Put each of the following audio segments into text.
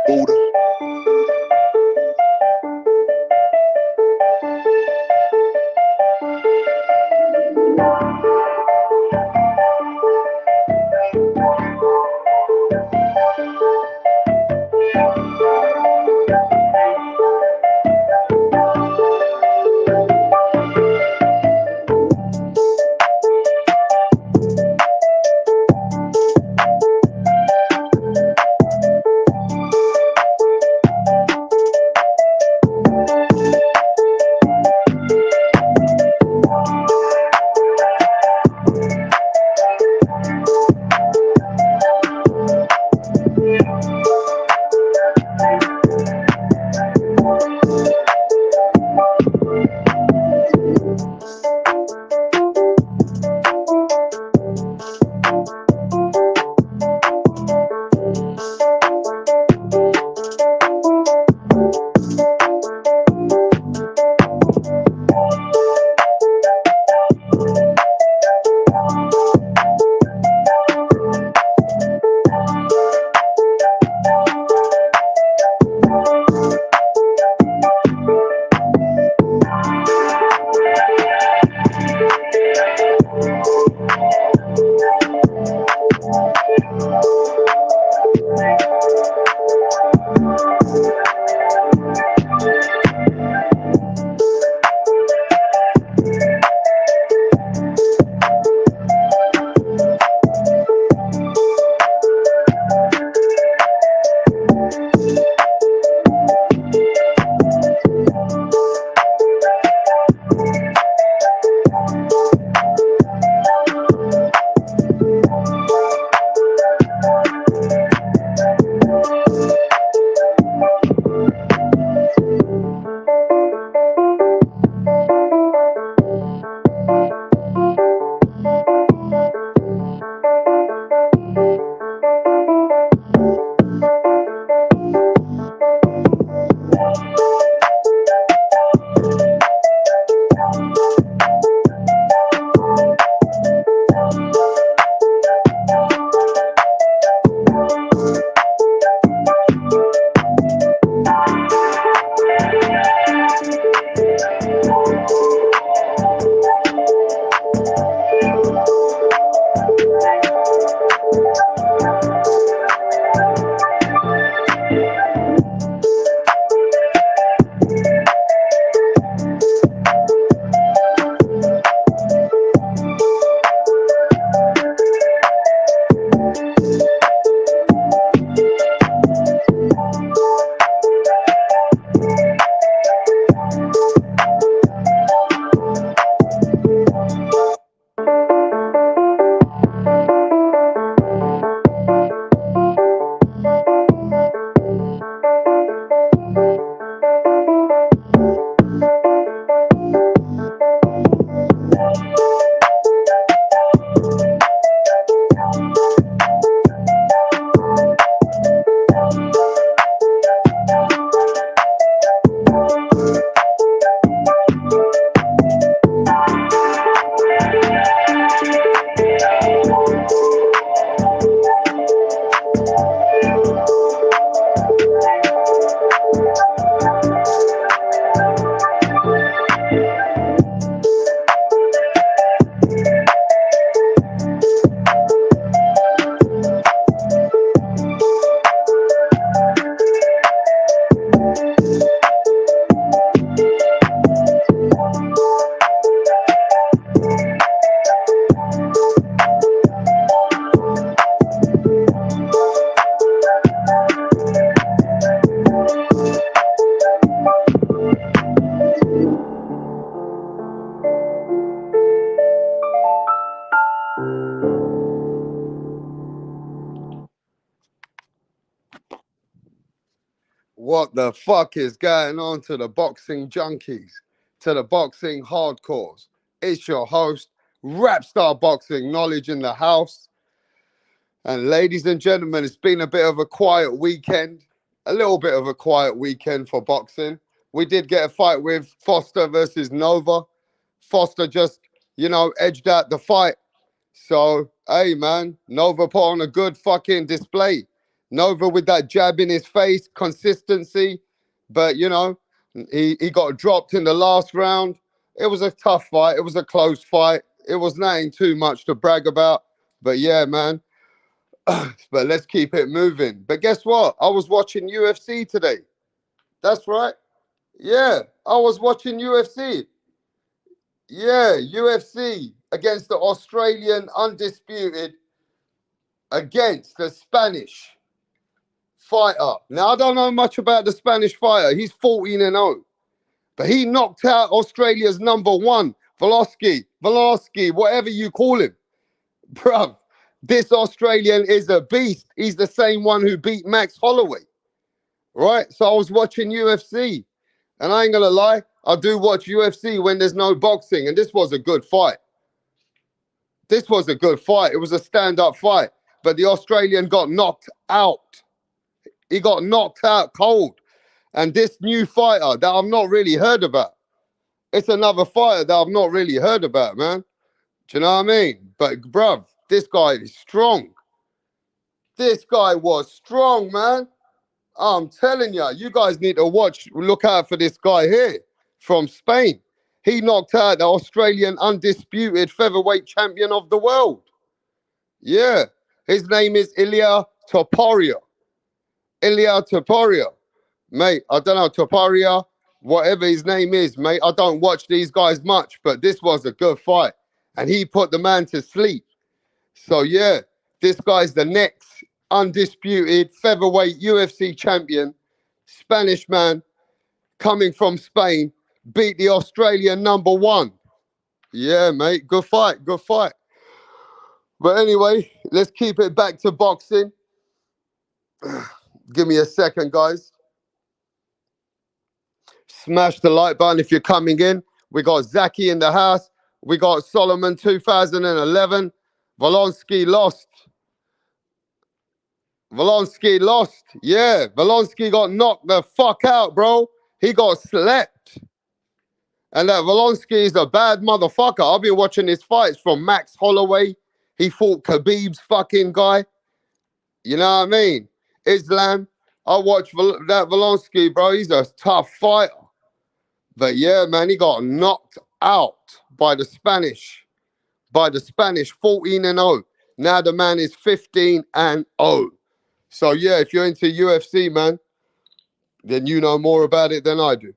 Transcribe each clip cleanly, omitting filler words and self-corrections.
Buddha. What the fuck is going on to the boxing junkies, to the boxing hardcores? It's your host, Rapstar Boxing Knowledge in the house. And ladies and gentlemen, it's been a bit of a quiet weekend, a little bit of a quiet weekend for boxing. We did get a fight with Foster versus Nova. Foster just, edged out the fight. So, hey, man, Nova put on a good fucking display. Nova with that jab in his face, consistency. But, you know, he got dropped in the last round. It was a tough fight. It was a close fight. It was nothing too much to brag about. But yeah, man. But let's keep it moving. But guess what? I was watching UFC today. That's right. Yeah, I was watching UFC. Yeah, UFC against the Australian undisputed against the Spanish fighter. Now, I don't know much about the Spanish fighter. He's 14-0. But he knocked out Australia's number one, Volosky, whatever you call him. Bruv, this Australian is a beast. He's the same one who beat Max Holloway. Right? So I was watching UFC. And I ain't gonna lie, I do watch UFC when there's no boxing. And this was a good fight. This was a good fight. It was a stand-up fight. But the Australian got knocked out. He got knocked out cold. And this new fighter that I've not really heard about, it's another fighter that I've not really heard about, man. Do you know what I mean? But, bruv, this guy is strong. This guy was strong, man. I'm telling you, you guys need to look out for this guy here from Spain. He knocked out the Australian undisputed featherweight champion of the world. Yeah. His name is Ilia Topuria. Ilia Topuria. Mate, I don't know, Topuria, whatever his name is, mate. I don't watch these guys much, but this was a good fight. And he put the man to sleep. So, yeah, this guy's the next undisputed featherweight UFC champion, Spanish man, coming from Spain, beat the Australian number one. Yeah, mate, good fight, good fight. But anyway, let's keep it back to boxing. Give me a second, guys. Smash the like button if you're coming in. We got Zaki in the house. We got Solomon 2011. Volonsky lost. Volonsky lost. Yeah, Volonsky got knocked the fuck out, bro. He got slept. And that Volonsky is a bad motherfucker. I've been watching his fights from Max Holloway. He fought Khabib's fucking guy. You know what I mean? Islam. I watched that Volonsky, bro. He's a tough fighter. But yeah, man, he got knocked out by the Spanish. 14-0. Now the man is 15-0. So yeah, if you're into UFC, man, then you know more about it than I do.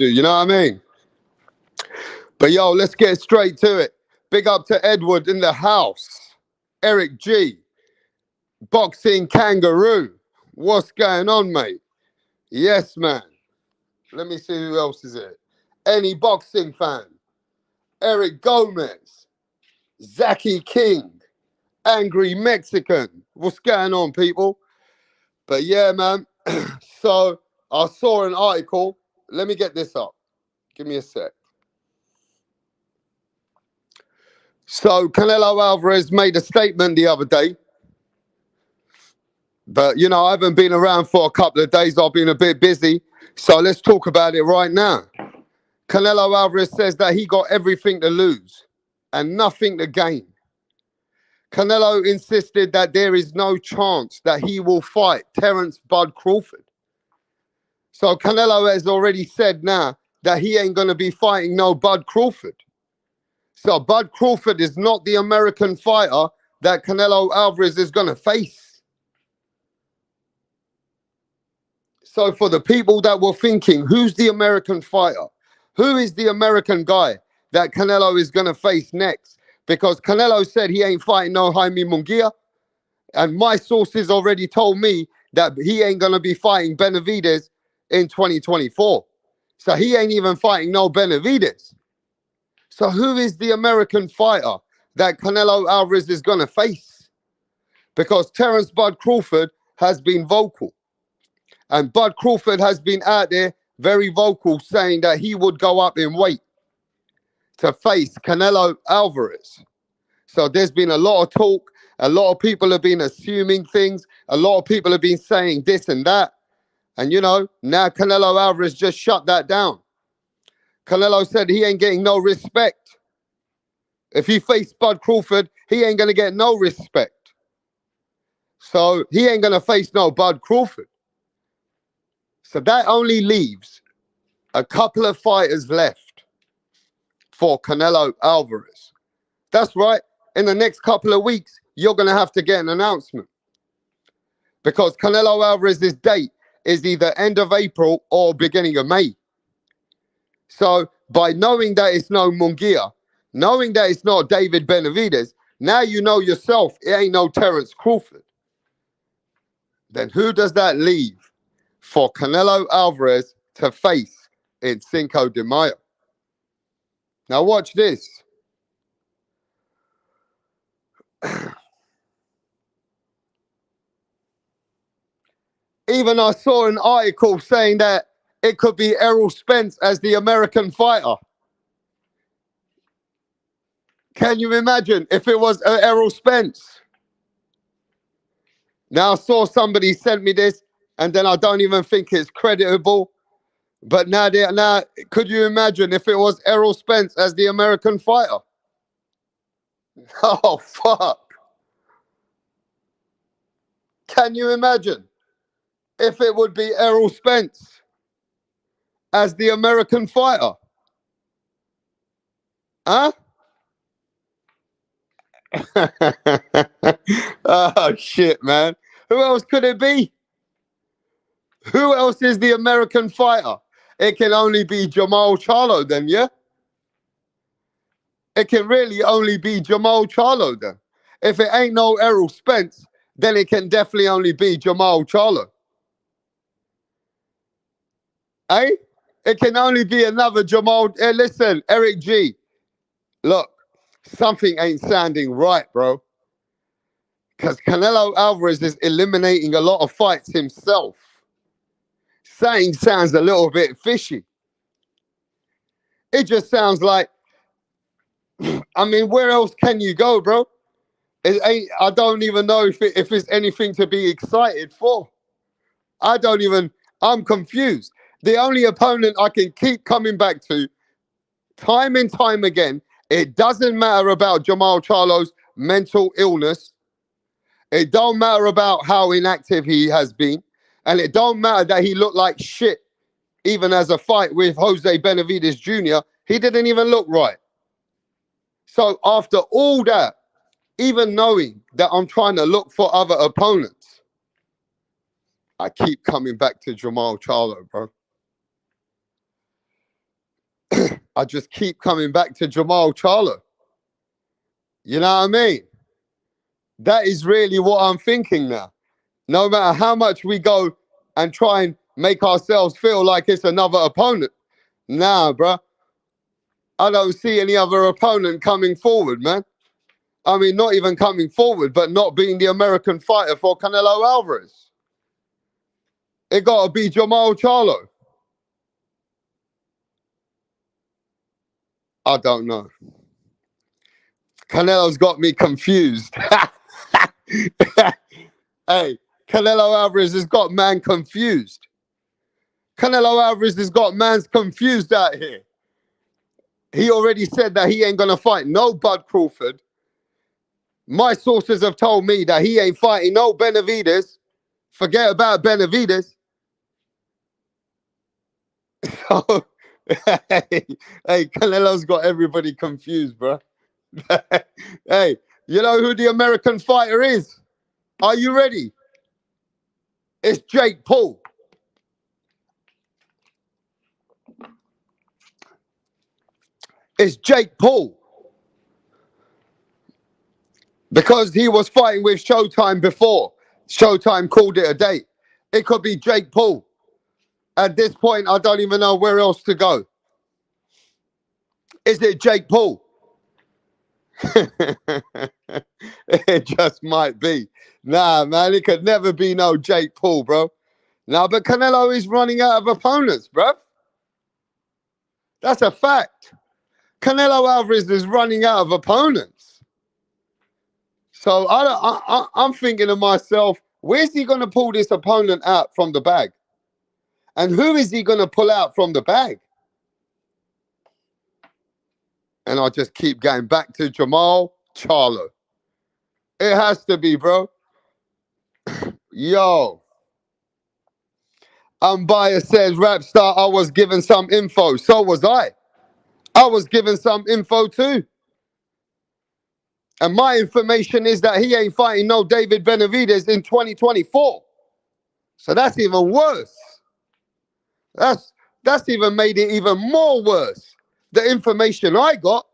You know what I mean? But yo, let's get straight to it. Big up to Edward in the house. Eric G. Boxing Kangaroo. What's going on, mate? Yes, man. Let me see who else is it. Any boxing fan. Eric Gomez. Zaki King. Angry Mexican. What's going on, people? But yeah, man. So I saw an article. Let me get this up. Give me a sec. So Canelo Alvarez made a statement the other day. But, you know, I haven't been around for a couple of days. I've been a bit busy. So let's talk about it right now. Canelo Alvarez says that he got everything to lose and nothing to gain. Canelo insisted that there is no chance that he will fight Terence Bud Crawford. So Canelo has already said now that he ain't going to be fighting no Bud Crawford. So Bud Crawford is not the American fighter that Canelo Alvarez is going to face. So for the people that were thinking, who's the American fighter? Who is the American guy that Canelo is going to face next? Because Canelo said he ain't fighting no Jaime Munguia. And my sources already told me that he ain't going to be fighting Benavidez in 2024. So he ain't even fighting no Benavidez. So who is the American fighter that Canelo Alvarez is going to face? Because Terence Bud Crawford has been vocal. And Bud Crawford has been out there very vocal saying that he would go up in weight to face Canelo Alvarez. So there's been a lot of talk. A lot of people have been assuming things. A lot of people have been saying this and that. And, you know, now Canelo Alvarez just shut that down. Canelo said he ain't getting no respect. If he faced Bud Crawford, he ain't gonna get no respect. So he ain't gonna face no Bud Crawford. So that only leaves a couple of fighters left for Canelo Alvarez. That's right. In the next couple of weeks, you're gonna have to get an announcement because Canelo Alvarez's date is either end of April or beginning of May. So by knowing that it's no Munguia, knowing that it's not David Benavidez, now you know yourself it ain't no Terence Crawford. Then who does that leave for Canelo Alvarez to face in Cinco de Mayo? Now watch this. Even I saw an article saying that it could be Errol Spence as the American fighter. Can you imagine if it was Errol Spence? Now I saw somebody sent me this, and then I don't even think it's creditable. But now, could you imagine if it was Errol Spence as the American fighter? Oh, fuck. Can you imagine if it would be Errol Spence as the American fighter? Huh? Oh, shit, man. Who else could it be? Who else is the American fighter? It can only be Jamal Charlo then, yeah? It can really only be Jamal Charlo then. If it ain't no Errol Spence, then it can definitely only be Jamal Charlo. Eh? It can only be another Jamal. Hey, listen, Eric G. Look, something ain't sounding right, bro. Because Canelo Alvarez is eliminating a lot of fights himself. Saying sounds a little bit fishy. It just sounds like, I mean, where else can you go, bro? I don't even know if it's anything to be excited for. I'm confused. The only opponent I can keep coming back to, time and time again, it doesn't matter about Jamal Charlo's mental illness. It don't matter about how inactive he has been. And it don't matter that he looked like shit, even as a fight with Jose Benavidez Jr. He didn't even look right. So after all that, even knowing that I'm trying to look for other opponents, I keep coming back to Jamal Charlo, bro. I just keep coming back to Jamal Charlo. You know what I mean? That is really what I'm thinking now. No matter how much we go and try and make ourselves feel like it's another opponent, nah, bro. I don't see any other opponent coming forward, man. I mean, not even coming forward, but not being the American fighter for Canelo Alvarez. It got to be Jamal Charlo. I don't know. Canelo's got me confused. Hey, Canelo Alvarez has got man confused. Canelo Alvarez has got man's confused out here. He already said that he ain't going to fight no Bud Crawford. My sources have told me that he ain't fighting no Benavidez. Forget about Benavidez. So, hey, Canelo's got everybody confused, bro. Hey, you know who the American fighter is? Are you ready? It's Jake Paul. It's Jake Paul. Because he was fighting with Showtime before. Showtime called it a day. It could be Jake Paul. At this point, I don't even know where else to go. Is it Jake Paul? It just might be. Nah, man, it could never be no Jake Paul, bro. Nah, but Canelo is running out of opponents, bro. That's a fact. Canelo Alvarez is running out of opponents. So I'm thinking to myself, where's he going to pull this opponent out from the bag? And who is he going to pull out from the bag? And I just keep going back to Jamal Charlo. It has to be, bro. Yo, Unbiased says, Rap Star, I was given some info. So was I. I was given some info too. And my information is that he ain't fighting no David Benavidez in 2024. So that's even worse. That's that's even made it even more worse. The information I got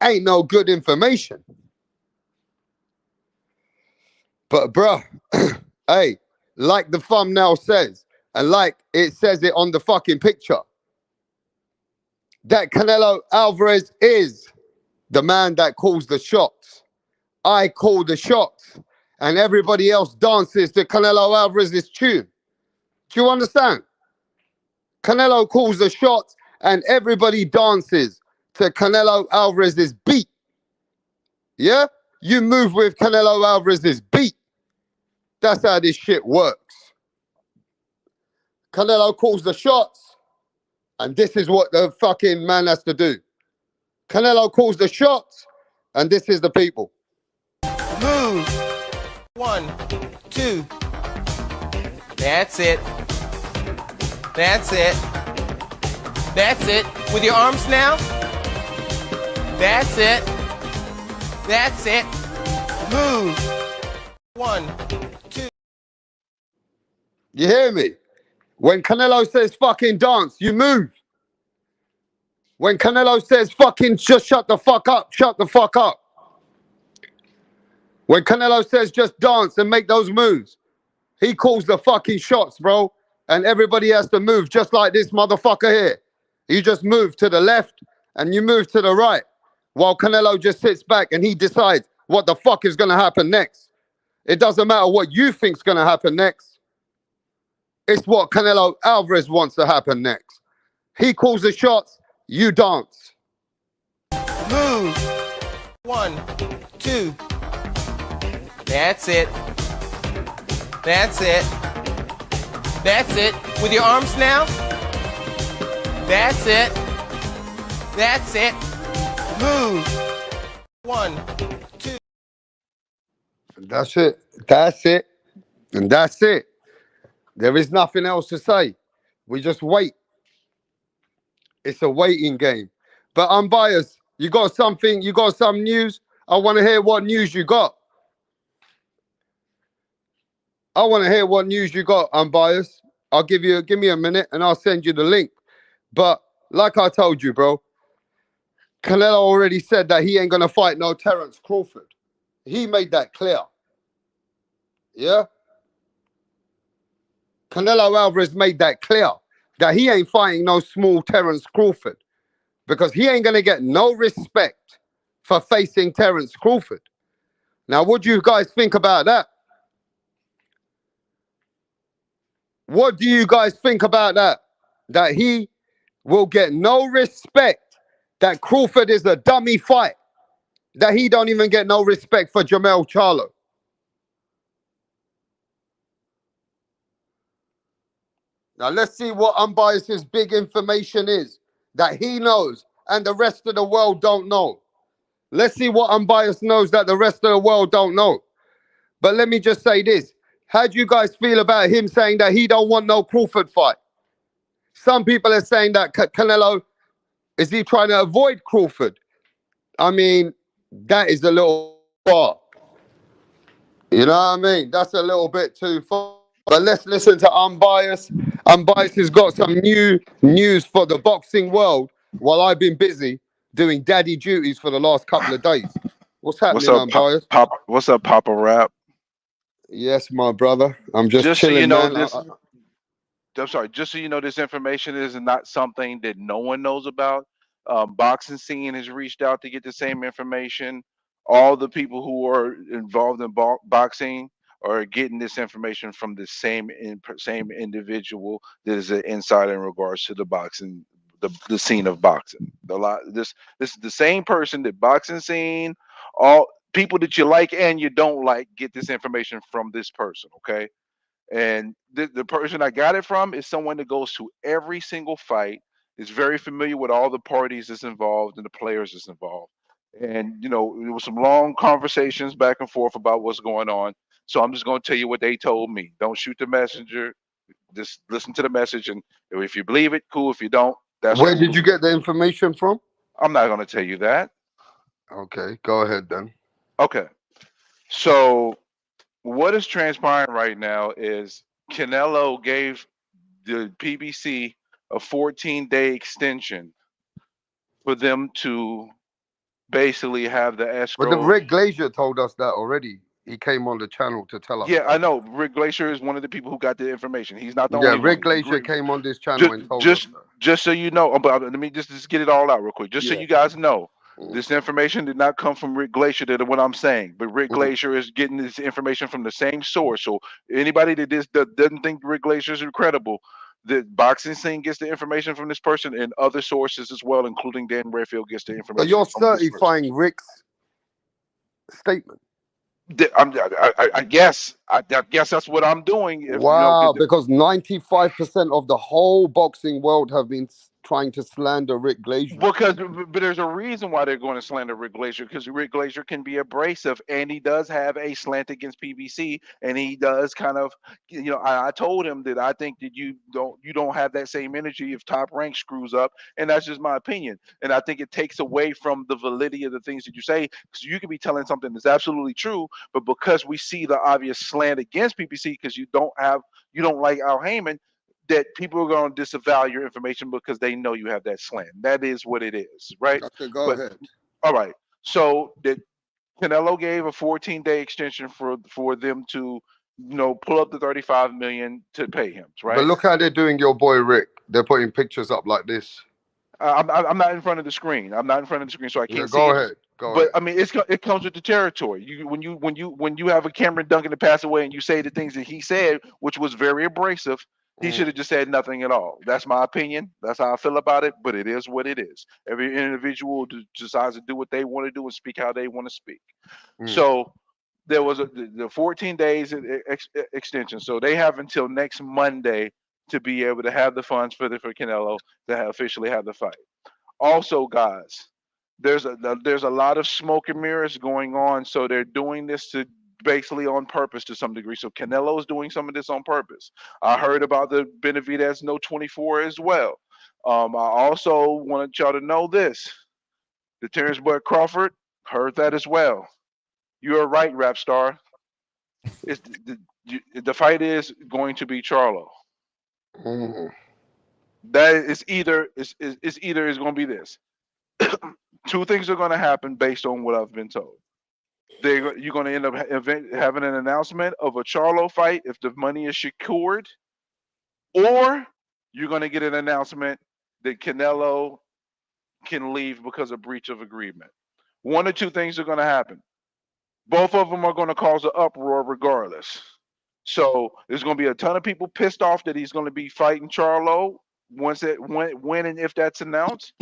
ain't no good information. But bruh, hey, like the thumbnail says, and like it says it on the fucking picture, that Canelo Alvarez is the man that calls the shots. I call the shots, and everybody else dances to Canelo Alvarez's tune. Do you understand? Canelo calls the shots, and everybody dances to Canelo Alvarez's beat. Yeah? You move with Canelo Alvarez's beat. That's how this shit works. Canelo calls the shots, and this is what the fucking man has to do. Canelo calls the shots, and this is the people. Move. 1, 2. That's it. That's it. That's it. With your arms now. That's it. That's it. Move. 1, 2. You hear me? When Canelo says fucking dance, you move. When Canelo says fucking just shut the fuck up, shut the fuck up. When Canelo says just dance and make those moves, he calls the fucking shots, bro. And everybody has to move just like this motherfucker here. You just move to the left and you move to the right while Canelo just sits back and he decides what the fuck is going to happen next. It doesn't matter what you think's going to happen next. It's what Canelo Alvarez wants to happen next. He calls the shots, you dance. Move. 1, 2. That's it. That's it. That's it. With your arms now. That's it. That's it. Move. 1, 2. That's it. That's it. And that's it. There is nothing else to say. We just wait. It's a waiting game. But Unbiased, you got something, you got some news? I want to hear what news you got. I want to hear what news you got, Unbiased. Give me a minute and I'll send you the link. But like I told you, bro, Canelo already said that he ain't gonna fight no Terence Crawford. He made that clear. Yeah? Canelo Alvarez made that clear that he ain't fighting no small Terence Crawford because he ain't gonna get no respect for facing Terence Crawford. Now, what do you guys think about that? What do you guys think about that? That he will get no respect, that Crawford is a dummy fight, that he don't even get no respect for Jamal Charlo. Now let's see what Unbiased's big information is that he knows and the rest of the world don't know. Let's see what Unbiased knows that the rest of the world don't know. But let me just say this. How do you guys feel about him saying that he don't want no Crawford fight? Some people are saying that Canelo, is he trying to avoid Crawford? I mean, that is a little far. You know what I mean? That's a little bit too far. But let's listen to Unbiased. Unbiased has got some new news for the boxing world while I've been busy doing daddy duties for the last couple of days. What's What's happening, up, Unbiased? What's up, Papa Rap? Yes, my brother. I'm just Just so you chilling, know, man. this. I'm sorry. Just so you know, this information is not something that no one knows about. Boxing scene has reached out to get the same information. All the people who are involved in boxing are getting this information from the same individual that is an insider in regards to the boxing, the scene of boxing. This is the same person that boxing scene, all people that you like and you don't like get this information from this person. Okay, and the person I got it from is someone that goes to every single fight is very familiar with all the parties that's involved and the players that's involved. And there was some long conversations back and forth about what's going on. So I'm just going to tell you what they told me. Don't shoot the messenger. Just listen to the message, and if you believe it, cool. If you don't, that's Where cool did as you well. get the information from? I'm not going to tell you that. Okay, go ahead then. Okay. So what is transpiring right now is Canelo gave the PBC a 14-day extension for them to basically have the But the escrow. Rick Glazier told us that already. He came on the channel to tell us Yeah, that. I know. Rick Glacier is one of the people who got the information. He's not the Yeah, only Rick one. Glazier came on this channel Just, and told us just, that. just so you know, but let me just get it all out real quick. Just so Yeah. you guys know, Mm, this information did not come from Rick Glacier. That what I'm saying, but Rick mm. Glacier is getting this information from the same source. So anybody that doesn't think Rick Glacier is credible, the boxing scene gets the information from this person, and other sources as well, including Dan Redfield gets the So information you're from this person. certifying Rick's statement. I guess that's what I'm doing. If you know, 'cause Wow, because 95% of the whole boxing world have been trying to slander Rick Glazier. but there's a reason why they're going to slander Rick Glazier, because Rick Glazier can be abrasive, and he does have a slant against PBC, and he does kind of, I told him that I think that you don't have that same energy if Top Rank screws up, and that's just my opinion, and I think it takes away from the validity of the things that you say, because you could be telling something that's absolutely true, but because we see the obvious slant against PBC, because you don't like Al Heyman, that people are going to disavow your information because they know you have that slant. That is what it is, right? Okay, go But ahead. all right, so that Canelo gave a 14-day extension for them to, pull up the 35 million to pay him, But right? look how they're doing your boy Rick. They're putting pictures up like this. I'm not in front of the screen. I'm not in front of the screen, so I Yeah, can't see go it. ahead. Go But ahead. I mean, it comes with the territory. When you have a Cameron Duncan that passed away, and you say the things that he said, which was very abrasive, he Mm, should have just said nothing at all. That's my opinion. That's how I feel about it. But it is what it is. Every individual decides to do what they want to do and speak how they want to speak. mm. So there was the 14 days extension. So they have until next Monday to be able to have the funds for Canelo to officially have the fight. Also, guys, there's a lot of smoke and mirrors going on. So they're doing this to basically on purpose to some degree. So Canelo is doing some of this on purpose. I heard about the Benavidez No 24 as well. I also wanted y'all to know this: the Terrence Bud Crawford heard that as well. You are right, rap star. It's the fight is going to be Charlo. Mm. That is either is going to be this. Two things are going to happen based on what I've been told. You're going to end up having an announcement of a Charlo fight if the money is secured, or you're going to get an announcement that Canelo can leave because of breach of agreement. One or two things are going to happen. Both of them are going to cause an uproar regardless. So there's going to be a ton of people pissed off that he's going to be fighting Charlo when and if that's announced,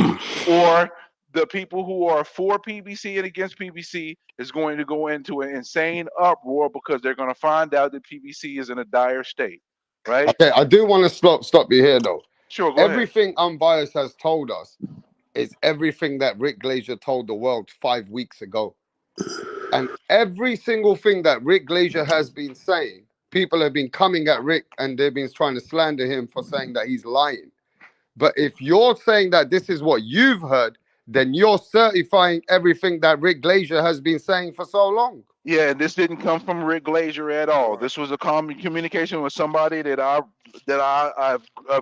or the people who are for PBC and against PBC is going to go into an insane uproar because they're going to find out that PBC is in a dire state, right? Okay, I do want to stop you here though. Sure, go ahead. Everything Unbiased has told us is everything that Rick Glazier told the world 5 weeks ago. And every single thing that Rick Glazier has been saying, people have been coming at Rick and they've been trying to slander him for saying that he's lying. But if you're saying that this is what you've heard, then you're certifying everything that Rick Glazier has been saying for so long. Yeah, and this didn't come from Rick Glazier at all. This was a common communication with somebody I've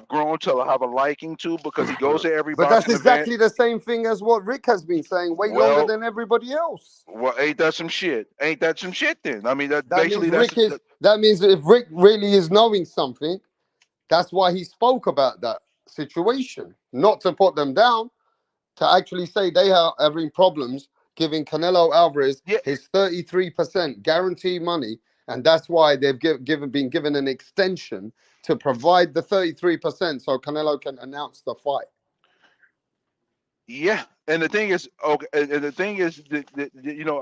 grown to have a liking to, because he goes to every But that's boxing event. exactly the same thing as what Rick has been saying way longer Well, than everybody else. well, ain't that some shit? Ain't that some shit? Then I mean, that That means basically that's Rick is that means if Rick really is knowing something, that's why he spoke about that situation. Not to put them down, to actually say they are having problems giving Canelo Alvarez yeah. his 33% guarantee money, and that's why they've been given an extension to provide the 33% so Canelo can announce the fight. Yeah, and the thing is, okay, and the thing is that,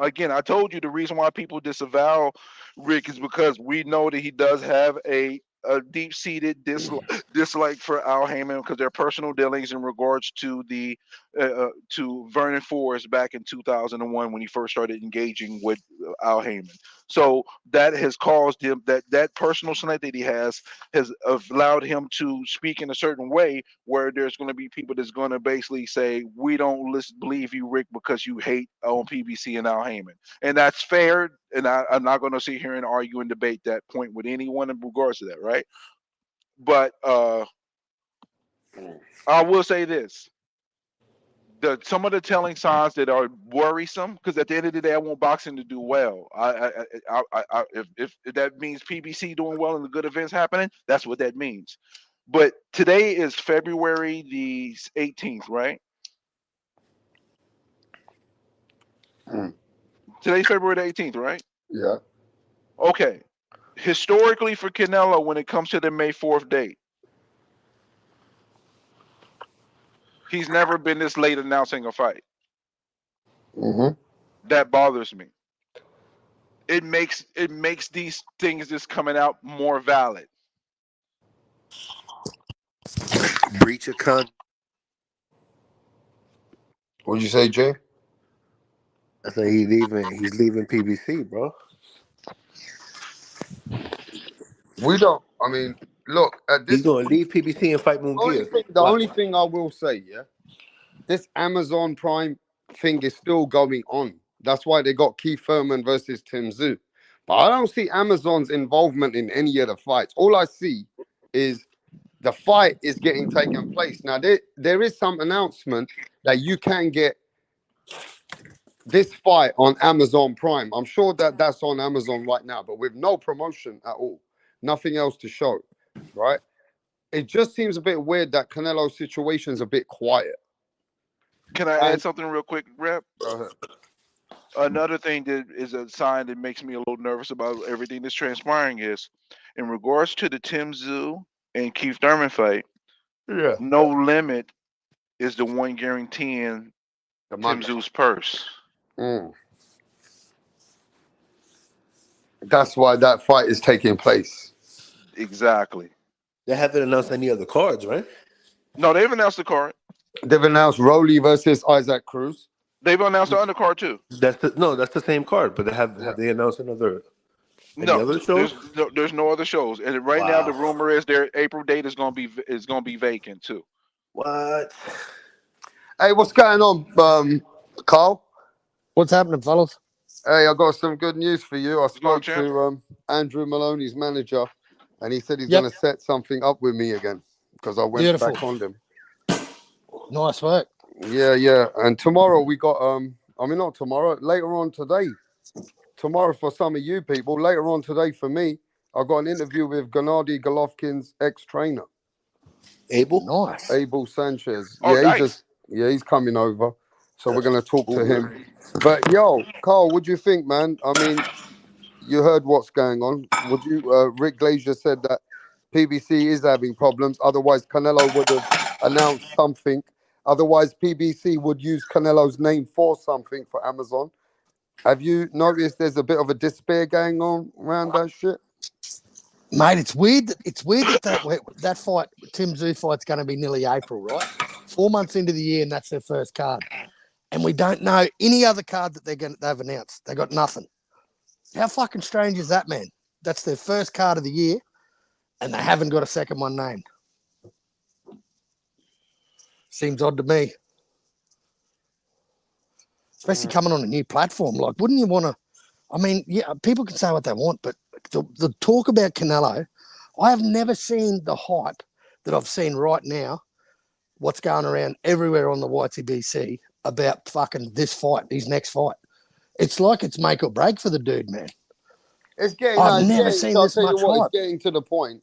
again, I told you the reason why people disavow Rick is because we know that he does have a a deep-seated dislike for Al Heyman because their personal dealings in regards to the to Vernon Forrest back in 2001 when he first started engaging with Al Heyman. So that has caused him that personal slant that he has allowed him to speak in a certain way where there's going to be people that's going to basically say we don't believe you, Rick, because you hate on PBC and Al Heyman, and that's fair. And I'm not going to sit here and argue and debate that point with anyone in regards to that, right? But I will say this: some of the telling signs that are worrisome, because at the end of the day, I want boxing to do well. If that means PBC doing well and the good events happening, that's what that means. But today is February the 18th, right? Today's February the 18th, right? Yeah. Okay. Historically for Canelo, when it comes to the May 4th date, he's never been this late announcing a fight. That bothers me. It makes these things just coming out more valid. Breach of contract. What'd you say, Jay? I say he's leaving PBC, bro. We don't. I mean, look at this. He's gonna leave PBC and fight Munguia. The only thing I will say, yeah, this Amazon Prime thing is still going on. That's why they got Keith Thurman versus Tim Tszyu. But I don't see Amazon's involvement in any of the fights. All I see is the fight is getting taken place. Now, there is some announcement that you can get this fight on Amazon Prime. I'm sure that that's on Amazon right now, but with no promotion at all. Nothing else to show, right? It just seems a bit weird that Canelo's situation is a bit quiet. Can I add something real quick, Rep? Go ahead. Another thing that is a sign that makes me a little nervous about everything that's transpiring is, in regards to the Tim Tszyu and Keith Thurman fight, No Limit is the one guaranteeing Tim Tszyu's purse. That's why that fight is taking place. Exactly. They haven't announced any other cards, right? No, they've announced the card. They've announced Rowley versus Isaac Cruz. They've announced the undercard too. That's the same card, but have they announced other shows? There's no other shows. And right now the rumor is their April date is gonna be vacant too. What? Hey, what's going on, Carl? What's happening, fellas? Hey, I got some good news for you. I spoke to Andrew Maloney's manager, and he said he's going to set something up with me again because I went back on them. Nice work. Yeah. And tomorrow we got, not tomorrow, later on today. Tomorrow for some of you people, later on today for me, I got an interview with Gennady Golovkin's ex-trainer. Abel? Nice. Abel Sanchez. Oh, nice. He's coming over. So we're going to talk to him. But, yo, Carl, what do you think, man? I mean, you heard what's going on. Would you? Rick Glazier said that PBC is having problems. Otherwise, Canelo would have announced something. Otherwise, PBC would use Canelo's name for something for Amazon. Have you noticed there's a bit of a despair going on around that shit? Mate, it's weird that fight, Tim Tszyu fight's going to be nearly April, right? 4 months into the year, and that's their first card. And we don't know any other card that they've announced. They got nothing. How fucking strange is that, man? That's their first card of the year, and they haven't got a second one named. Seems odd to me. Especially coming on a new platform. Like, wouldn't you want to... I mean, yeah, people can say what they want, but the talk about Canelo, I have never seen the hype that I've seen right now, what's going around everywhere on the YTBC about fucking this fight, his next fight. It's like it's make or break for the dude, man. It's getting. I've never seen this much hype. It's getting to the point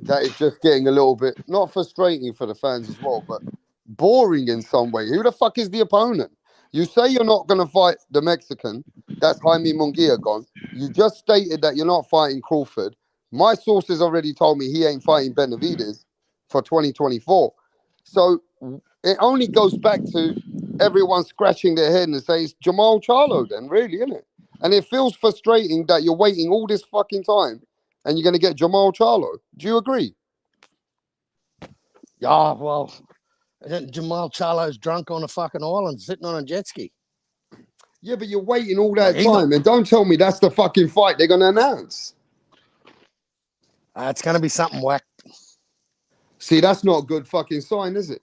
that it's just getting a little bit not frustrating for the fans as well, but boring in some way. Who the fuck is the opponent? You say you're not going to fight the Mexican. That's Jaime Munguia gone. You just stated that you're not fighting Crawford. My sources already told me he ain't fighting Benavidez for 2024. So it only goes back to everyone scratching their head and saying it's Jamal Charlo then, really, isn't it? And it feels frustrating that you're waiting all this fucking time and you're going to get Jamal Charlo. Do you agree? Yeah, well, Jamal Charlo's drunk on a fucking island sitting on a jet ski. Yeah, but you're waiting all that Like, time, and don't tell me that's the fucking fight they're going to announce. It's going to be something whack. See, that's not a good fucking sign, is it?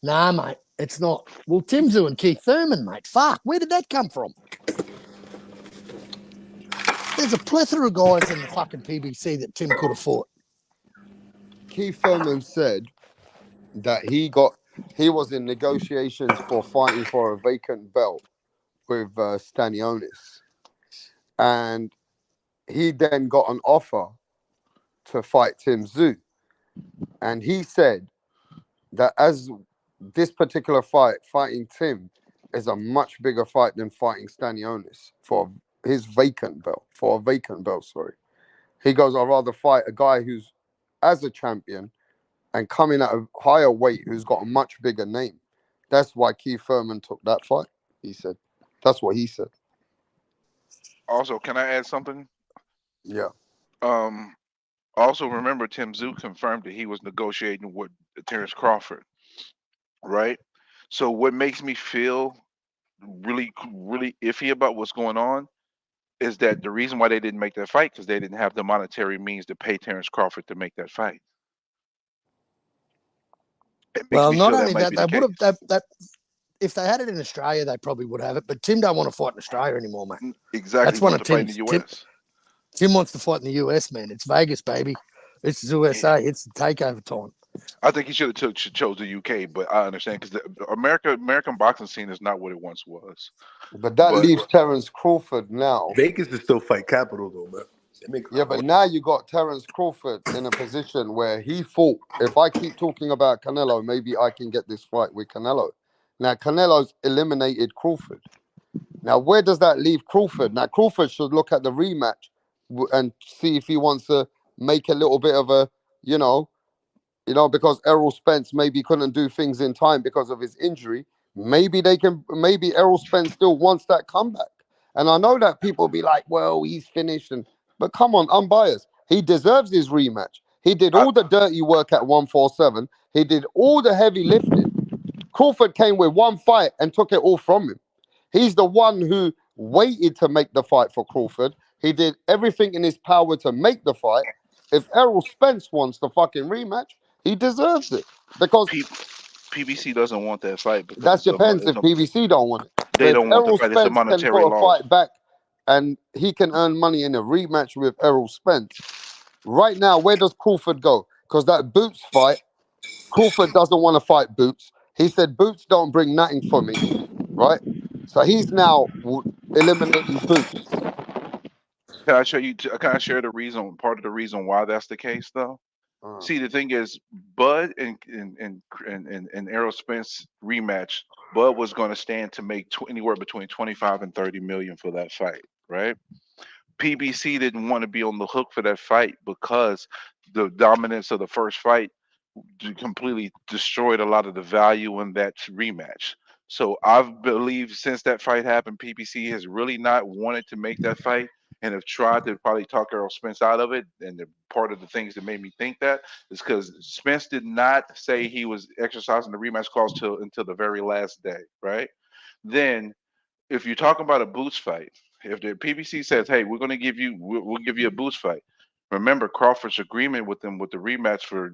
Nah, mate, it's not. Well, Tim Tszyu and Keith Thurman, mate. Fuck, where did that come from? There's a plethora of guys in the fucking PBC that Tim could have fought. Keith Thurman said that he was in negotiations for fighting for a vacant belt with Stanionis, and he then got an offer to fight Tim Tszyu, and he said that as this particular fighting Tim is a much bigger fight than fighting Stanionis for his vacant belt, sorry. He goes, I'd rather fight a guy who's as a champion and coming at a higher weight who's got a much bigger name. That's why Keith Thurman took that fight, he said. That's what he said. Also, can I add something? Yeah. Also, remember Tim Tszyu confirmed that he was negotiating with Terrence Crawford, right? So what makes me feel really, really iffy about what's going on is that the reason why they didn't make that fight because they didn't have the monetary means to pay Terrence Crawford to make that fight. It makes Well, me not feel only that might that, be they the would case. have that. If they had it in Australia, they probably would have it. But Tim don't want to fight in Australia anymore, mate. Exactly. That's one of to fight in Tim's. the US. Tim wants to fight in the US, man. It's Vegas, baby. It's the USA. It's the takeover time. I think he should have chose the UK, but I understand because the American boxing scene is not what it once was. But that leaves Terrence Crawford now. Vegas is still fight capital, though, man. Yeah, but now you got Terrence Crawford in a position where he thought, if I keep talking about Canelo, maybe I can get this fight with Canelo. Now, Canelo's eliminated Crawford. Now, where does that leave Crawford? Now, Crawford should look at the rematch and see if he wants to make a little bit of a, because Errol Spence maybe couldn't do things in time because of his injury. Maybe Errol Spence still wants that comeback. And I know that people be like, well, he's finished. But come on, I'm biased. He deserves his rematch. He did all the dirty work at 147. He did all the heavy lifting. Crawford came with one fight and took it all from him. He's the one who waited to make the fight for Crawford. He did everything in his power to make the fight. If Errol Spence wants the fucking rematch, he deserves it. Because PBC doesn't want that fight. That depends if PBC don't want it. They but don't want the Errol fight. It's a Spence can monetary put a loss. fight back and he can earn money in a rematch with Errol Spence. Right now, where does Crawford go? Because that Boots fight, Crawford doesn't want to fight Boots. He said, Boots don't bring nothing for me, right? So he's now eliminating Boots. Can I show you? Can I share the reason? Part of the reason why that's the case, though. See, the thing is, Bud and Errol Spence rematch. Bud was going to stand to make anywhere between 25 and 30 million for that fight, right? PBC didn't want to be on the hook for that fight because the dominance of the first fight completely destroyed a lot of the value in that rematch. So I believe since that fight happened, PBC has really not wanted to make that fight and have tried to probably talk Errol Spence out of it. And part of the things that made me think that is because Spence did not say he was exercising the rematch clause until the very last day, right? Then if you're talking about a Boots fight, if the PBC says, "Hey, we'll give you a Boots fight," remember Crawford's agreement with them with the rematch for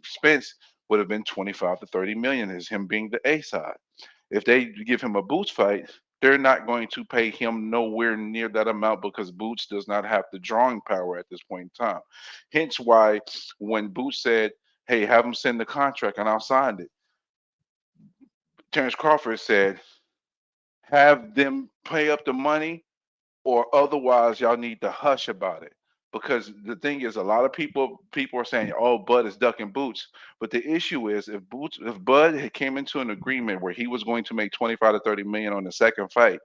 Spence would have been 25 to 30 million, as him being the A side. If they give him a Boots fight, they're not going to pay him nowhere near that amount because Boots does not have the drawing power at this point in time. Hence why when Boots said, "Hey, have him send the contract and I'll sign it," Terrence Crawford said, have them pay up the money or otherwise y'all need to hush about it. Because the thing is, a lot of people are saying, "Oh, Bud is ducking Boots," but the issue is, if Bud had came into an agreement where he was going to make 25 to 30 million on the second fight,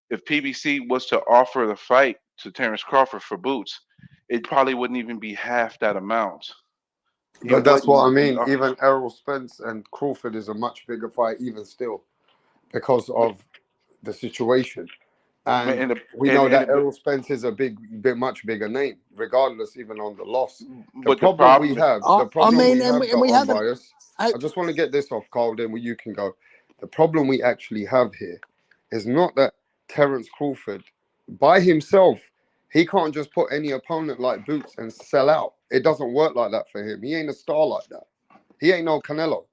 if PBC was to offer the fight to Terrence Crawford for Boots, it probably wouldn't even be half that amount. But that's what I mean. Even Errol Spence and Crawford is a much bigger fight, even still, because of the situation. And And, we know that Errol Spence is a much bigger name, regardless, even on the loss. The but the problem we problem, have, the I problem mean, we have, and we though, haven't. unbiased. I, I just want to get this off, Carl. Then you can go. The problem we actually have here is not that Terence Crawford, by himself, he can't just put any opponent like Boots and sell out. It doesn't work like that for him. He ain't a star like that. He ain't no Canelo.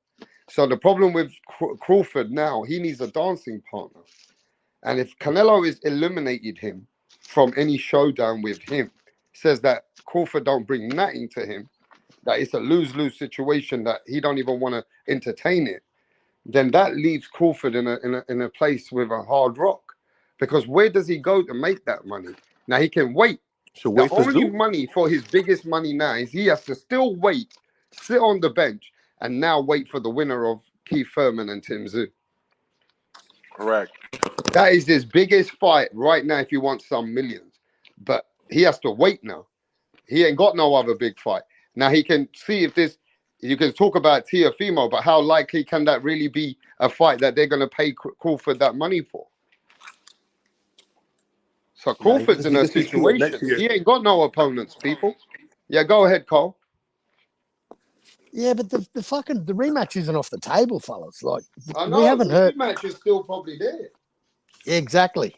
So the problem with Crawford now, he needs a dancing partner. And if Canelo is eliminated him from any showdown with him, says that Crawford don't bring nothing to him, that it's a lose-lose situation, that he don't even want to entertain it, then that leaves Crawford in a place with a hard rock. Because where does he go to make that money? Now he can wait. So The wait for only Zoo. money for his biggest money now is he has to still wait, sit on the bench, and now wait for the winner of Keith Thurman and Tim Tszyu. correct. That is his biggest fight right now if he wants some millions. But he has to wait now. He ain't got no other big fight. Now he can see if this, you can talk about Teofimo, but how likely can that really be a fight that they're going to pay Crawford that money for? So Nah, Crawford's in he a can see Tio next situation. year. He ain't got no opponents, people. Yeah, go ahead, Cole. yeah, but the rematch isn't off the table, fellas. Like I we know haven't the heard. rematch is still probably there. Yeah, exactly.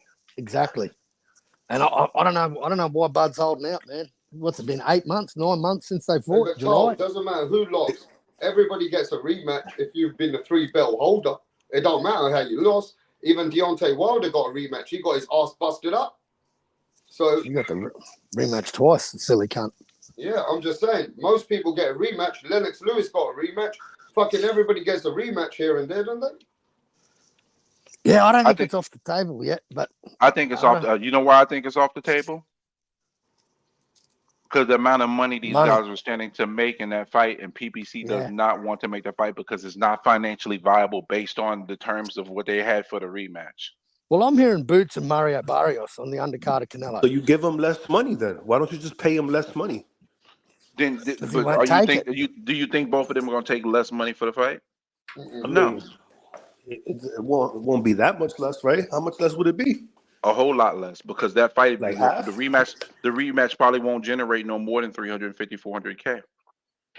And I don't know. I don't know why Bud's holding out, man. What's it been? 8 months, 9 months since they Hey, fought? but July. Carl, doesn't matter who lost. Everybody gets a rematch if you've been a 3-belt holder. It don't matter how you lost. Even Deontay Wilder got a rematch. He got his ass busted up. So You got the rematch twice, silly cunt. yeah, I'm just saying. Most people get a rematch. Lennox Lewis got a rematch. Fucking everybody gets a rematch here and there, don't they? Yeah, I don't I think think it's off the table yet, but I think it's I off. don't You know why I think it's off the table? Because the amount of money these money. guys were standing to make in that fight, and PBC does Yeah. not want to make the fight because it's not financially viable based on the terms of what they had for the rematch. Well, I'm hearing Boots and Mario Barrios on the undercard of Canelo. So you give him less money then. Why don't you just pay him less money? Because he But won't take it. do you think both of them are going to take less money for the fight? I Mm-mm. No, mean, it won't be that much less, right? How much less would it be? a whole lot less because that fight, Like the half? rematch probably won't generate no more than 350, 400K.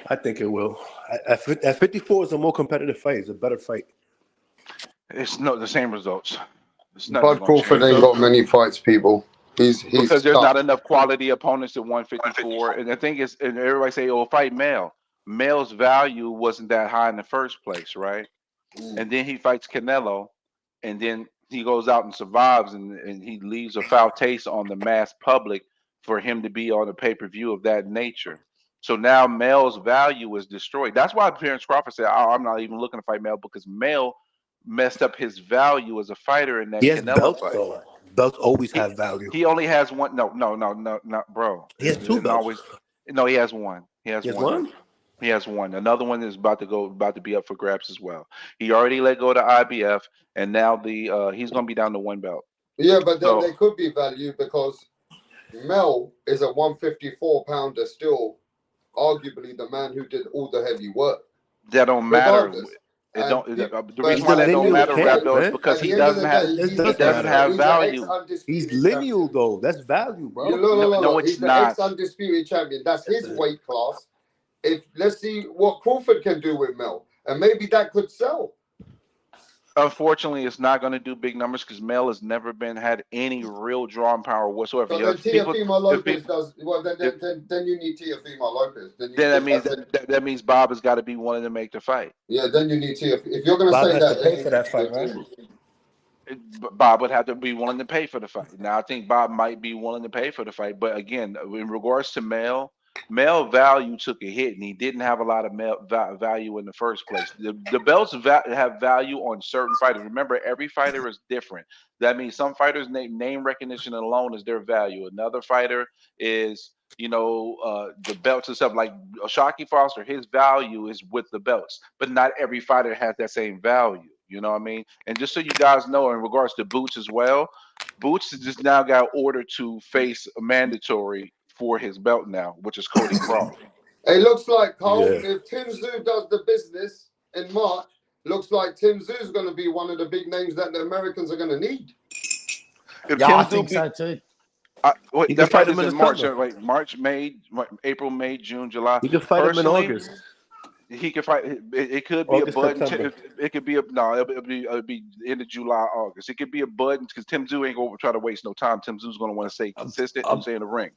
I think it will. At 54 is a more competitive fight. It's a better fight. It's not the same results. It's nothing's Bud going to Crawford change ain't got many fights, people. He's because there's not stuck. enough quality opponents at 154. And the thing is, and everybody say, "Oh, fight Mel." Mel's value wasn't that high in the first place, right? And then he fights Canelo, and then he goes out and survives, and he leaves a foul taste on the mass public for him to be on a pay-per-view of that nature. So now Mel's value is destroyed. That's why Terence Crawford said, "Oh, I'm not even looking to fight Mel because Mel messed up his value as a fighter in He that has Canelo belts, fight." though. Belts always He have value. he only has one. No, no, no, no, no, bro. He has It two didn't belts. always. No, he has one. He has He has one. one? He has one. Another one is about to be up for grabs as well. He already let go of the IBF, and now he's gonna be down to one belt. Yeah, but then So they could be value because Mel is a 154-pounder still, arguably the man who did all the heavy work, that don't matter. regardless. It And don't. The but reason He's why a at that the don't end lineal of matter, the day, champ, Raptor, is man. because at the end of the day, That he does doesn't matter. have he's an value. He's ex-undisputed lineal, champion. though. That's value, You bro. No, look. it's He's the not. ex-undisputed champion. That's his weight class. If let's see what Crawford can do with Mel, and maybe that could sell. Unfortunately, it's not going to do big numbers because Mel has never had any real drawing power whatsoever. So then Teofimo If Lopez people, does well. if, Then you need Teofimo Lopez. Then you then that means as in, that means Bob has got to be willing to make the fight. yeah. Then you need Teofimo. If you're going to Bob say has to that, then pay you for need that fight, right? Teofimo. Bob would have to be willing to pay for the fight. Now, I think Bob might be willing to pay for the fight, but again, in regards to Mel value took a hit, and he didn't have a lot of value in the first place. The belts have value on certain fighters. Remember, every fighter is different. That means some fighters' name recognition alone is their value. Another fighter is, the belts and stuff. Like Shockey Foster, his value is with the belts, but not every fighter has that same value. You know what I mean? And just so you guys know, in regards to Boots as well, Boots has just now got ordered to face a mandatory for his belt now, which is Cody Crawford. It looks like Cole. Yeah. If Tim Tszyu does the business in March, looks like Tim Tszyu is going to be one of the big names that the Americans are going to need. If Yeah, I Tim think Tszyu so too. wait, He can that fight fight him is in in the March, summer. like March, May, April, May, June, July. He can fight him in Personally, August. he could fight. It could be a August, bud. September. It could be a no. It'll be end of July, August. It could be a bud because Tim Tszyu ain't going to try to waste no time. Tim Tszyu's going to want to stay consistent and stay in the ring.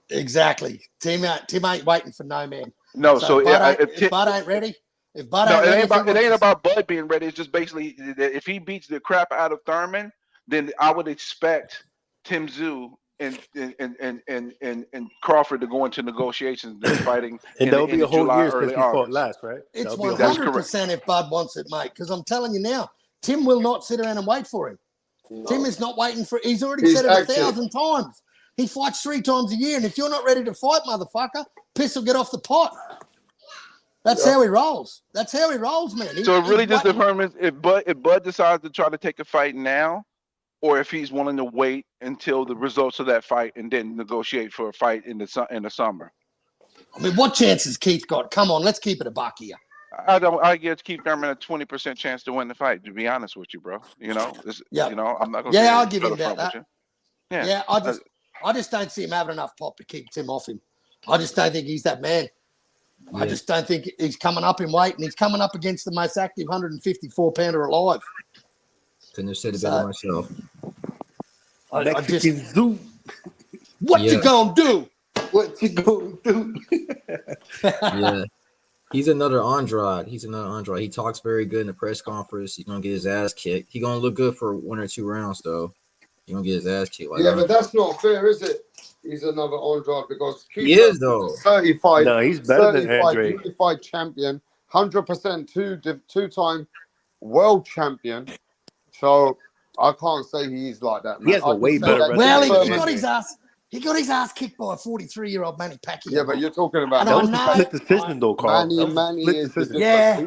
Exactly. Tim ain't waiting for no man. No, So so if if Bud ain't ready, no, it ain't if he about wants to- Bud being ready. It's just basically that if he beats the crap out of Thurman, then I would expect Tim Tszyu and Crawford to go into negotiations and fighting And in that the would be end a of whole July, year since early he fought August. last, right? It's That'll be a whole That's year. 100% if Bud wants it, mate. Because I'm telling you now, Tim will not sit around and wait for him. Tim is not waiting for. He's already He's said it active. 1,000 times. He fights 3 times a year, and if you're not ready to fight, motherfucker, piss will get off the pot. That's how he rolls. That's how he rolls, man. So it really he's just waiting. determines if Bud decides to try to take a fight now, or if he's willing to wait until the results of that fight and then negotiate for a fight in the summer. I mean, what chances Keith got? Come on, let's keep it a buck here. I give Keith Thurman a 20% chance to win the fight. To be honest with you, bro, Yeah. I'm not gonna. Yeah, say I'll give shut him up front that. with you. Yeah, I just don't see him having enough pop to keep Tim off him. I just don't think he's that man. Yeah. I just don't think he's coming up in weight, and he's coming up against the most active 154-pounder alive. Couldn't have said it better myself. I just, Zoo. what you Yeah. gonna do? What you gonna do? Yeah. He's another Andrade. He talks very good in the press conference. He's gonna get his ass kicked. He's gonna look good for 1 or 2 rounds though. He's gonna get his ass kicked. Like, Yeah, but that's not fair, is it? He's another Andrade because he is though. certified. No, he's better than certified Andre. unified champion, 100% two-time world champion. So I can't say he's like that, man. He has a I can way say better that record Well, than he Thurman- got his ass. He got his ass kicked by a 43-year-old Manny Pacquiao. Yeah, but you're talking about And That I was a know- split decision, though, Carl. That was a Manny split is decision. Yeah.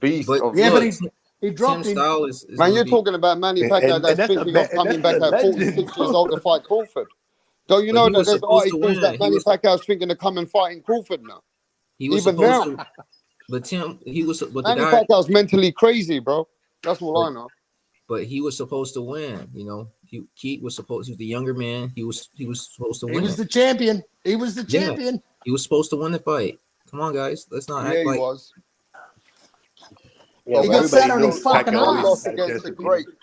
beast But of yeah, look, but he dropped Tim's him. style is Man, gonna you're be- talking about Manny Pacquiao And that's that's thinking a of coming and back that's at a 46 legend, years old to fight Crawford. Don't you But know he that was there's supposed to articles win. that Manny Pacquiao's thinking of coming fighting Crawford now? He was even supposed now. to. But Tim, but the Manny guy, Pacquiao's mentally crazy, bro. That's all I know. but he was supposed to win. You know, Keith was supposed. He was the younger man. He was supposed to He win. was the champion. He was the Yeah. champion. He was supposed to win the fight. Come on, guys. Let's not Yeah, act he like was. Yeah, He but got everybody sat on his knows fucking Pacquiao always ass. Lost had a against chance the to beat great. him.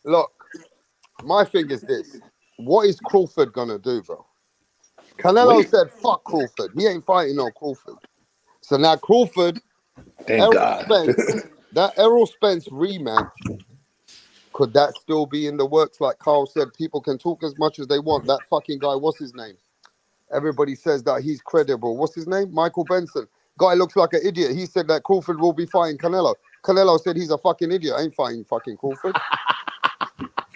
Look, my thing is this. What is Crawford gonna do, bro? Canelo Wait. said, fuck Crawford. He ain't fighting no Crawford. So now Crawford, Thank Errol God. Spence, that Errol Spence rematch, could that still be in the works? Like Carl said, people can talk as much as they want. That fucking guy, what's his name? Everybody says that he's credible. What's his name? Michael Benson. Guy looks like an idiot. He said that Crawford will be fighting Canelo. Canelo said he's a fucking idiot. I ain't fighting fucking Crawford.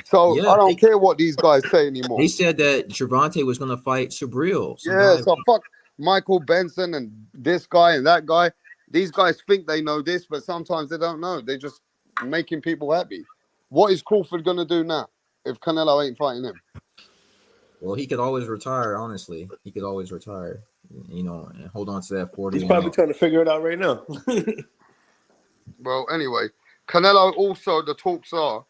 So Yeah, I don't care what these guys say anymore. they said that Gervonta was going to fight Subriel. some Yeah, guy. so fuck Michael Benson and this guy and that guy. These guys think they know this, but sometimes they don't know. They're just making people happy. What is Crawford gonna do now if Canelo ain't fighting him? Well, he could always retire. Honestly, he could always retire. You know, and hold on to that 40. He's probably trying to figure it out right now. Well, anyway, Canelo also, the talks are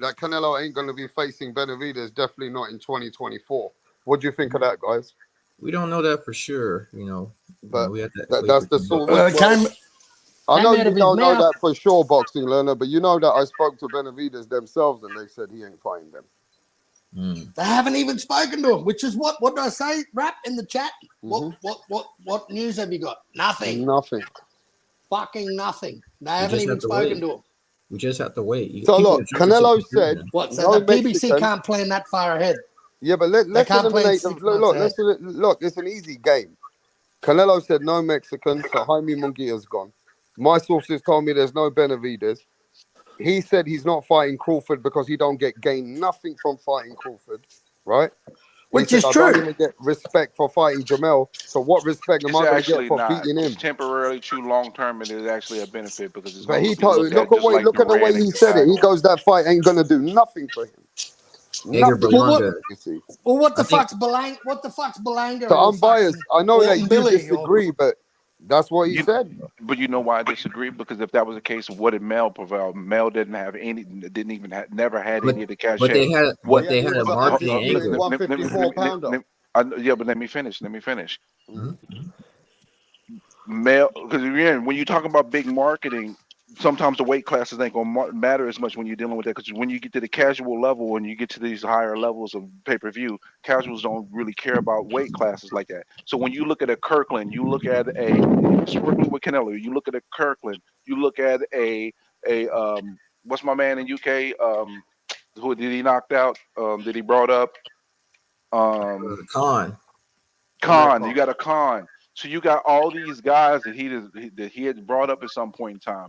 that Canelo ain't gonna be facing Benavidez, definitely not in 2024. What do you think of that, guys? We don't know that for sure. You know, But we have to that, wait that's for the Canelo. sort. Came I know came out you of his don't know mouth. that for sure, boxing learner, but you know that I spoke to Benavidez themselves and they said he ain't fighting them. They haven't even spoken to him, which is what did I say? Rap in the chat. Mhm. What news have you got? Nothing. Nothing. Fucking nothing. They haven't just even have to spoken wait. to him. We just have to wait. So People look, are jumping Canelo to said, conclusions. What? So no the BBC Mexican. can't plan that far ahead. Yeah, but let's can't play eliminate. 6 Look, months look, it's an easy game. Canelo said no Mexican, so Jaime Munguia's gone. My sources told me there's no Benavidez. He said he's not fighting Crawford because he don't gain nothing from fighting Crawford, right? Which He is said, I true. don't even get respect for fighting Jamel. So what respect am It's I going to get actually for not. beating him? Temporarily, true, long term, it is actually a benefit because it's But going he to be told looked at just like look at the way Duran and he said it. He Casado. goes, that fight ain't going to do nothing for him. Edgar Nothing. Berlanga. You see. Well, what the I think- fuck's Belanga? What the fuck's Belanga? So or I'm biased. fucking I know that Orton you Billy or- disagree, but That's what he You, said. but you know why I disagree? Because if that was the case, what did Mel provide? Mel didn't have any, didn't even have, never had But any of the but cachet. they had What? Yeah, he a was an marketing undisputed angle. 154 pounder. Yeah, but let me finish. Let me finish. Mm. Male, because again, when you talk about big marketing, sometimes the weight classes ain't gonna matter as much when you're dealing with that. Because when you get to the casual level and you get to these higher levels of pay-per-view, casuals don't really care about weight classes like that. So when you look at a Kirkland, you look at a working with Canelo, you look at a Kirkland, you look at a what's my man in UK? Who did he knocked out? Did he brought up? Um, Con. Khan, you got a Khan. So you got all these guys that he had brought up at some point in time.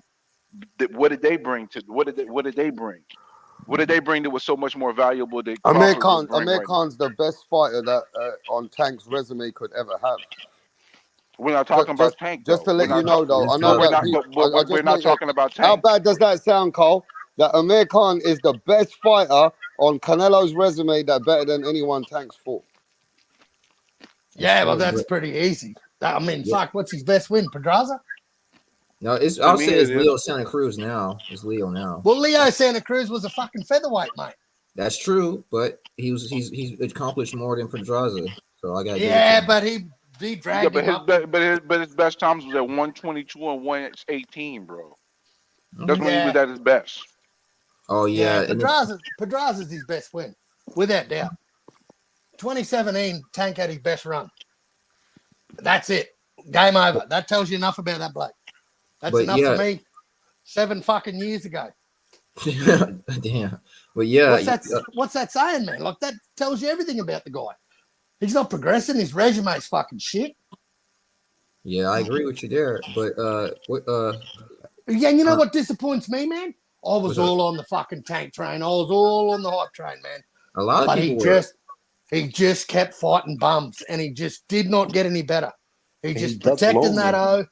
What did they bring to? What did they bring? What did they bring that was so much more valuable that Crawford would bring Amir right now? Khan's the best fighter that on Tank's resume could ever have. We're not Just, talking just, about Tank just though. to We're let you not know, talking. though, I It's know But we're that not. people. But I we're just not make that. talking about How Tank. bad does that sound, Cole? That Amir Khan is the best fighter on Canelo's resume that better than anyone Tank's fought. Yeah, well, true, that's but pretty easy. I mean, yeah. fuck, what's his best win? Pedraza? No, it's To I'll me, say it it's is. Leo Santa Cruz now. It's Leo now. Well, Leo Santa Cruz was a fucking featherweight, mate. That's true, but he's accomplished more than Pedraza. So I gotta give it to Yeah, him. but he Yeah, dragged him up to. but his best times was at 122 and 118, bro. That's Mhm. when he was Yeah, at his best. Oh yeah. yeah, and Pedraza's his best win, without doubt. 2017, Tank had his best run. That's it. Game over. That tells you enough about that bloke. That's but enough for yeah, me. 7 fucking years ago. damn. But yeah, What's that saying, man? Like that tells you everything about the guy. He's not progressing. His resume's fucking shit. yeah, I agree with you there. But what Yeah, and you know what disappoints me, man? I was what's up? all on the fucking Tank train. I was all on the hype train, man. A lot of But people were. he just kept fighting bums, and he just did not get any better. He And he just ducked protecting that Loma. O.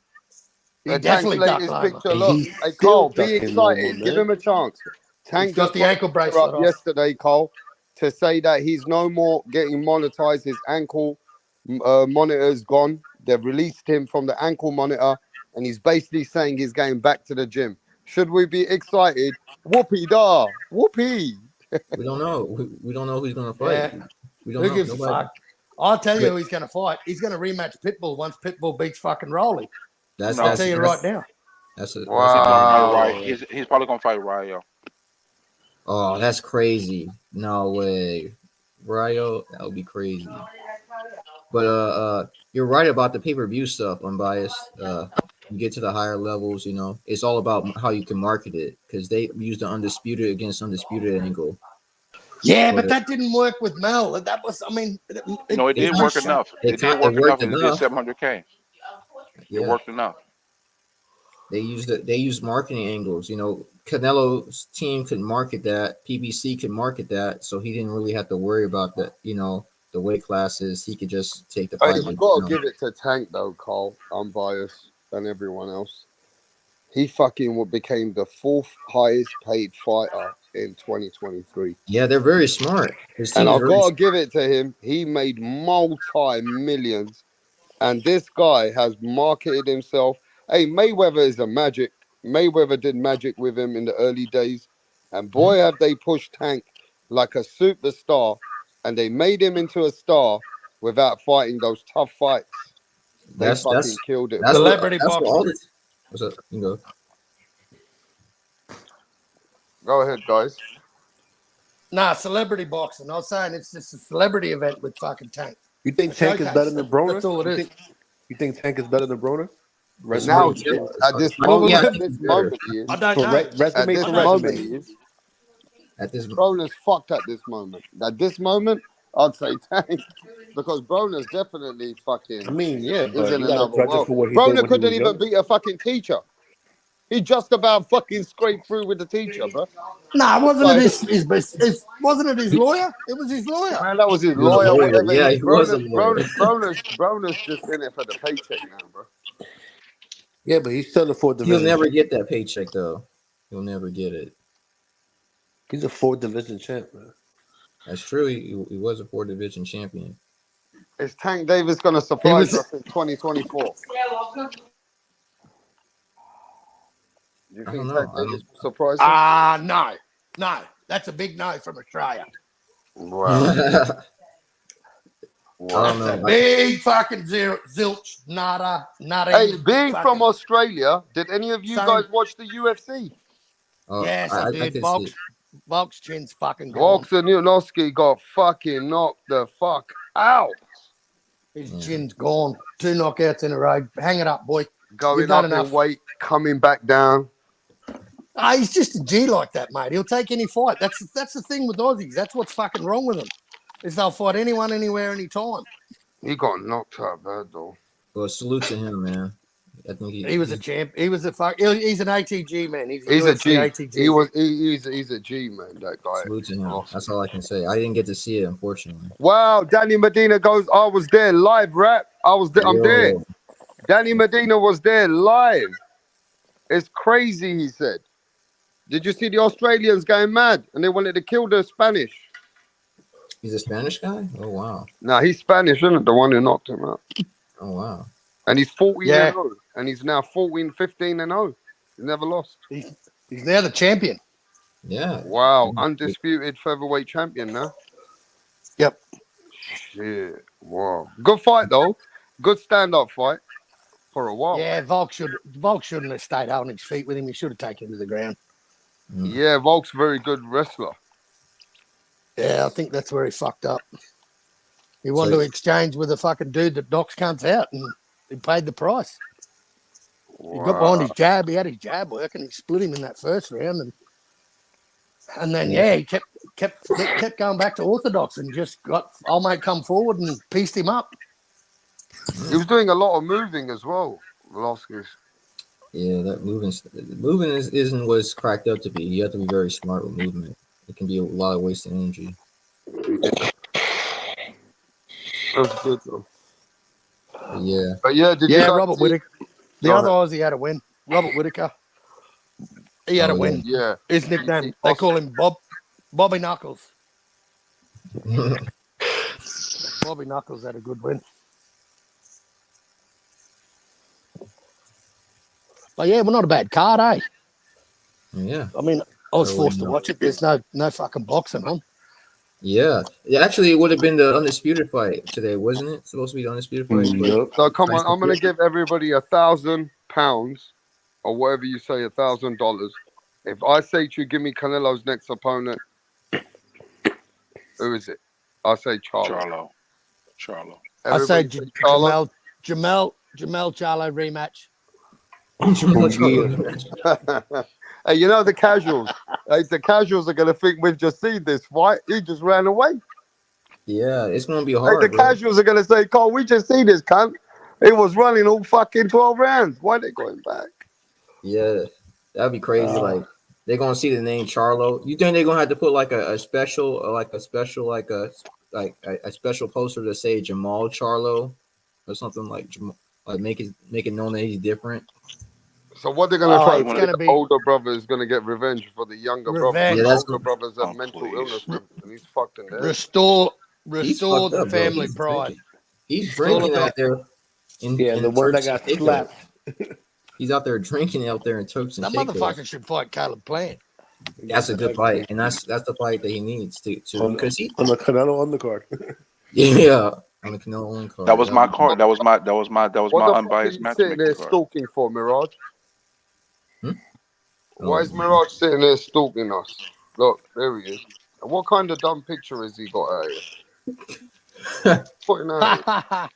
He Tank's definitely ducked latest Loma. picture. And Look, he's hey still Cole, be ducking Loma, excited. Give man. him a chance. He's Tank got just the put a ankle picture up bracelet off. yesterday, Cole, to say that he's no more getting monetized. His ankle monitor is gone. They've released him from the ankle monitor, and he's basically saying he's going back to the gym. Should we be excited? Whoopee da, whoopee. We don't know. We don't know who's gonna fight. Yeah. We don't Who know. gives a Nobody. fuck? I'll tell you But who he's going to fight. He's going to rematch Pitbull once Pitbull beats fucking Rolly. that's I'll No, tell you right now. that's a he's gonna damn. fight Ryan. Wow. He's probably gonna fight Ryo. Oh, that's crazy. No way, Ryo. That would be crazy. But you're right about the pay-per-view stuff, unbiased. You get to the higher levels, you know, it's all about how you can market it because they use the undisputed against undisputed angle. Yeah, But but that didn't work with Mel. That was, I mean, No, it did it, work enough. It did it work enough, worked and it did enough. 700K. It Yeah, worked enough. they used marketing angles. You know, Canelo's team could market that, PBC could market that, so he didn't really have to worry about the, you know, the weight classes. He could just take the Hey, fight you with, got you to know. give it to Tank, though, Cole. I'm biased than everyone else. He fucking became the 4th highest paid fighter in 2023. Yeah, they're very smart. His And team is I very gotta give it to him. He made multi-millions. And this guy has marketed himself. Hey, Mayweather is a magic. Mayweather did magic with him in the early days. And boy, have they pushed Tank like a superstar. And they made him into a star without fighting those tough fights. They that's fucking killed him. celebrity that's what all boxing. this. What's up? You know. Go ahead, guys. Nah, celebrity boxing. I was saying it's just a celebrity event with fucking Tank. You think A Tank is better showcase. than Broner? That's all it is. You think Tank is better than Broner? As Resume, far Now, as at this Well, moment, yeah, I at think this he's better. moment, he is. I don't for know. At resume this for moment, resume. he is. At this, Broner's fucked at this moment. At this moment, I'd say Tank, because Broner's definitely I fucking mean, yeah, is but in you got to another judge it world. for what he did Broner when he couldn't was even younger. beat a fucking teacher. He just about fucking scraped through with the teacher, bro. Nah, wasn't it Like, wasn't it his lawyer? It was his lawyer. man, that was his he was a lawyer, lawyer. whatever. Yeah, He he was a Broner's lawyer. Broner's just in it for the paycheck now, bro. Yeah, but he's still a 4th He'll division. never get that paycheck though. He'll never get it. He's a 4th division champ, man. That's true. He was a 4th division champion. Is Tank Davis gonna He surprise was us in 2024? you I think don't know. Tanzania will surprise him? No. That's a big no from Australia. Wow. I Wow. don't That's a know. big fucking zilch, nada, nothing. Hey, being fucking from Australia, did any of you same. guys watch the UFC? Yes, I I did. can see it. Volk's chin's fucking gone. Vox and Newnoski got fucking knocked the fuck out. His Yeah. chin's gone. 2 knockouts in a row. Hang it up, boy. Going You've done up enough. in weight, coming back down. He's just a G like that, mate. He'll take any fight. That's the thing with Aussies. That's what's fucking wrong with them. Is they'll fight anyone, anywhere, anytime. He got knocked out bad though. Well, salute to him, man. I think He was a champ. He was a he's an ATG man. He's He's a UFC G. ATG. He's a G man. That guy. salute to him. Awesome. That's all I can say. I didn't get to see it, unfortunately. Wow, Danny Medina goes. I was there live, rap. I'm there. Yo. Danny Medina was there live. It's crazy, he said. Did you see the Australians going mad and they wanted to kill the Spanish? He's a Spanish guy? Oh, wow. Nah, he's Spanish, isn't it? The one who knocked him out. Oh, wow. And he's 14 Yeah. and 0. And he's now 14, 15 and 0. He's never lost. He's now the champion. Yeah. Wow, undisputed featherweight champion now. Yep. Shit. Wow. Good fight though. Good stand-up fight for a while. Yeah, Volk shouldn't have stayed on his feet with him. He should have taken him to the ground. Yeah, Volk's very good wrestler. Yeah, I think that's where he fucked up. He wanted to exchange with a fucking dude that knocks cunts out, and he paid the price. He got behind his jab. He had his jab working. He split him in that first round, and then he kept going back to orthodox and just got old mate come forward and pieced him up. He was doing a lot of moving as well, Velasquez. Yeah, that moving isn't what's cracked up to be. You have to be very smart with movement. It can be a lot of wasted energy. That's good though. Yeah. But yeah, did you guys Robert see- Whittaker. The Go other ahead. Aussie had a win. Robert Whittaker. He had a win. Yeah. His nickname, they call him Bobby Knuckles. Bobby Knuckles had a good win. But yeah, we're not a bad card, eh? Yeah. I mean, I was I forced to wouldn't watch it. There's no fucking boxing on. Yeah. Actually, it would have been the undisputed fight today, wasn't it? Supposed to be the undisputed fight. Yep. So come on, I'm gonna give everybody £1,000 or whatever you say, $1,000. If I say to you, give me Canelo's next opponent, who is it? I say Charlo. Charlo. I say Everybody Charlo. Jamel Charlo rematch. Hey, you know the casuals. Hey, the casuals are gonna think we've just seen this fight. He just ran away. Yeah, it's gonna be Hey, hard. the bro. casuals are gonna say, "Cole, we just seen this cunt. It was running all fucking 12 rounds. Why are they going back?" Yeah, that'd be crazy. Like they're gonna see the name Charlo. You think they're gonna have to put like a special poster to say Jamal Charlo or something like make it known that he's different. So what they're gonna try it's to do? gonna The be older brother is gonna get revenge for the younger brother. Revenge. The Yeah, that's older brothers have Oh, mental please. illness, and he's fucked in there. restore He's the fucked up, bro. family He's pride. drinking. He's all drinking about- out there. In The word I Turks got and Caicos. slapped. He's out there drinking out there in Turks and That Caicos. motherfucker should fight Caleb Plant. That's a good fight, and that's the fight that he needs to because he On the Canelo undercard. yeah on the Canelo one card. That was my That'd be- card. That was my What the fuck are unbiased you sitting there matchmaking card. stalking for, Mirage? Hmm? Why is Mirage sitting there stalking us? Look, there he is. And what kind of dumb picture has he got out here? Putting out.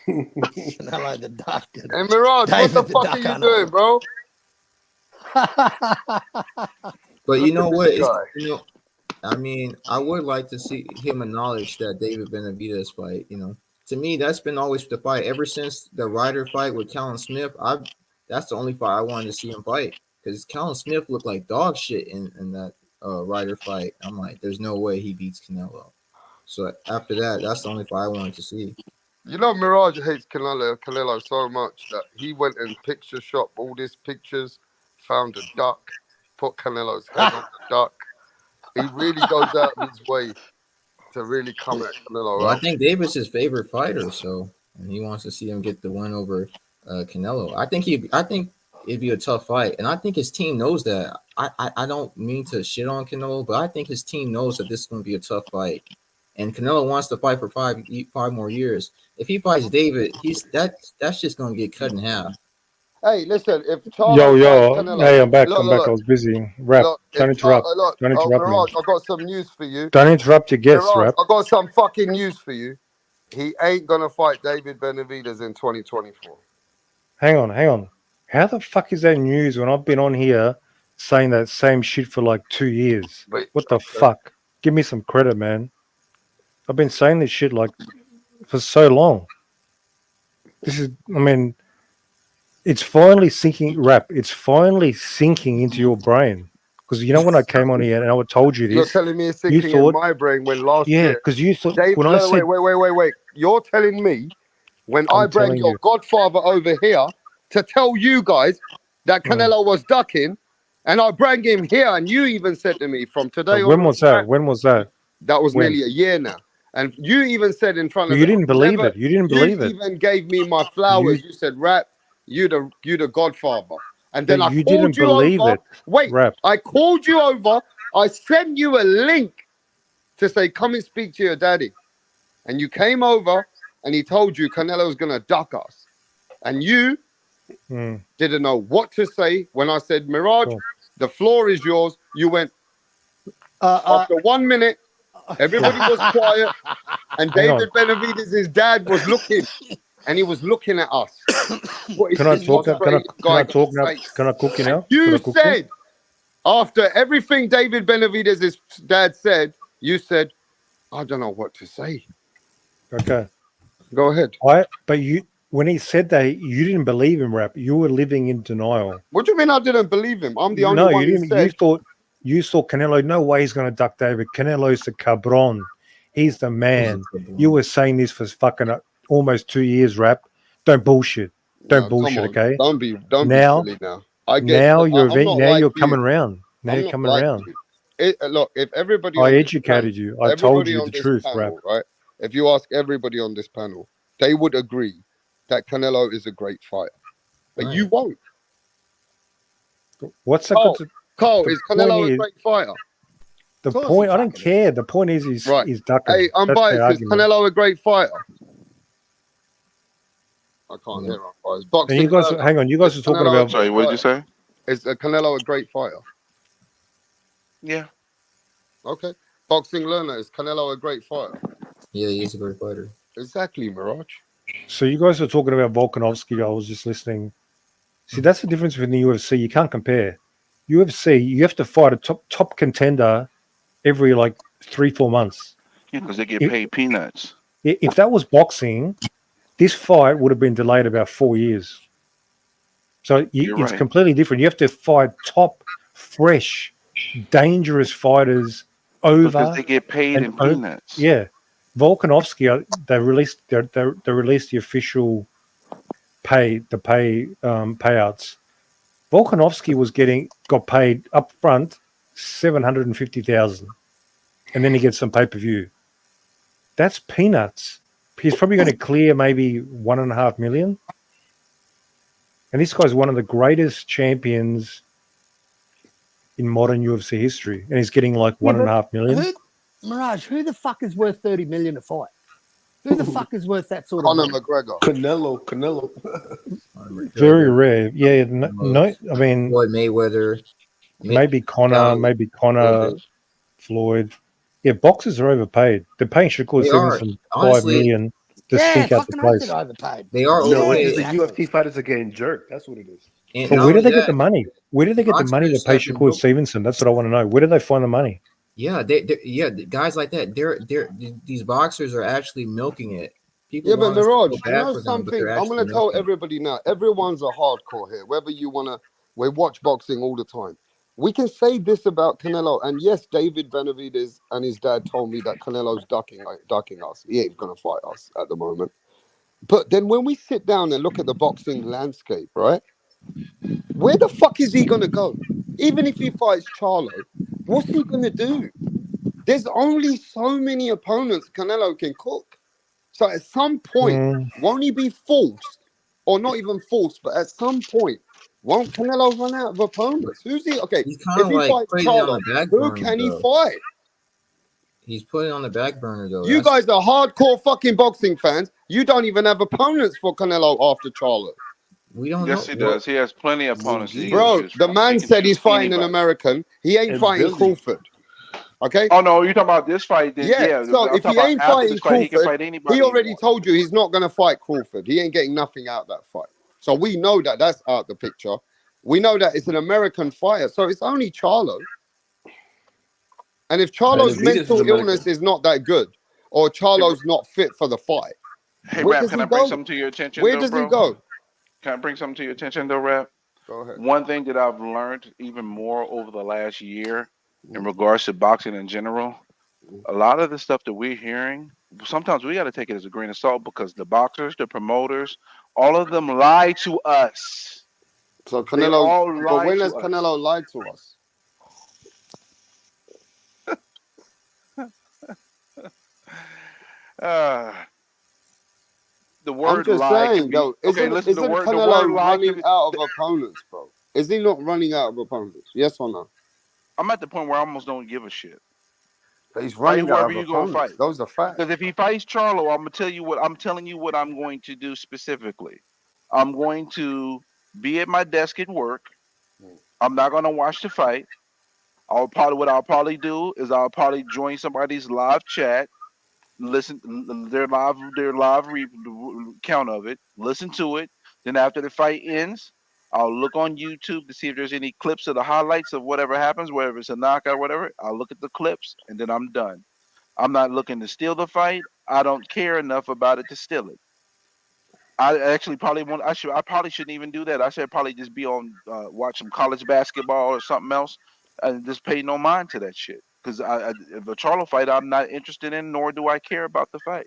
Canelo the Duck. Hey, Mirage, David what the the fuck Duck are you Hunter. doing, bro? But you know Look what? at this guy. I mean, I would like to see him acknowledge that David Benavidez fight. To me, that's been always the fight ever since the Ryder fight with Callum Smith. That's the only fight I wanted to see him fight because Callum Smith looked like dog shit in that Ryder fight. I'm like, there's no way he beats Canelo. So after that, that's the only fight I wanted to see. You know, Mirage hates Canelo so much that he went and picture shop all these pictures, found a duck, put Canelo's head on the duck. He really goes out of his way to really come at Canelo. Well, I Right? think David's his favorite fighter, so and he wants to see him get the win over Canelo. I think it'd be a tough fight, and I think his team knows that. I don't mean to shit on Canelo, but I think his team knows that this is going to be a tough fight, and Canelo wants to fight for five more years. If he fights David, that's just going to get cut in half. Hey, listen, if Yo, Charlo fights yo. Canelo, Hey, I'm back. look, I'm look, back. I look, was busy. Rap. look, Don't if interrupt. look, Don't interrupt me. Mirage, I got some news for you. Don't interrupt your guests, Mirage, Rap. I got some fucking news for you. He ain't gonna fight David Benavidez in 2024. Hang on. How the fuck is that news when I've been on here saying that same shit for like 2 years? Wait, What the fuck? Give me some credit, man. I've been saying this shit like for so long. It's finally sinking, Rap. It's finally sinking into your brain. Because you know when I came on here and I told you You're this, telling me it's you sinking thought, in my brain when last yeah, year, because you thought Dave. when I said, Wait. You're telling me when I I'm bring telling your you, godfather over here to tell you guys that Canelo was ducking, and I bring him here, and you even said to me from today when on, was that? When was that? that was When? nearly a year now. And you even said in front Well, of you didn't believe it. You didn't you believe it. even gave me my flowers. You said, Rap, you the godfather. And then But I you called didn't you believe over. it, Wait, Rap. I called you over. I sent you a link to say, come and speak to your daddy. And you came over and he told you Canelo's gonna duck us. And you didn't know what to say when I said, Mirage, Cool. the floor is yours. You went after 1 minute, everybody was quiet, and Hang on. David Benavidez' dad was looking, and he was looking at us. What is Can I this talk now? Can Australian guy I gonna talk now? say? Can I cook you And now? Can you I cook you? said, after everything David Benavidez' dad said, you said, I don't know what to say. Okay. Go ahead. But you, when he said that, you didn't believe him, Rap. You were living in denial. What do you mean I didn't believe him? I'm the only No, one you who didn't. said, You saw Canelo. No way he's going to duck David. Canelo's the cabron. He's the man. You were saying this for fucking almost 2 years, Rap. Don't bullshit. Don't no, come bullshit, on. okay? Don't be Now, silly now. I get now I'm not like you're you. coming around. Now I'm you're not coming like around. you. Look, if everybody I on this panel, educated you. I told you the truth, Rap. right? If you ask everybody on this panel, they would agree that Canelo is a great fighter. But you won't. What's the Carl, the is point Canelo a is great fighter? the point? I don't care. The point is Right. he's ducking. Hey, That's the unbiased, is argument. Canelo a great fighter? I can't hear unbiased. And Boxing you guys, learner. hang on. You guys are talking about. Sorry, what did you say? Is Canelo a great fighter? Yeah. Okay. Boxing learner, is Canelo a great fighter? Yeah, he's a great fighter. Exactly, Mirage. So you guys are talking about Volkanovski. I was just listening. See, that's the difference with the UFC. You can't compare. UFC, you have to fight a top contender every like 3-4 months. Yeah, because they get paid peanuts. If that was boxing, this fight would have been delayed about 4 years. So it's completely different. You have to fight top, fresh, dangerous fighters over. Because they get paid in peanuts. Yeah, Volkanovski. They released the official payouts. Volkanovski got paid up front $750,000, and then he gets some pay-per-view. That's peanuts. He's probably going to clear maybe $1.5 million. And this guy's one of the greatest champions in modern UFC history, and he's getting like $1.5 million. Mirage, who the fuck is worth 30 million a fight? Who the fuck is worth that sort of Conor money? McGregor. Canelo. Very rare. Yeah, no, I mean, Floyd Mayweather. maybe Conor, Floyd. Yeah, boxers are overpaid. They're paying Shakur Stevenson $5 million to stink out the place. Overpaid. They are No, overpaid. it's just the UFC fighters are getting jerked. That's what it is. And But where do they get the money? Where do they get the money to boxers pay have been Shakur Stevenson? That's what I want to know. Where do they find the money? Yeah, guys like that. These boxers are actually milking it. People Yeah, but want us to Mirage, feel you bad know for them, but something? they're I'm actually going to tell milking it. everybody now. Everyone's a hardcore here. Whether you want to, we watch boxing all the time. We can say this about Canelo, and yes, David Benavidez and his dad told me that Canelo's ducking us. He ain't going to fight us at the moment. But then when we sit down and look at the boxing landscape, right? Where the fuck is he going to go? Even if he fights Charlo, what's he going to do? There's only so many opponents Canelo can cook. So at some point, won't he be forced, or not even forced, but at some point, Won't Canelo run out of opponents? Who's he? Okay, He's kind if of he like fights putting it on Charlo, the back who burner can he though. fight? He's putting it on the back burner though. You guys are hardcore fucking boxing fans. You don't even have opponents for Canelo after Charlo. We don't Yes, know. he does. He has plenty of opponents that he can Bro, choose the from. man He can said he's choose fighting an anybody. American. He ain't And fighting Billy. Crawford. Okay? Oh no, you talking about this fight? Then Yeah. yeah, So I'm if talking he about ain't after fighting this fight, he can Crawford, fight he anybody he already wants. told you he's not going to fight Crawford. He ain't getting nothing out of that fight. So we know that that's out the picture. We know that it's an American fighter. So it's only Charlo. And if Charlo's Benavidez is mental American. illness is not that good, or Hey, Charlo's not fit for the fight, hey, where Rap, does can he I bring go? something to your attention Where though, does he bro? go? Can I bring something to your attention though, Rap? Go ahead. One thing that I've learned even more over the last year in regards to boxing in general, a lot of the stuff that we're hearing, sometimes we got to take it as a grain of salt because the boxers, the promoters, all of them lie to us. So They Canelo, all but lie when has to us. Canelo lied to us? Uh, the I'm word just lie can saying be though, okay. isn't Listen, isn't the word Canelo lie can running be. out of opponents, bro? Is he not running out of opponents? Yes or no? I'm at the point where I almost don't give a shit. He's Fight running out whoever of you gonna opponents. fight. Those are facts. Because if he fights Charlo, I'm gonna tell you what I'm telling you what I'm going to do specifically. I'm going to be at my desk at work. I'm not gonna watch the fight. I'll probably do is I'll probably join somebody's live chat, listen their live count of it, listen to it. Then after the fight ends, I'll look on YouTube to see if there's any clips of the highlights of whatever happens, whether it's a knockout, whatever. I'll look at the clips and then I'm done. I'm not looking to steal the fight. I don't care enough about it to steal it. I actually probably want. I should. I probably shouldn't even do that. I should probably just be on watch some college basketball or something else, and just pay no mind to that shit. Because if a Charlo fight, I'm not interested in, nor do I care about the fight.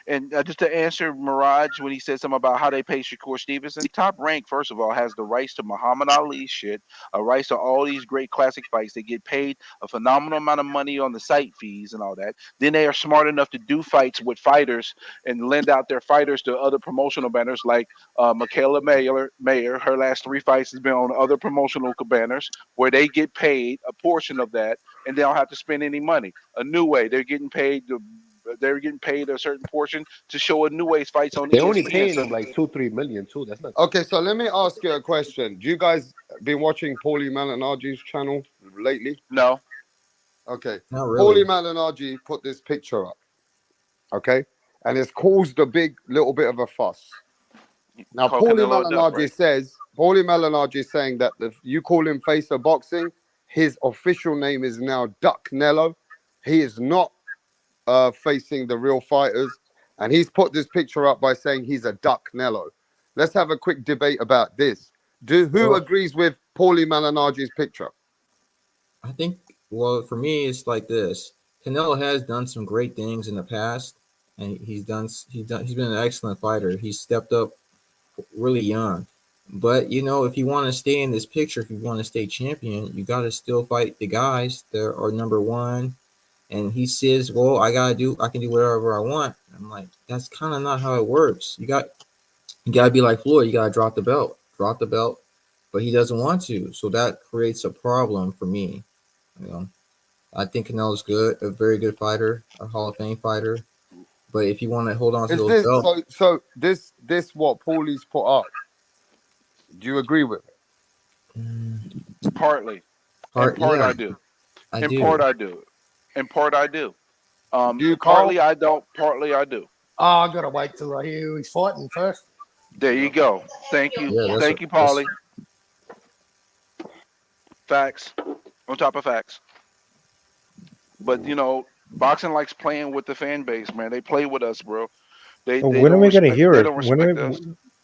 And just to answer Mirage when he said something about how they pay Shakur Stevenson, Top Rank, first of all, has the rights to Muhammad Ali shit, a rights to all these great classic fights. They get paid a phenomenal amount of money on the site fees and all that. Then they are smart enough to do fights with fighters and lend out their fighters to other promotional banners like Michaela Mayer. Her last three fights has been on other promotional banners where they get paid a portion of that and they don't have to spend any money. A New Way, they're getting paid a certain portion to show a New Way's fights on They only ESPN. paying So them like 2-3 million too. That's not. Okay, so let me ask you a question. Do you guys been watching Paulie Malignaggi's channel lately? no, Okay, Not Paulie really. Malignaggi put this picture up. Okay, and it's caused a big little bit of a fuss. Now, call Canelo a duck, right? Paulie Malignaggi is saying that if you call him face of boxing, his official name is now Duck Nello. He is not facing the real fighters, and he's put this picture up by saying he's a Duck Nello. Let's have a quick debate about this. Who Well, agrees with Paulie Malignaggi's picture? I think. Well, for me, it's like this. Canelo has done some great things in the past, and he's been an excellent fighter. He's stepped up really young. But if you want to stay in this picture, if you want to stay champion, you got to still fight the guys that are number one. And he says, "Well, I can do whatever I want." I'm like, that's kind of not how it works. You got to be like Floyd. You got to drop the belt. But he doesn't want to, so that creates a problem for me. You know, I think Canelo's good, a very good fighter, a Hall of Fame fighter. But if you want to hold on to Is those this belts, this what Paulie's put up? Do you agree with it? Partly. In part, yeah, I do. I In do. part, I do. In part, I do. Do you, Partly, Carl? I don't. Partly, I do. Oh, I gotta wait till I hear who he's fighting first. There you go. Thank you. Yeah, Thank you, Paulie. Facts on top of facts. But boxing likes playing with the fan base, man. They play with us, bro. They Well, they when are don't we going to respect. hear They it? don't respect us.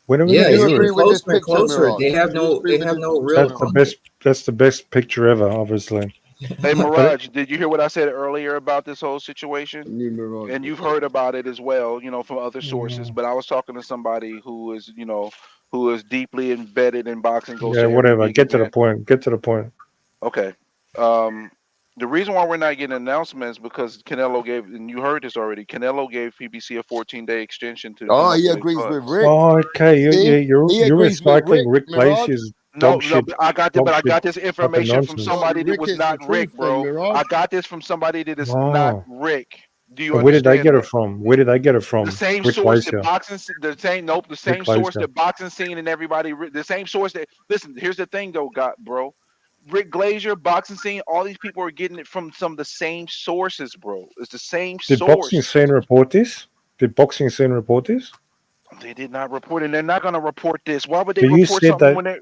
When are we Yeah, going Do to you it's hear agree getting it? with this closer and picture, closer. Mirage? They have Do you no agree they with have this no picture, real That's the Mirage? best. That's the best picture ever, obviously. Hey, But it, Mirage, did you hear what I said earlier about this whole situation? New Mirage. And you've heard about it as well, from other sources. mm, But I was talking to somebody who is deeply embedded in boxing, goes yeah, to every whatever. big Get to the event. point. Get to the point. Okay. The reason why we're not getting announcements because Canelo gave, and you heard this already. Canelo gave PBC a 14-day extension to Oh, come up he with his agrees with funds. Rick. Oh, okay. See, You're he agrees with recycling Rick, Rick Mirage. Glaciers. No, dog no, shit. I got this, Dog but I shit. got this information from nonsense. somebody that Rick was is the not Rick, truth, then, bro. Mirage. I got this from somebody that is not Oh. Rick. Do you But where did they understand get that? it from? Where did they get it The from? same Rick source that Glacier. the Rick same source Glacier. that boxing scene and everybody, the same source that. Listen, here's the thing, though, bro. Rick Glazier, boxing scene, all these people are getting it from some of the same sources, bro. It's the same Did Boxing source. Scene report this? Did Boxing Scene report this? They did not report, and they're not going to report this. Why would they But you report said something that when they?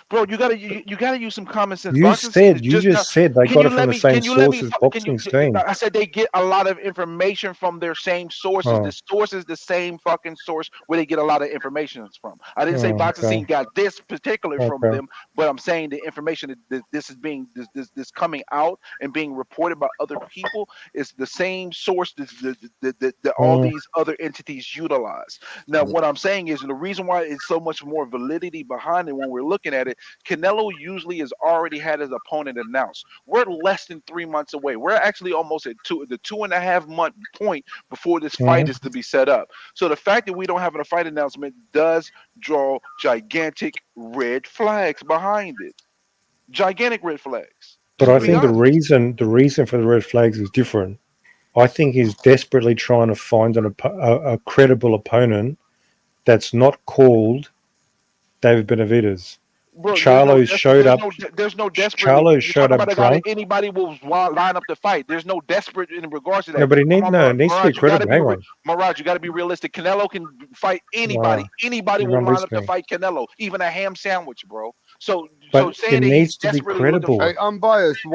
Bro, you gotta use some common sense. you Boxing scene is said you just now. just said they Can got you it from let the me? same Can you let me? source as Can you? Boxing Scene. I said they get a lot of information from their same sources. Oh, The source is the same fucking source where they get a lot of information from. I didn't say oh, boxing scene okay, got this particular from okay. them, but I'm saying the information that this is being this coming out and being reported by other people is the same source that all Mm, these other entities utilize. Now, what I'm saying is, and the reason why it's so much more validity behind it when we're looking at it, Canelo usually has already had his opponent announced. We're less than 3 months away. We're actually almost at the 2.5 month point before this fight mm. is to be set up. So the fact that we don't have a fight announcement does draw gigantic red flags behind it. Gigantic red flags. But Just to I be think honest. the reason for the red flags is different. I think he's desperately trying to find a credible opponent that's not called David Benavidez. Bro, Charlo showed up. there's no desperate. Charlo You're showed talking up about a guy that drunk. anybody will line up to fight. There's no desperate in regards to No, that. but Come on, it needs to be Mirage, you got to credible. be Hang on. Mirage. You got to be realistic. Canelo can fight anybody. Wow, Anybody you're will not line up to listening. fight Canelo, even a ham sandwich, bro. So But it saying that he's needs to be desperately looking for. credible. Hey, unbiased. I'm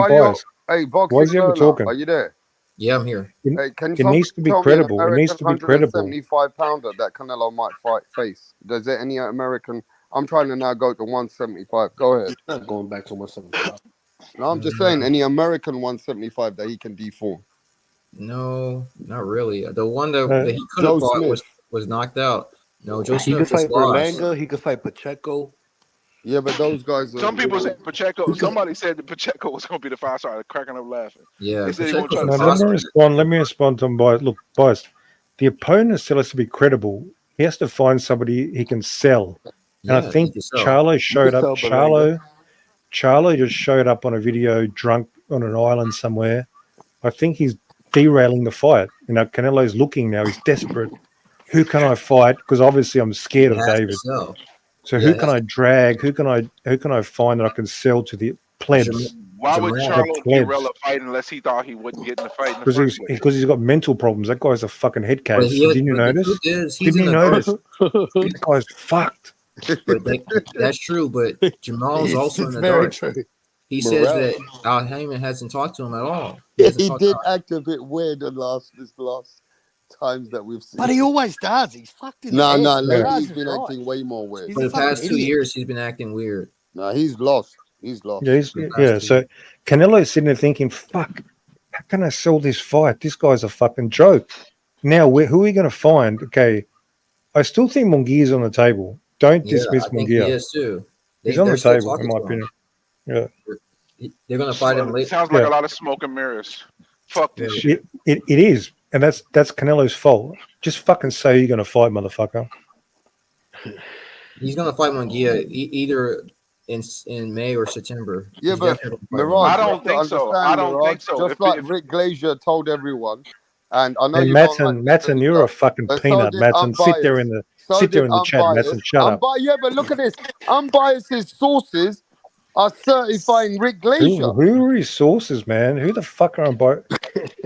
biased. Hey, Why boxing is he ever learner, talking? are you there? Yeah, I'm here. Hey, can It somebody needs to be tell me an credible. It needs American to be credible. 175 pounder that Canelo might face? Does there any American? I'm trying to now go to 175. Go ahead. Not going back to 175. No, I'm just saying any American 175 that he can deform. No, not really. The one that he could have Joe fought Smith. was knocked out. No, Joe He could Smith just fight lost. Berlanga. He could fight Pacheco. Yeah, but those guys are, Some you people know. said Pacheco. Somebody said that Pacheco was going to be the fight. I started cracking up laughing. Yeah, They said he won't Pacheco's try a to Now, stop. prospect. let me respond to him. Look, boys, the opponent still has to be credible. He has to find somebody he can sell. And I Yeah, he think can sell. Charlo He showed could up. sell Berlanga. Charlo just showed up on a video drunk on an island somewhere. I think he's derailing the fight. You know, Canelo's looking now. He's desperate. Who can I fight? Because obviously I'm scared He of has to David. sell. So Yeah, who it can has I drag? Who can I find that I can sell to the plebs? Why would Jamal. The Charlo derail plebs. a fight unless he thought he wouldn't get in the fight in the Because first place? he's got mental problems. That guy's a fucking head But case. Didn't you but the notice? truth is, he's Didn't in you the dark. notice? That guy's fucked. But that's true. But Jamal's also in It's the very dark. true. He says Morale. that Al Heyman hasn't talked to him at all. He hasn't He talked did to act a bit weird this last times that we've seen. But he always does. He's fucked in the No, head. no, Yeah. lately Mirage he's is been right. acting way more weird. He's For a the fucking past 2 idiot. years, he's been acting weird. No, he's lost. He's lost. Yeah, For the past 2 so years. Canelo's sitting there thinking, "Fuck, how can I sell this fight? This guy's a fucking joke." Now, who are we going to find? Okay, I still think Munguia's on the table. Don't Yeah, dismiss I think he Munguia. is too. He's on They're the still table, in talking my to him. opinion. Yeah, They're gonna fight him late. Sounds like Yeah. a lot of smoke and mirrors. Fuck this Yeah. shit. it is, and that's Canelo's fault. Just fucking say you're going to fight, motherfucker. He's gonna fight Munguia either in May or September. Yeah, He's but definitely gonna fight Mirage, I you don't have to think so. understand, I don't Mirage, think so. just like Rick Glazier told everyone, and I know And you don't like Matson, you're a fucking but so peanut, did Matson. Sit there in the chat, Matson. Shut up. Yeah, but look at this. Unbiased sources are certifying Rick Glazier. Who are his sources, man? Who the fuck are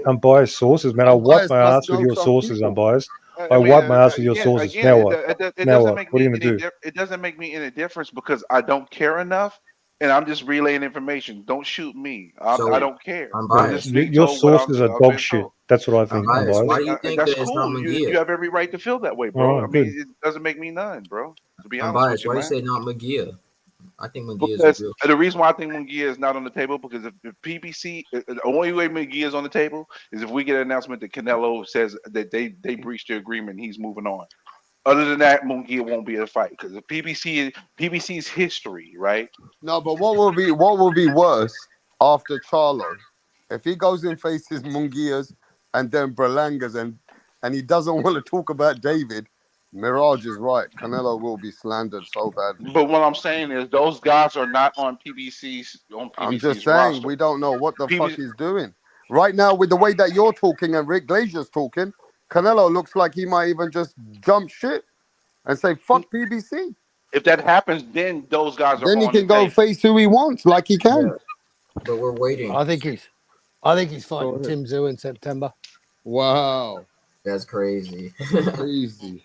unbiased sources, man? I'll wipe Unbiased my must ass with know your some sources, people. unbiased. I I mean, wipe my ass with your sources. again, Now what? it Now doesn't what? make What are me you gonna any. do? It doesn't make me any difference because I don't care enough, and I'm just relaying information. Don't shoot me. I don't care. I'm I'm biased. just being Your told what sources are I've dog been shit. told. That's what I I'm think, biased. Why unbiased. do you think That's that it's not cool. You Munguia? have every right to feel that way, All bro. I right, mean, good. it doesn't make me none, bro. To be I'm honest with biased. you, Why do you man. say not Munguia? I think Munguia is Because a real. the reason why I think Munguia is not on the table because if PBC, the only way Munguia is on the table is if we get an announcement that Canelo says that they breached the agreement, he's moving on. Other than that, Munguia won't be in a fight because the PBC's history, right? No, but what will be worse after Charlo? If he goes and faces Mungias and then Berlangas and he doesn't want to talk about David, Mirage is right. Canelo will be slandered so badly. But what I'm saying is those guys are not on I'm just PBC's saying roster. we don't know what the fuck PBC, he's doing right now. With the way that you're talking and Rick Glazier's talking, Canelo looks like he might even just jump shit and say fuck PBC. if that happens, then those guys are Then he on the can go table. face who he wants, like he can. Yeah, but we're waiting. I think he's Go fighting ahead. Tim Zhu in September. Wow, That's crazy. crazy.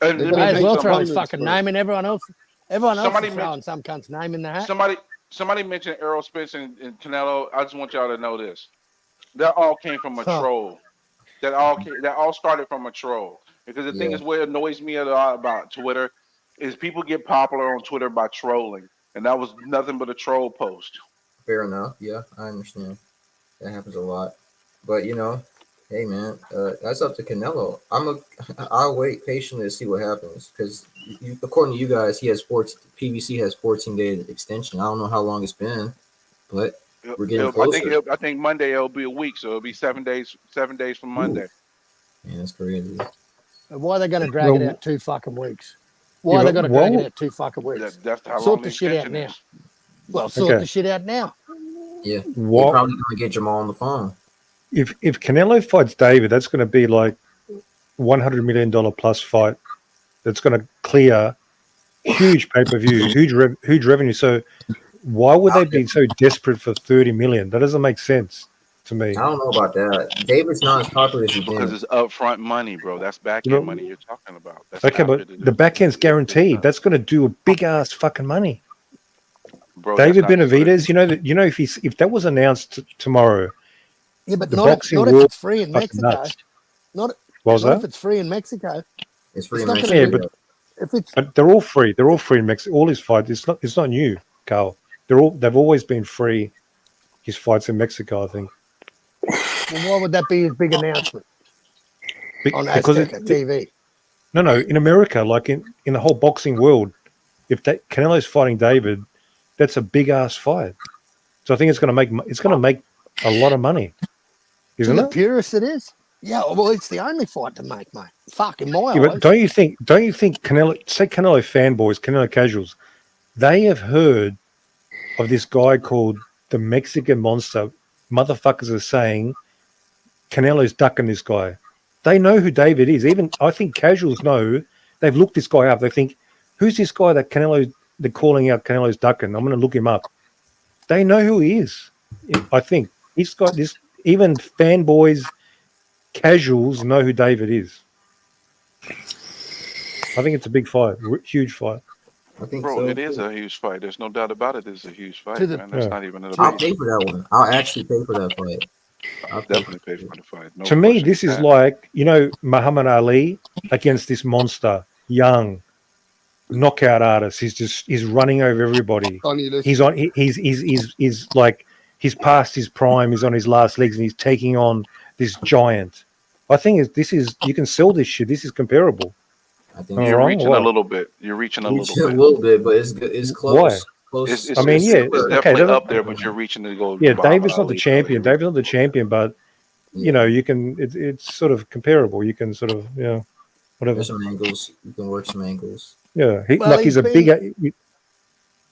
And They're let me May gonna as tell you well make throw something. his opponents fucking for it. name in everyone else. Everyone else Somebody is throwing some cunt's name in the hat. somebody mentioned Errol Spence and Canelo. I just want y'all to know this. That all came from a Huh. troll. That all started from a troll. Because the thing Yeah, is, what annoys me a lot about Twitter is people get popular on Twitter by trolling, and that was nothing but a troll post. fair enough. Yeah, I understand. That happens a lot. But hey man, that's up to Canelo. I'll wait patiently to see what happens because according to you guys, he has PBC has 14-day extension. I don't know how long it's been, but we're getting closer. I think Monday it'll be a week, so it'll be 7 days. 7 days from Ooh, Monday. man, that's crazy. Why are they going to drag it Well, out 2 fucking weeks? yeah, Why are they but going to drag it well, out 2 fucking weeks? That's how long Sort the the shit out extension now. is. Well, sort okay. the shit out now. Yeah, they're What probably gonna get Jamal on the phone. if Canelo fights David? That's going to be like $100 million plus fight. That's going to clear huge pay per view, huge revenue. So why would they be so desperate for 30 million? That doesn't make sense to me. I don't know about that. David's not as popular as he Because been. it's upfront money, bro. That's back You end know, money you're talking about. That's okay, after but the back end's guaranteed. That's going to do a big ass fucking money. bro. That's David not just what it, Benavidez, if that was announced tomorrow, Yeah, but the not boxing if world it's free in fucking Mexico. nuts. Not What was not if that? it's free in Mexico. It's free It's in not Mexico. going to Yeah, be if it's. but they're all free. They're all free in Mexico. All his fights. It's not new, Carl. They've always been free. His fights in Mexico, I think, Well, why would that be his big announcement on because Azteca TV? no, in America, like in the whole boxing world, if Canelo's fighting David, that's a big ass fight. So I think it's going to make a lot of money, To isn't the it? purists, it is. Yeah, well, it's the only fight to make, mate. Fuck, in my Yeah, but eyes. don't you think Canelo fanboys, Canelo casuals, they have heard of this guy called the Mexican Monster? Motherfuckers are saying Canelo's ducking this guy. They know who David is. Even I think casuals know. They've looked this guy up. They think, who's this guy that they're calling out Canelo's ducking? I'm going to look him up. They know who he is. I think he's got this. Even fanboys, casuals know who David is. I think it's a big fight, huge fight. I think bro. so. It is Too. a huge fight. There's no doubt about it. It's a huge To fight, the man. That's Yeah. not even a I'll debate. pay for that one. I'll actually pay for that fight. I'll pay Definitely pay for the fight. No To me, question this is asked. like Muhammad Ali against this monster, young knockout artist. He's running over everybody. Sonny, He's listen. on. He's like he's past his prime. He's on his last legs, and he's taking on this giant. I think this is you can sell this shit. This is comparable. I think Am I You're wrong? reaching a What? little bit. You're reaching a little reaching a bit. little bit, but it's good. It's close. Why? Close. It's I mean, it's, yeah, it's okay. definitely up there, but you're reaching to go Yeah, Muhammad David's not the Ali style. champion. David's not the champion, but Yeah, you can. It's sort of comparable. You can sort of whatever. there's some angles. You can work some angles. Yeah, Well, he's a bigger.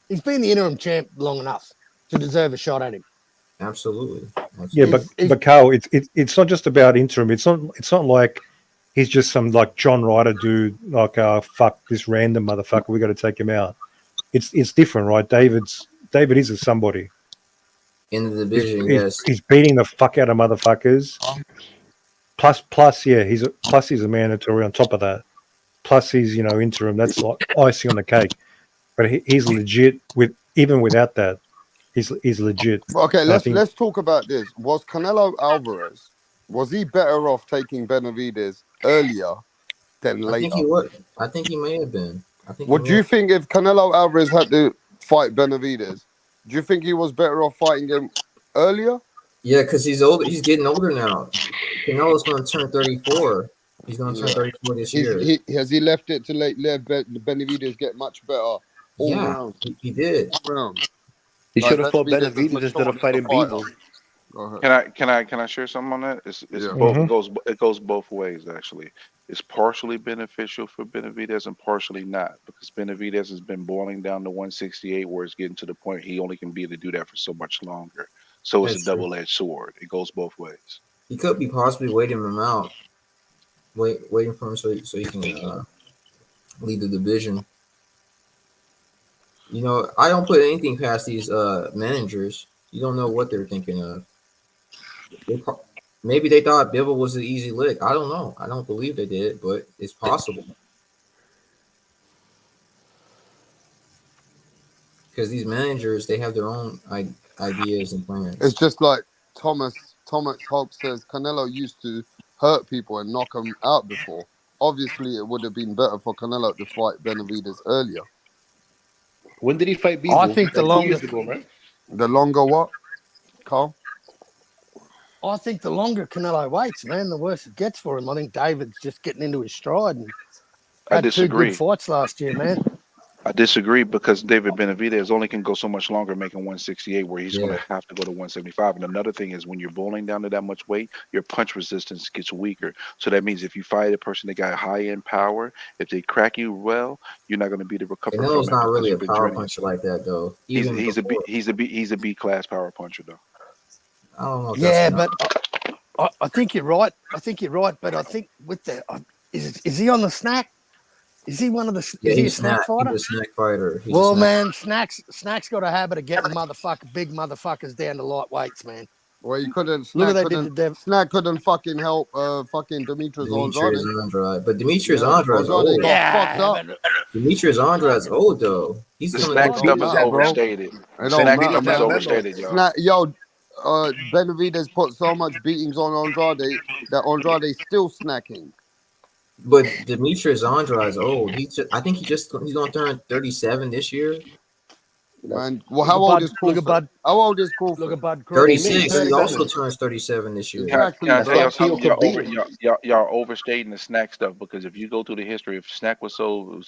He's been the interim champ long enough to deserve a shot at him. Absolutely. Yeah, Absolutely. but Carl, it's not just about interim. It's not like he's just some like John Ryder dude. Like, fuck this random motherfucker. We got to take him out. It's different, right? David is a somebody. In the division, yes. He's beating the fuck out of motherfuckers. Plus, yeah, he's a mandatory on top of that. Plus, he's interim. That's like icing on the cake. But he's legit even without that. He's legit. Okay, And I let's think let's talk about this. Was Canelo Alvarez, was he better off taking Benavidez earlier than I think later? he would. I think he may have been. I think. Would you think if Canelo Alvarez had to fight Benavidez, do you think he was better off fighting him earlier? Yeah, because he's older. He's getting older now. Canelo's going to turn 34. He's going to turn 34 this year. Has he left it to let Benavidez get much better all round? He did. All round. He Like, should have fought Benavidez is Benavidez instead of mature fighting as a fighter. Bivol. Go ahead. Can I share something on that? It's Yeah. both. It goes both ways actually. is partially beneficial for Benavidez and partially not, because Benavidez has been boiling down to 168, where it's getting to the point he only can be able to do that for so much longer. So it's a That's true. double-edged sword. It goes both ways. He could be possibly waiting him out, waiting for him so he can lead the division. You know, I don't put anything past these managers. You don't know what they're thinking of. Maybe they thought Bivol was an easy lick. I don't know. I don't believe they did, but it's possible. Because these managers, they have their own ideas and plans. It's just like Thomas Hobbs says Canelo used to hurt people and knock them out before. Obviously, it would have been better for Canelo to fight Benavidez earlier. When did he fight Bivol? I think the Like 2 longer, years ago, right? The longer what, Carl? I think the longer Canelo waits, man, the worse it gets for him. I think David's just getting into his stride and I had two disagree. good fights last year, man. I disagree, because David Benavidez only can go so much longer making 168, where he's going Yeah. to have to go to 175. And another thing is, when you're bowling down to that much weight, your punch resistance gets weaker. So that means if you fight a person that got high end power, if they crack you well, you're not going to be able to recover from Canelo's it, not because really a you've been power training. puncher like that, though. He's Even he's a B, before, he's a B class power puncher though. I don't know. If Yeah, that's but I think you're right. I think you're right. But I think with the is he on the snack? Is he one of the? yeah, Is he a he's snack fighter? He's a snack fighter. He's Well, a snack. man, Snack's got a habit of getting big motherfuckers down to light weights, man. Well, he couldn't. Look Snack what they did to couldn't. Dev. Snack couldn't fucking help. Fucking Demetrius Demetrius Andrade. Andrade. But Demetrius Yeah, Andrade's Andrade old. got fucked Yeah, up. but Demetrius Andrade's old, though. He's The coming snack back stuff Don't is matter, bro. overstated. It The don't snack matter, stuff is man. overstated, y'all. Snack, Benavidez put so much beatings on Andrade that Andrade's still snacking. But Demetrius Andrade's old. I think he's gonna turn 37 this year. Man, well, how old is Crawford? How old is Crawford? Look at Bud Crawford. 36. He 37. also turns 37 this year. Exactly. Can I tell y'all That's why something? Pio could beat him. Y'all overstating the snack stuff, because if you go through the history, if Snack was so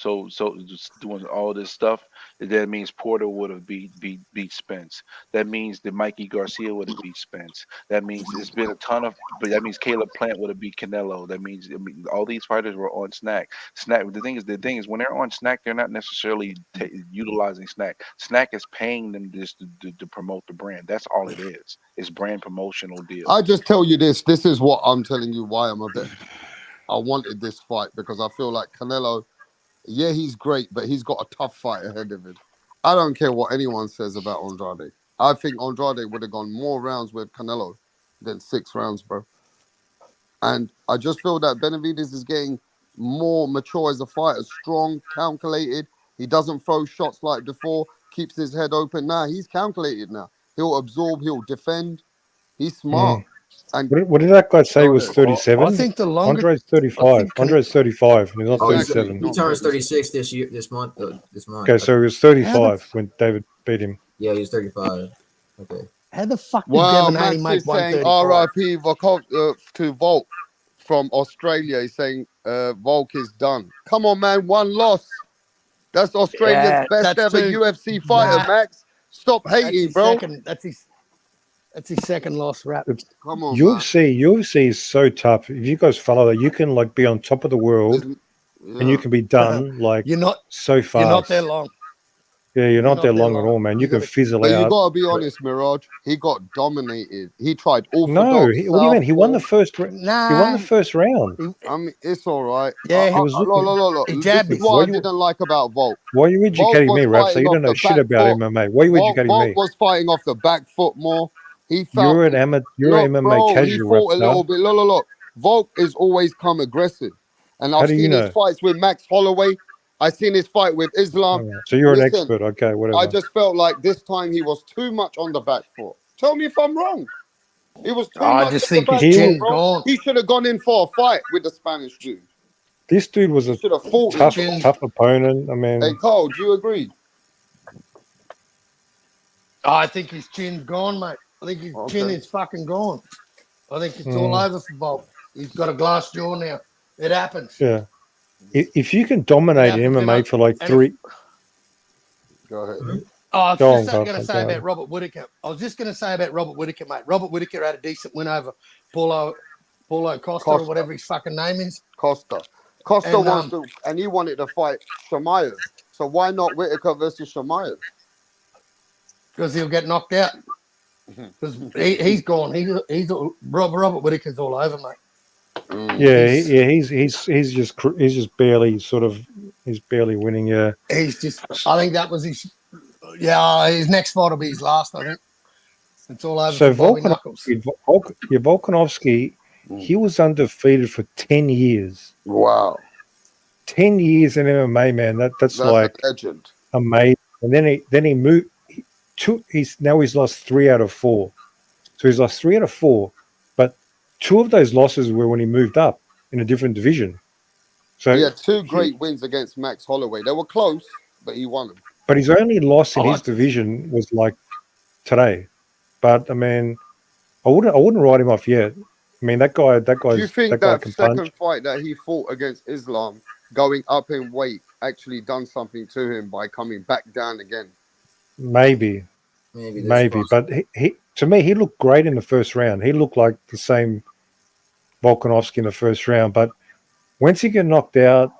just doing all this stuff, that means Porter would have beat Spence. That means that Mikey Garcia would have beat Spence. That means it's been a ton of, but that means Caleb Plant would have beat Canelo. That means, I mean, all these fighters were on Snack. The thing is when they're on Snack, they're not necessarily utilizing Snack. Snack is paying them this to promote the brand. That's all it is. It's brand promotional deal. I just tell you this. This is what I'm telling you why I'm a bit. I wanted this fight because I feel like Canelo, yeah, he's great, but he's got a tough fight ahead of him. I don't care what anyone says about Andrade. I think Andrade would have gone more rounds with Canelo than 6 rounds, bro. And I just feel that Benavidez is getting more mature as a fighter, strong, calculated. He doesn't throw shots like before, keeps his head open. Nah, he's calculated now. He'll absorb, he'll defend. He's smart. And What did that guy say Go was ahead. 37? I think the longer Andre's I 35. think Andre's 35. He's not Oh, he's, 37. he turns 36 this month. Okay, so he was 35 when David beat him. Yeah, he's 35. Okay. how the fuck did well, Devin Haney Max make is saying 135? RIP to Volk from Australia. He's saying Volk is done. Come on, man, one loss. That's Australia's Yeah, best that's ever too- UFC fighter, Nah. Max. Stop That's hating, his bro. second. That's his second loss rap. Come on, UFC is so tough. If you guys follow that, you can like be on top of the world man. and you can be done like You're not. so fast. You're not there long. Yeah, you're not there long at all, man. You You can gotta- fizzle But you out. gotta be honest, Mirage. He got dominated. He tried orthodox. No, what do you mean? He won the southpaw. first. He won Nah. the first round. I mean, it's all right. Yeah, he was looking- Look. he This jabbed is his- what Why I you- didn't like about Volk. Why are you educating was me, Rap? So fighting you don't off know the shit back about foot. MMA. Why are you educating Volk me? was fighting off the back foot more. He felt You're an amateur. You're an MMA bro, he casual, fought a Rap. little bit. Look. Volk is always come aggressive, and How I've do you seen his know? fights with Max Holloway. I've seen his fight with Islam. So you're an Listen, expert. Okay, whatever. I just felt like this time he was too much on the back foot. Tell me if I'm wrong. He was too I much just on the think his back foot, chin's bro. gone. He should have gone in for a fight with the Spanish dude. This dude was a Should have fought him. tough opponent. I mean, Hey, Cole, do you agree? I think his chin's gone, mate. I think his chin is fucking gone. I think it's all over for Bob. He's got a glass jaw now. It happens. yeah. If you can dominate Yeah, but then MMA for like and 3, Go ahead. Oh, I was Go just on, going to Bob, say go about on. Robert Whittaker. I was just going to say about Robert Whittaker, mate. Robert Whittaker had a decent win over Paulo Paulo Costa or whatever his fucking name is. Costa And, wants to, and he wanted to fight Shamaev. So why not Whitaker versus Shamaev? Because he'll get knocked out. Because he's gone. He's Robert Whitaker's all over, mate. Yeah, he's just barely he's barely winning. Yeah, he's just. I think that was his. Yeah, his next fight will be his last. I think it's all over so for Bobby Knuckles. Volkanovski, he was undefeated for 10 years. Wow, 10 years in MMA, man. That's like a legend. Amazing. And then he moved. He's lost 3 out of 4. So he's lost 3 out of 4, but 2 of those losses were when he moved up in a different division. So he had 2 great wins against Max Holloway. They were close, but he won them. But his only loss in his division was like today. But I mean, I wouldn't write him off yet. I mean, that guy. Do you think that can second punch. fight that he fought against Islam, going up in weight, actually done something to him by coming back down again? Maybe. But he to me, he looked great in the first round. He looked like the same Volkanovski in the first round. But once he get knocked out,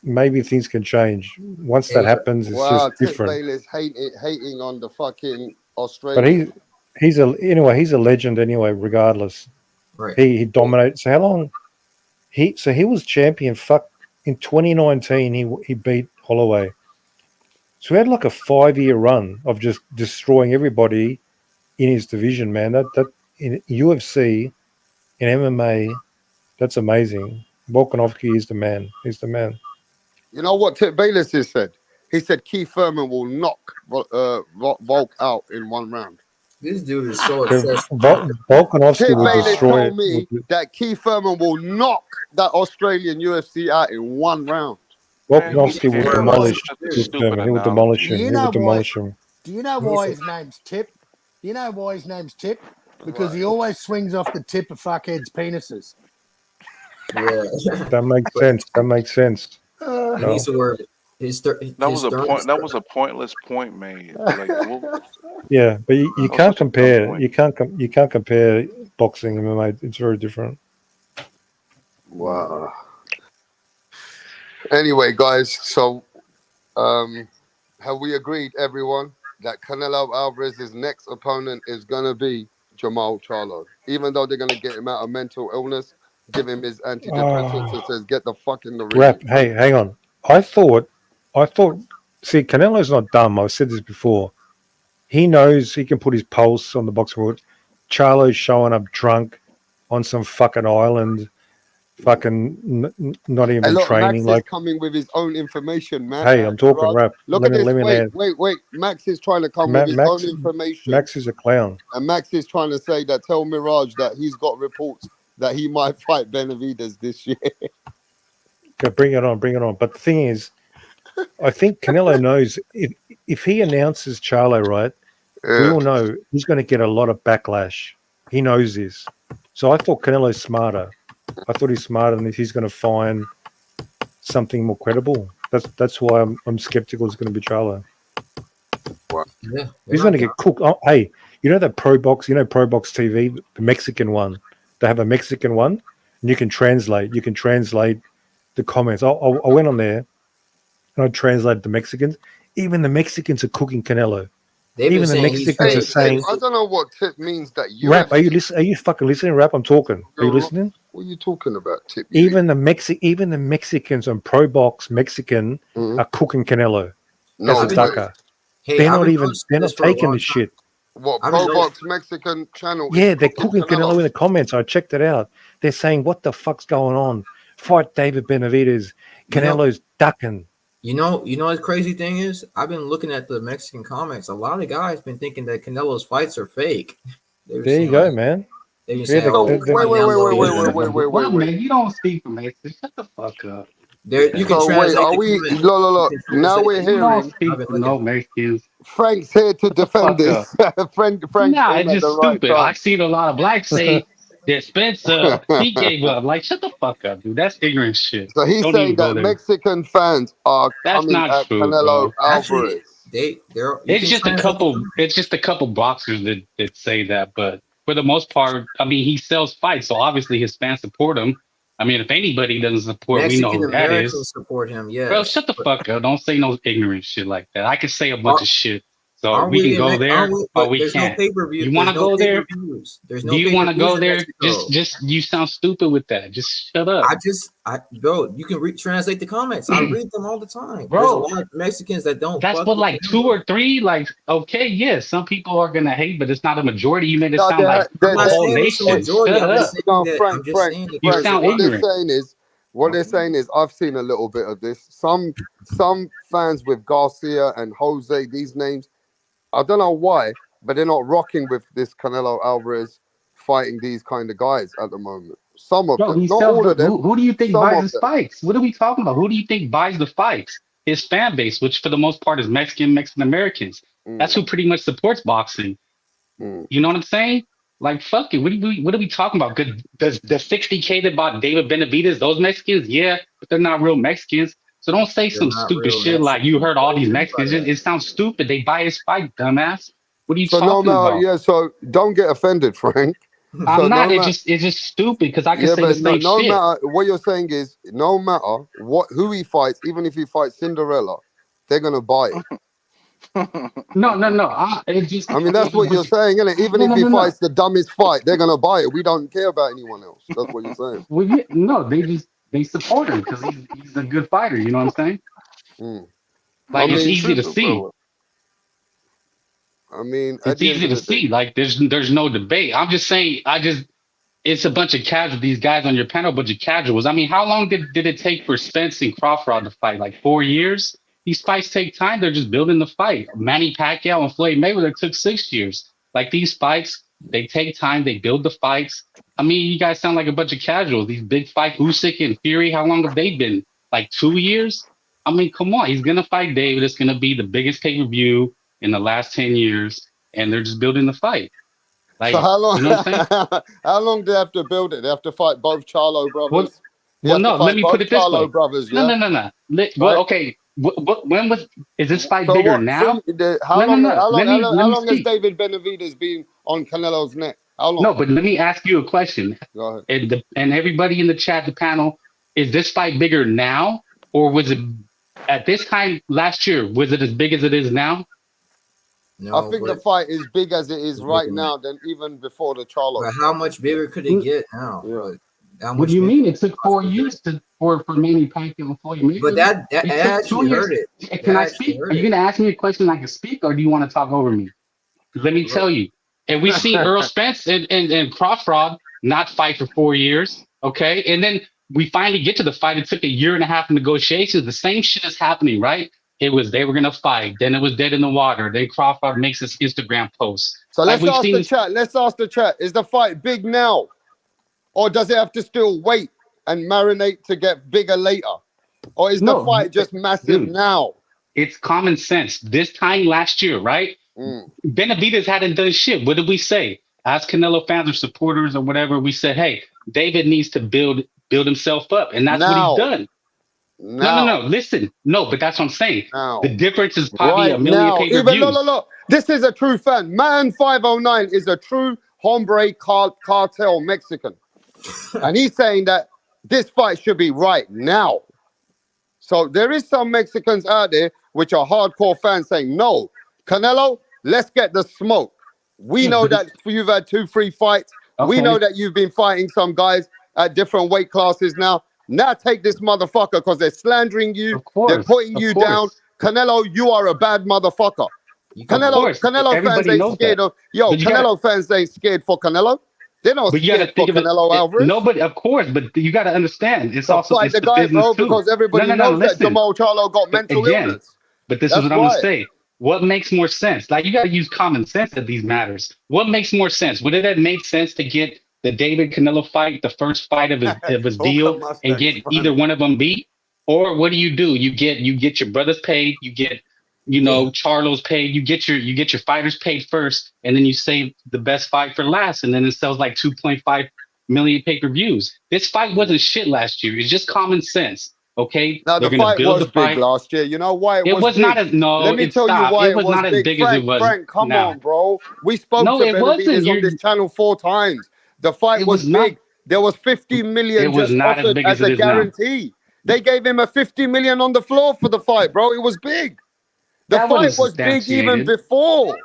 maybe things can change. Once that happens, it's just different. Bayless hating on the fucking Australian. But he's a legend anyway, regardless. Right. He dominates. So how long? He was champion. In 2019, he beat Holloway. So he had like a 5-year run of just destroying everybody in his division, man. That in UFC, in MMA, that's amazing. Volkanovski is the man. He's the man. You know what Tip Bayless has said? He said Keith Thurman will knock Volk out in 1 round. This dude is so obsessed. Volkanovski will destroy told me that Keith Thurman will knock that Australian UFC out in 1 round. Volkanovski will demolish Thurman. He will demolish him. He will demolish him. Do you know why his name's Tip? Do you know why his name's Tip? Because he always swings off the tip of fuckheads' penises. Yeah, that makes sense. That makes sense. That was a pointless point made. Like, yeah, but you can't compare. You can't compare boxing and MMA. It's very different. Wow. Anyway, guys, so have we agreed, everyone, that Canelo Alvarez's next opponent is gonna be Jamal Charlo? Even though they're gonna get him out of mental illness, give him his antidepressants and says, "Get the fuck in the ring." Rap. Hey, hang on. I thought. See, Canelo's not dumb. I've said this before. He knows he can put his pulse on the boxing world. Charlo's showing up drunk on some fucking island, fucking not even training. Max is coming with his own information, man. Hey, I'm talking rap. Look at this. Wait. Max is trying to come with his own information. Max is a clown. And Max is trying to say that, tell Mirage that he's got reports that he might fight Benavidez this year. Okay, bring it on. But the thing is, I think Canelo knows if he announces Charlo, right, we all know he's going to get a lot of backlash. He knows this. So I thought Canelo's smarter. I thought he's smarter than if he's going to find something more credible. That's why I'm skeptical it's going to be Charlo. Yeah, he's going to get cooked. Oh, hey, you know that Pro Box TV, the Mexican one? They have a Mexican one, and you can translate the comments. I went on there, and I translated the Mexicans. Even the Mexicans are cooking Canelo. Even the Mexicans are saying, I don't know what Tip means that you Rap, are you fucking listening? Rap, I'm talking. Are you listening? What are you talking about, Tip? Even the Mexicans on Pro Box Mexican are cooking Canelo as a ducker. Hey, they're not taking this shit. What, Pro Box Mexican channel? Yeah, they're cooking Canelo in the comments. I checked it out. They're saying, what the fuck's going on? Fight David Benavidez. Canelo's ducking. You know what the crazy thing is? I've been looking at the Mexican comments. A lot of guys been thinking that Canelo's fights are fake. There you go, man. They just saying, wait, man, you don't speak for Mexican. Shut the fuck up. You can translate. Are we? Look. Now we're hearing. You don't speak for no Mexicans. Frank's here to defend this. Frank. Nah, it's just stupid. I've seen a lot of blacks say that Spencer, he gave up. Like, shut the fuck up, dude. That's ignorant shit. So he's saying that Mexican fans are coming at Canelo Alvarez. It's just a couple boxers that say that, but for the most part, I mean, he sells fights, so obviously his fans support him. I mean, if anybody doesn't support, we know Mexican who that Americans is. support him. Bro, Yes. shut the fuck up. Don't say no ignorant shit like that. I can say a bunch Are, of shit. So aren't we can we in? go there Aren't we? or But we there's no can't. pay per view. You want There's to no go pay per there? views. There's Do no you pay want per to go views in there? Mexico. Just you sound stupid with that. Just shut up. Bro, you can translate the comments. I read them all the time. Bro, there's a lot of Mexicans that don't. that's Fuck what, with like 2 Canelo. or 3. Like, okay, yes, some people are gonna hate, but it's not a majority. You made it No, sound like I'm the not whole saying it's a nation. majority. Shut I'm just up. saying no, that. Frank, I'm just Frank, saying that You there's Frank. a sound What lot. they're ignorant. saying is, what they're saying is, I've seen a little bit of this. Some fans with Garcia and Jose, these names, I don't know why, but they're not rocking with this Canelo Alvarez fighting these kind of guys at the moment. Some of Bro, them, he not sells all the. of them. Who do you think Some buys of his them. fights? What are we talking about? Who do you think buys the fights? His fan base, which for the most part is Mexican Americans. That's Mm, who pretty much supports boxing. mm. You know what I'm saying? Like, fuck it. What are we talking about? Good. Does the 60K that bought David Benavidez, those Mexicans? Yeah, but they're not real Mexicans. So don't say They're some not stupid real shit like you Mexicans. heard What all do these you mean by Mexicans. that? It sounds stupid. They buy his fight, dumbass. What are you So no talking matter, about? yeah. So don't get offended, Frank. So I'm no not. matter, It's just stupid because I can yeah, say the but no, same no shit. matter what you're saying is, no matter who he fights, even if he fights Cinderella, they're gonna buy it. No. It just. I mean, that's what you're saying, isn't it? Even if he No. fights the dumbest fight, they're gonna buy it. We don't care about anyone else. That's what you're saying. Well, yeah, no, they support him because he's a good fighter. You know what I'm saying? Mm. I Like it's mean, easy to see. at It's the end easy of to the day, see. Like there's no debate. I'm just saying. It's a bunch of casuals. These guys on your panel, a bunch of casuals. I mean, how long did it take for Spence and Crawford to fight? Like 4 years. These fights take time. They're just building the fight. Manny Pacquiao and Floyd Mayweather took 6 years. Like these fights, they take time. They build the fights. I mean, you guys sound like a bunch of casuals. These big fights, Usyk and Fury. How long have they been? Like 2 years. I mean, come on. He's gonna fight David. It's gonna be the biggest pay-per-view in the last 10 years, and they're just building the fight. so Like, how long? you know what I'm saying? How long do they have to build it? They have to fight both Charlo Well, brothers. He well, has to no. Let fight me put both it this Charlo way. brothers, No, yeah, no, no, no. Well, right? okay. When was is this fight So bigger what? now? How No, no, long? no. Let How me long has speak. David Benavidez been on Canelo's neck? How long? No, but let me ask you a question. Go ahead. And everybody in the chat, the panel, is this fight bigger now, or was it at this time last year? Was it as big as it is now? I No, think the but fight is big as it is it's right bigger. now than even before the Charlo But fight. how much bigger could it get now? Yeah. But how What do much you bigger mean? It took 4 possibly get? years for Manny Pacquiao and Floyd But Mayweather. that It I took actually 2 years. heard it. Can That I actually speak? Are heard you it. going to ask me a question I can speak, or do you want to talk over me? Let me Look, tell you. And we've seen Earl Spence and Crawford not fight for 4 years. Okay. And then we finally get to the fight. It took a year and a half of negotiations. The same shit is happening, right? It was they were gonna fight, then it was dead in the water. Then Crawford makes his Instagram post. So Like let's we've ask seen the this chat. Let's ask the chat. Is the fight big now, or does it have to still wait and marinate to get bigger later, or is the no, fight just massive dude, now? it's common sense. This time last year, right? Mm. Benavidez hadn't done shit. What did we say? As Canelo fans or supporters or whatever, we said, hey, David needs to build himself up. And that's what he's Now, done. No. Listen. No, but that's what I'm saying. The now, difference is probably a right million now. Even pay-per-views. look. This is a true fan. Man 509 is a true hombre cartel Mexican, and he's saying that this fight should be right now. So there is some Mexicans out there which are hardcore fans saying, no, Canelo, let's get the smoke. We Yeah, know but that you've had 2-3 fights. We know okay. that you've been fighting some guys at different weight classes now. Now take this motherfucker because they're slandering you. Of They're course. putting Of you down. course. Canelo, you are a bad motherfucker. you can Of put course. Canelo fans Everybody ain't knows scared that. of, yo, But you gotta Canelo fans ain't scared for Canelo. They're not but you gotta scared for think of it. Canelo Alvarez. Nobody, of course, but you gotta understand it's To also fight it's the the guy, business bro, too. because everybody No, knows that listen. Jamal Charlo got But mental again, illness. but this is That's what I'm gonna why. say. What makes more sense? Like you gotta use common sense at these matters. What makes more sense? Would it have made sense to get the David Canelo fight, the first fight of his Hoka deal, and Mustang's get funny. either one of them beat? Or what do? You get your brothers paid, you get yeah. Charlo's paid, you get your fighters paid first, and then you save the best fight for last, and then it sells like 2.5 million pay-per-views. This fight wasn't shit last year. It's just common sense. Okay, Now they're the gonna fight build the was big fight. last year. You know why it It was was not big? as no. Let me It tell you stopped. why It it was was not as big. big as it Frank, was Frank, come now. on, bro. We spoke No, to it wasn't. Benavidez on You're. this channel 4 times. The fight It was was not. big. There was 50 It million was just not as offered big as as it a is now. guarantee. They gave him a 50 million on the floor for the fight, bro. It was big. The That wasn't fight was big even substantiated. before.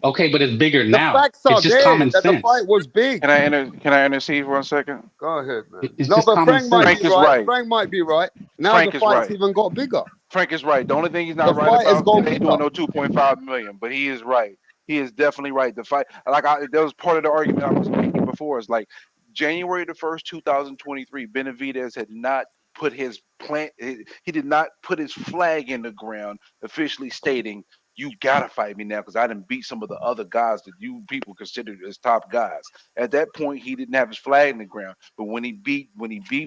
Okay, but it's bigger The now. facts are It's just there common that the fight sense. was big. Can I intercede for 1 second? Go ahead, man. It's No, just but common Frank might sense. be Frank is right. right. Frank might be right. Now the Frank is fight's right. even got bigger. Frank is right. The only thing he's The not right fight has about, got it ain't bigger. doing no 2.5 million, but he is right. He is definitely right. The fight, that was part of the argument I was making before. Is like January the 1st, 2023, Benavidez had not put his he did not put his flag in the ground officially stating, you gotta fight me now because I didn't beat some of the other guys that you people considered as top guys. At that point, he didn't have his flag in the ground. But when he beat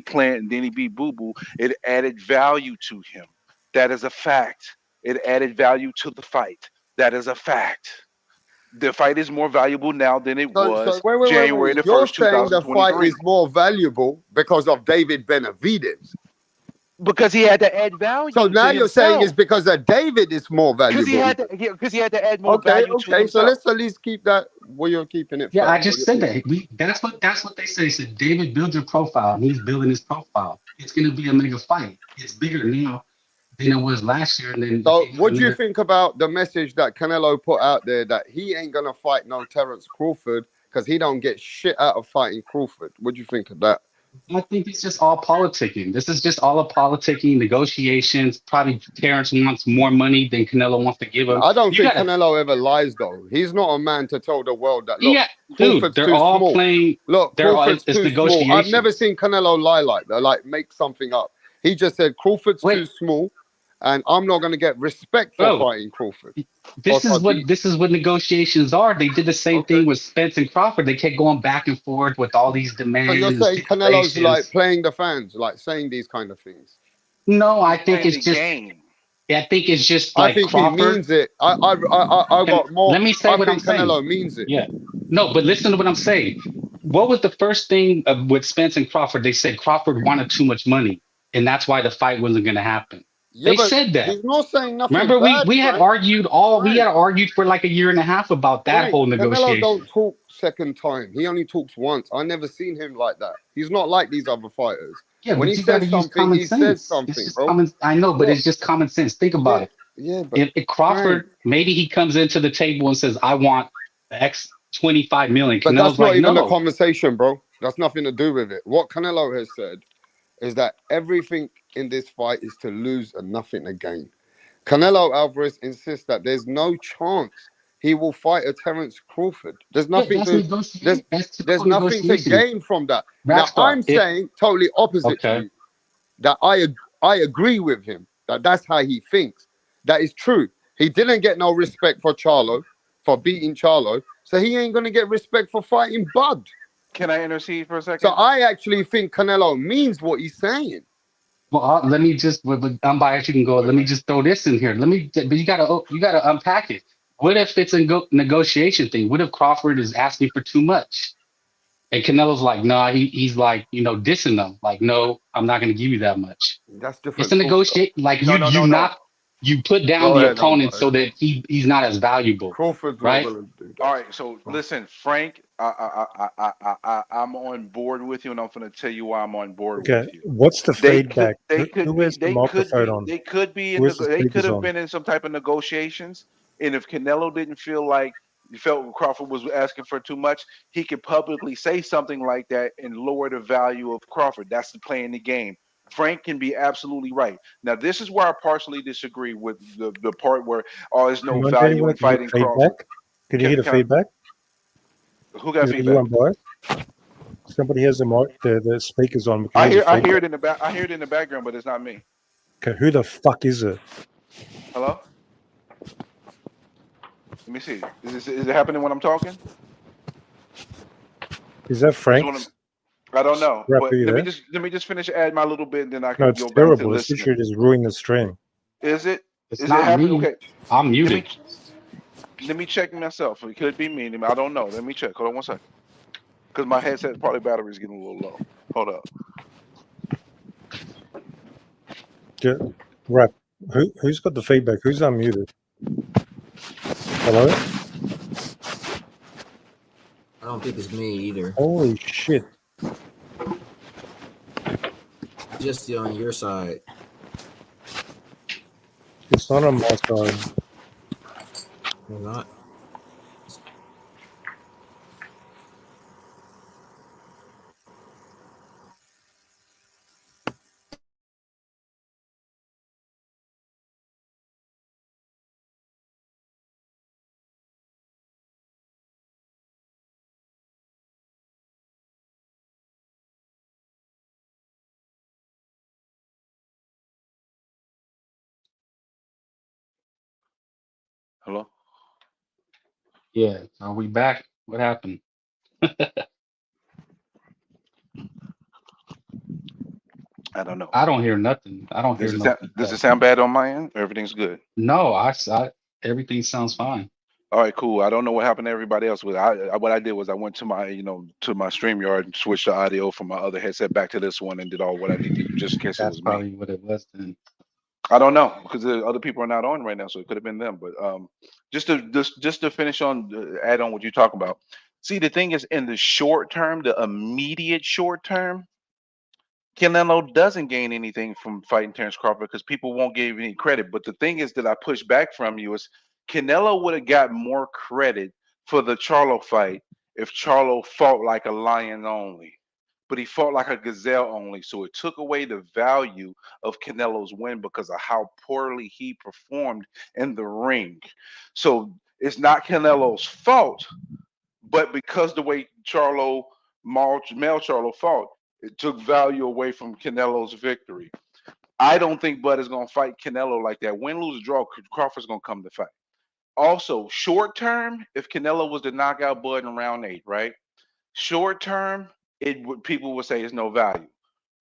Plant and then he beat Boo Boo, it added value to him. That is a fact. It added value to the fight. That is a fact. The fight is more valuable now than it So was wait. January the You're 1st, saying the fight 2023. is more valuable because of David Benavidez. Because he had to add So value now to you're saying it's himself. because of David is more Because he valuable. had to because he had to add more Okay, value to okay. So himself. let's at least keep that where you're keeping it Yeah, I first. just said that. That's what they say. They said, David, build your profile. And he's building his profile. It's gonna be a mega fight. It's bigger now than it was last year. And then So what do you think about the message that Canelo put out there that he ain't gonna fight no Terence Crawford because he don't get shit out of fighting Crawford? What do you think of that? I think it's just all politicking. This is just all a politicking, negotiations. Probably Terrence wants more money than Canelo wants to give him. I don't You think gotta, Canelo ever lies though. He's not a man to tell the world that look, yeah, dude. Crawford's They're too all small. playing. Look, They're all. Crawford's It's too small. I've never negotiations. seen Canelo lie like that, like make something up. He just said Crawford's too Wait, small, and I'm not gonna get respect for bro. fighting Crawford. Or This is Sadiq. what negotiations are. They did the same Okay. thing with Spence and Crawford. They kept going back and forth with all these So you're demands and saying Canelo's like stipulations. playing the fans, like saying these kind of things. No, He's I think playing it's the just. game. I think it's just I like think he Crawford. means it. I got more. Let me say I what I'm think saying. Canelo means it. Yeah. No, but listen to what I'm saying. What was the first thing with Spence and Crawford? They said Crawford wanted too much money, and that's why the fight wasn't going to happen. Yeah, They but said that. he's not saying nothing Remember, bad, we had Frank. argued Frank. for like a year and a half about that Frank, whole Canelo don't negotiation. talk second time. He only talks once. I never seen him like that. He's not like these other fighters. Yeah, When but he you got to says use something, common he says sense. It's something, just bro. common. I know, but Look, it's just common sense. Think about yeah, it. yeah, but If Frank, Crawford, maybe he comes into the table and says, "I want X 25 million." but that's Canelo's not like, even the "No." conversation, bro. That's nothing to do with it. What Canelo has said is that everything in this fight is to lose and nothing to gain. Canelo Alvarez insists that there's no chance he will fight a Terence Crawford. Yeah, that's There's negotiation. That's there's typical nothing to negotiation. gain from that. Now Rapstar. I'm It saying totally opposite to okay. you. That I agree with him. That's how he thinks. That is true. He didn't get no respect for Charlo, for beating Charlo, so he ain't gonna get respect for fighting Bud. Can I intercede for a So second? I actually think Canelo means what he's saying. Well, let me just with unbiased. You can go. Let me just throw this in here. But you gotta unpack it. What if it's a negotiation thing? What if Crawford is asking for too much, and Canelo's like, nah, he's like, dissing them. Like, no, I'm not gonna give you that much. That's It's different a talk, though. negotiate. Like No, no, no, no. you put down Go the ahead, opponent Umpire. so that he's not as valuable, Crawford's not right? gonna do All that. right, so listen, Frank, I'm on board with you, and I'm going to tell you why I'm on board Okay, with you. what's the feedback? Who has the microphone on? They could be Who has the they could speakers have on? been in some type of negotiations, and if Canelo didn't feel like he felt Crawford was asking for too much, he could publicly say something like that and lower the value of Crawford. That's the play in the game. Frank can be absolutely right. Now, this is where I partially disagree with the part where there's no Hang on, value anyone in can hear fighting feedback? Crawford. Can you hear the Can feedback? who got Is it you feedback? on both? Somebody has the speakers on. We can hear the I hear feedback. it in the back. I hear it in the background, but it's not me. Okay, who the fuck is it? Hello? Let me see. Is it happening when I'm talking? Is that Frank? I don't know. Rap, But are you there? let me just finish add my little bit, and then I No, can it's go back to terrible. It's listening. literally just ruining the stream. Is it? It's Is it not happening? me. Okay. I'm Let me muted. let me check myself. It could be me. I don't know. Let me check. Hold on 1 second. Because my headset probably battery's getting a little low. Hold up. Rap. Who's got the feedback? Who's unmuted? Hello? I don't think it's me either. Holy shit. Just on your side. It's not on my side. Or not. Hello? Yeah. Are we back? What happened? I don't know. I don't hear nothing. I don't hear Does it no sound, does it feedback. sound bad on my end? Everything's good. No, everything sounds fine. All right, cool. I don't know what happened to everybody else. With what I did was I went to my, to my StreamYard and switched the audio from my other headset back to this one and did all what I need to do just in case it That's was me. probably what it was then. I don't know because the other people are not on right now, so it could have been them. But just to finish on, add on what you talk about. See, the thing is, in the short term, the immediate short term, Canelo doesn't gain anything from fighting Terrence Crawford because people won't give any credit. But the thing is that I push back from you is Canelo would have got more credit for the Charlo fight if Charlo fought like a lion only. But he fought like a gazelle only. So it took away the value of Canelo's win because of how poorly he performed in the ring. So it's not Canelo's fault, but because the way Mel Charlo fought, it took value away from Canelo's victory. I don't think Bud is going to fight Canelo like that. Win, lose, or draw, Crawford's going to come to fight. Also, short term, if Canelo was to knock out Bud in round 8, right? Short term, people would say it's no value.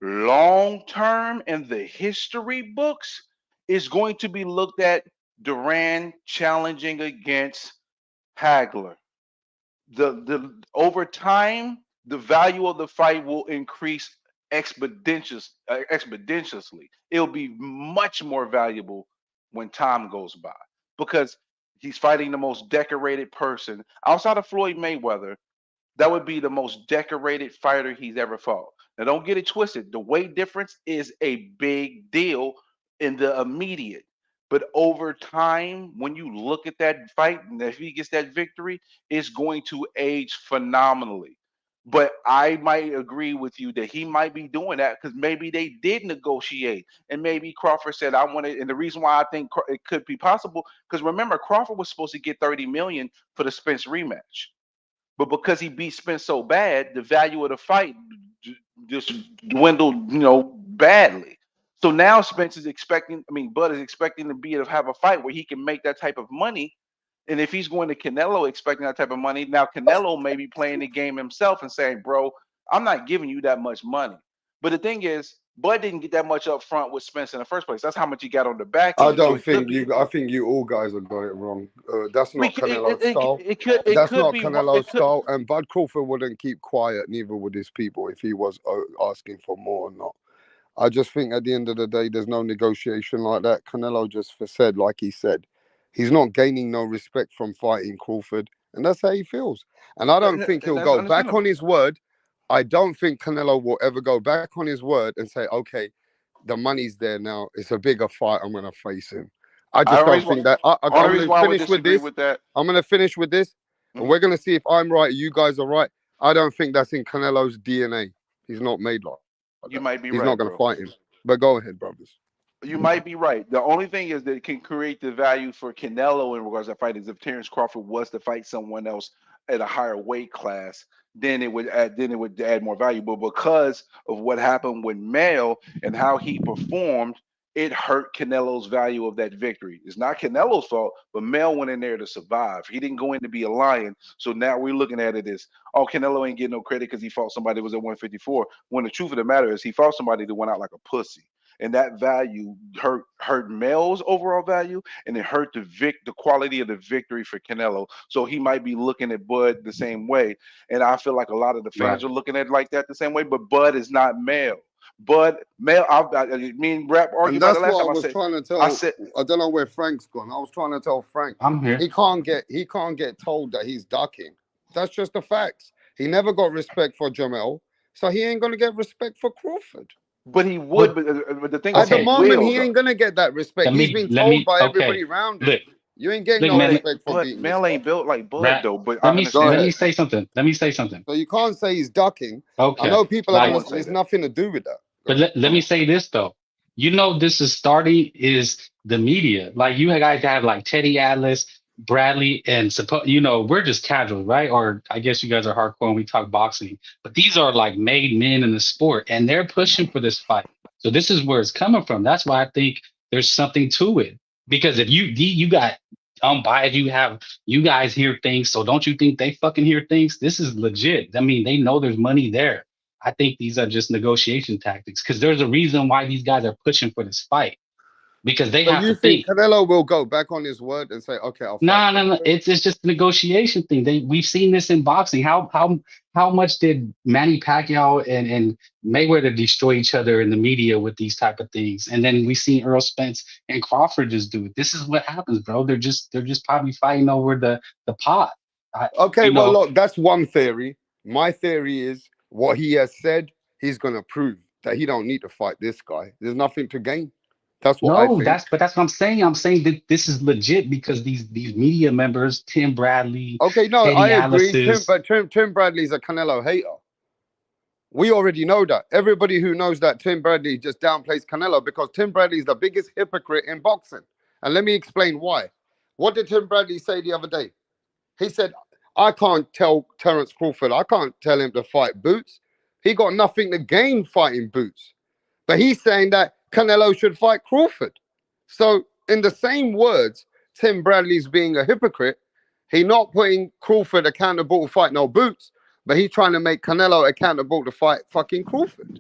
Long term, in the history books, is going to be looked at Duran challenging against Hagler. The over time, the value of the fight will increase expeditiously. It'll be much more valuable when time goes by because he's fighting the most decorated person outside of Floyd Mayweather. That would be the most decorated fighter he's ever fought. Now, don't get it twisted. The weight difference is a big deal in the immediate. But over time, when you look at that fight, and if he gets that victory, it's going to age phenomenally. But I might agree with you that he might be doing that because maybe they did negotiate, and maybe Crawford said, "I want it." And the reason why I think it could be possible because remember, Crawford was supposed to get 30 million for the Spence rematch. But because he beat Spence so bad, the value of the fight just dwindled, badly. So now Spence is expecting, Bud is expecting to be able to have a fight where he can make that type of money. And if he's going to Canelo expecting that type of money, now Canelo may be playing the game himself and saying, bro, I'm not giving you that much money. But the thing is, Bud didn't get that much up front with Spence in the first place. That's how much he got on the back I end. So don't it could think be you. I think you all guys have got it wrong. That's we not Canelo's style. it That's could not be Canelo's style. And Bud Crawford wouldn't keep quiet, neither would his people, if he was asking for more or not. I just think at the end of the day, there's no negotiation like that. Canelo just said, like he said, he's not gaining no respect from fighting Crawford, and that's how he feels. And I don't think he'll that's go back on understandable. his word. I don't think Canelo will ever go back on his word and say, okay, the money's there now. It's a bigger fight. I'm going to face him. I I just only don't reason, think that. I'm only going reason to why I would finish with disagree this. with that. I'm going to finish with this, and Mhm. we're going to see if I'm right, you guys are right. I don't think that's in Canelo's DNA. He's not made like that. You might be He's not right, going to bro. fight him. But go ahead, brothers. You might be right. The only thing is that it can create the value for Canelo in regards to fight is if Terrence Crawford was to fight someone else at a higher weight class, then it would add more value. But because of what happened with Mel and how he performed, it hurt Canelo's value of that victory. It's not Canelo's fault, but Mel went in there to survive. He didn't go in to be a lion. So now we're looking at it as, oh, Canelo ain't getting no credit because he fought somebody that was at 154. When the truth of the matter is he fought somebody that went out like a pussy, and that value hurt Mel's overall value, and it hurt the quality of the victory for Canelo. So he might be looking at Bud the same way, and I feel like a lot of the Right. fans are looking at it like that the same way. But Bud is not Mel. But me and Rap argued And about that's it last what I time. was trying to tell. I said, I don't know where Frank's gone. I was trying to tell Frank I'm here. he can't get told that he's ducking. That's just the facts. He never got respect for Jamel, so he ain't gonna get respect for Crawford. but he would. But the thing At is, the he moment, will he though. ain't gonna get that respect. Let He's me been let told me. by Okay, everybody around him. look, You ain't getting look, no man. respect for But beating this Mel guy. ain't built like Bud Rap. though. But I Let me Go understand let ahead. me that. say something. Let me say something. So you can't say he's ducking. I Okay, know people are I like, gonna. won't say It's that. nothing to do with that. Go but ahead. let me say this though. You know, this is starting is the media. Like you guys have like Teddy Atlas, Bradley, and you know, we're just casual, right? Or I guess you guys are hardcore and we talk boxing. But these are like made men in the sport, and they're pushing for this fight. So this is where it's coming from. That's why I think there's something to it. Because if you got unbiased, you guys hear things. So don't you think they fucking hear things? This is legit. I mean, they know there's money there. I think these are just negotiation tactics because there's a reason why these guys are pushing for this fight because they So have you to think think. Canelo will go back on his word and say, "Okay, I'll fight No, no, no. Crawford"? It's just a negotiation thing. We've seen this in boxing. How much did Manny Pacquiao and Mayweather destroy each other in the media with these type of things? And then we seen Earl Spence and Crawford just do it. This is what happens, bro. They're just probably fighting over the pot. I, Okay, you well, know, look, that's one theory. My theory is what he has said. He's gonna prove that he don't need to fight this guy. There's nothing to gain. That's what I No, think. that's what I'm saying. I'm saying that this is legit because these media members, Tim Bradley, Okay, no, I Teddy agree. Atlas's, Tim Bradley's a Canelo hater. We already know that. Everybody who knows that Tim Bradley just downplays Canelo because Tim Bradley is the biggest hypocrite in boxing. And let me explain why. What did Tim Bradley say the other day? He said, I can't tell Terence Crawford, I can't tell him to fight Boots. He got nothing to gain fighting Boots. But he's saying that Canelo should fight Crawford. So, in the same words, Tim Bradley's being a hypocrite. He's not putting Crawford accountable to fight no Boots, but he's trying to make Canelo accountable to fight fucking Crawford.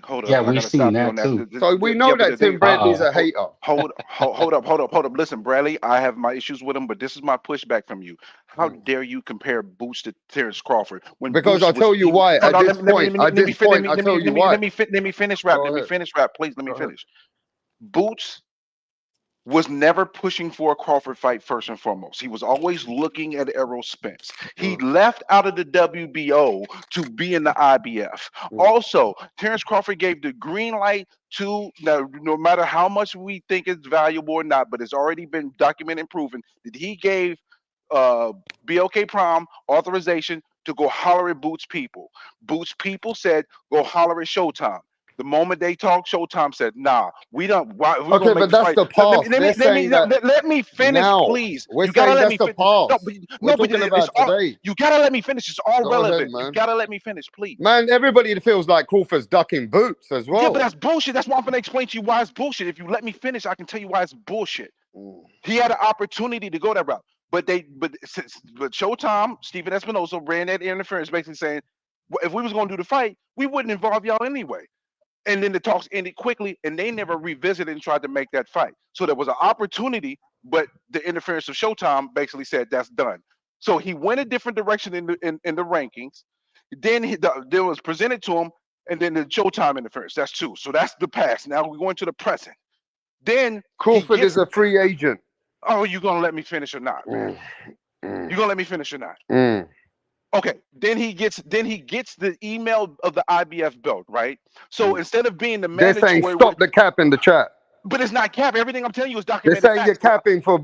Hold up, yeah, I we've gotta seen stop you that on that. too. So we Yeah, know but that Tim Bradley's a hater. hold up. Listen, Bradley, I have my issues with him, but this is my pushback from you. How dare you compare Boots to Terrence Crawford when Because Boots I'll was tell you he? why. Hold At on, this point, I'll tell you why. let me finish rap. Go Let me ahead. finish rap, please. Let me Go ahead. finish. Boots was never pushing for a Crawford fight first and foremost. He was always looking at Errol Spence. He left out of the WBO to be in the IBF. Also, Terrence Crawford gave the green light to, now, no matter how much we think it's valuable or not, but it's already been documented and proven that he gave BLK Prom authorization to go holler at Boots people. Boots people said, go holler at Showtime. The moment they talked, Showtime said, "Nah, we don't. Why, we're gonna Okay, make but this that's fight." the past. They're saying that Let me finish, now. please. We're You gotta saying let that's me the finish. No, past. but, We're no, but talking it's about all. today. You gotta let me finish. It's all Go ahead, relevant. You man. gotta let me finish, please. Man, everybody feels like Crawford's ducking Boots as Yeah, but well. that's bullshit. That's why I'm gonna explain to you why it's bullshit. If you let me finish, I can tell you why it's bullshit. He had an opportunity to go that route, but Showtime, Stephen Espinosa ran that interference, basically saying, if we was gonna do the fight, we wouldn't involve y'all anyway. And then the talks ended quickly, and they never revisited and tried to make that fight. So there was an opportunity, but the interference of Showtime basically said that's done. So he went a different direction in the rankings. Then there was presented to him, and then the Showtime interference. That's two. So that's the past. Now we're going to the present. Then he Crawford gets. is a free agent. Oh, you gonna let me finish or not, man? You gonna let me finish or not? Okay, then he gets the email of the IBF belt, right? So instead of being the They're saying mandatory, stop the cap in the chat. but it's not cap. Everything I'm telling you is They're documented saying you're facts. capping for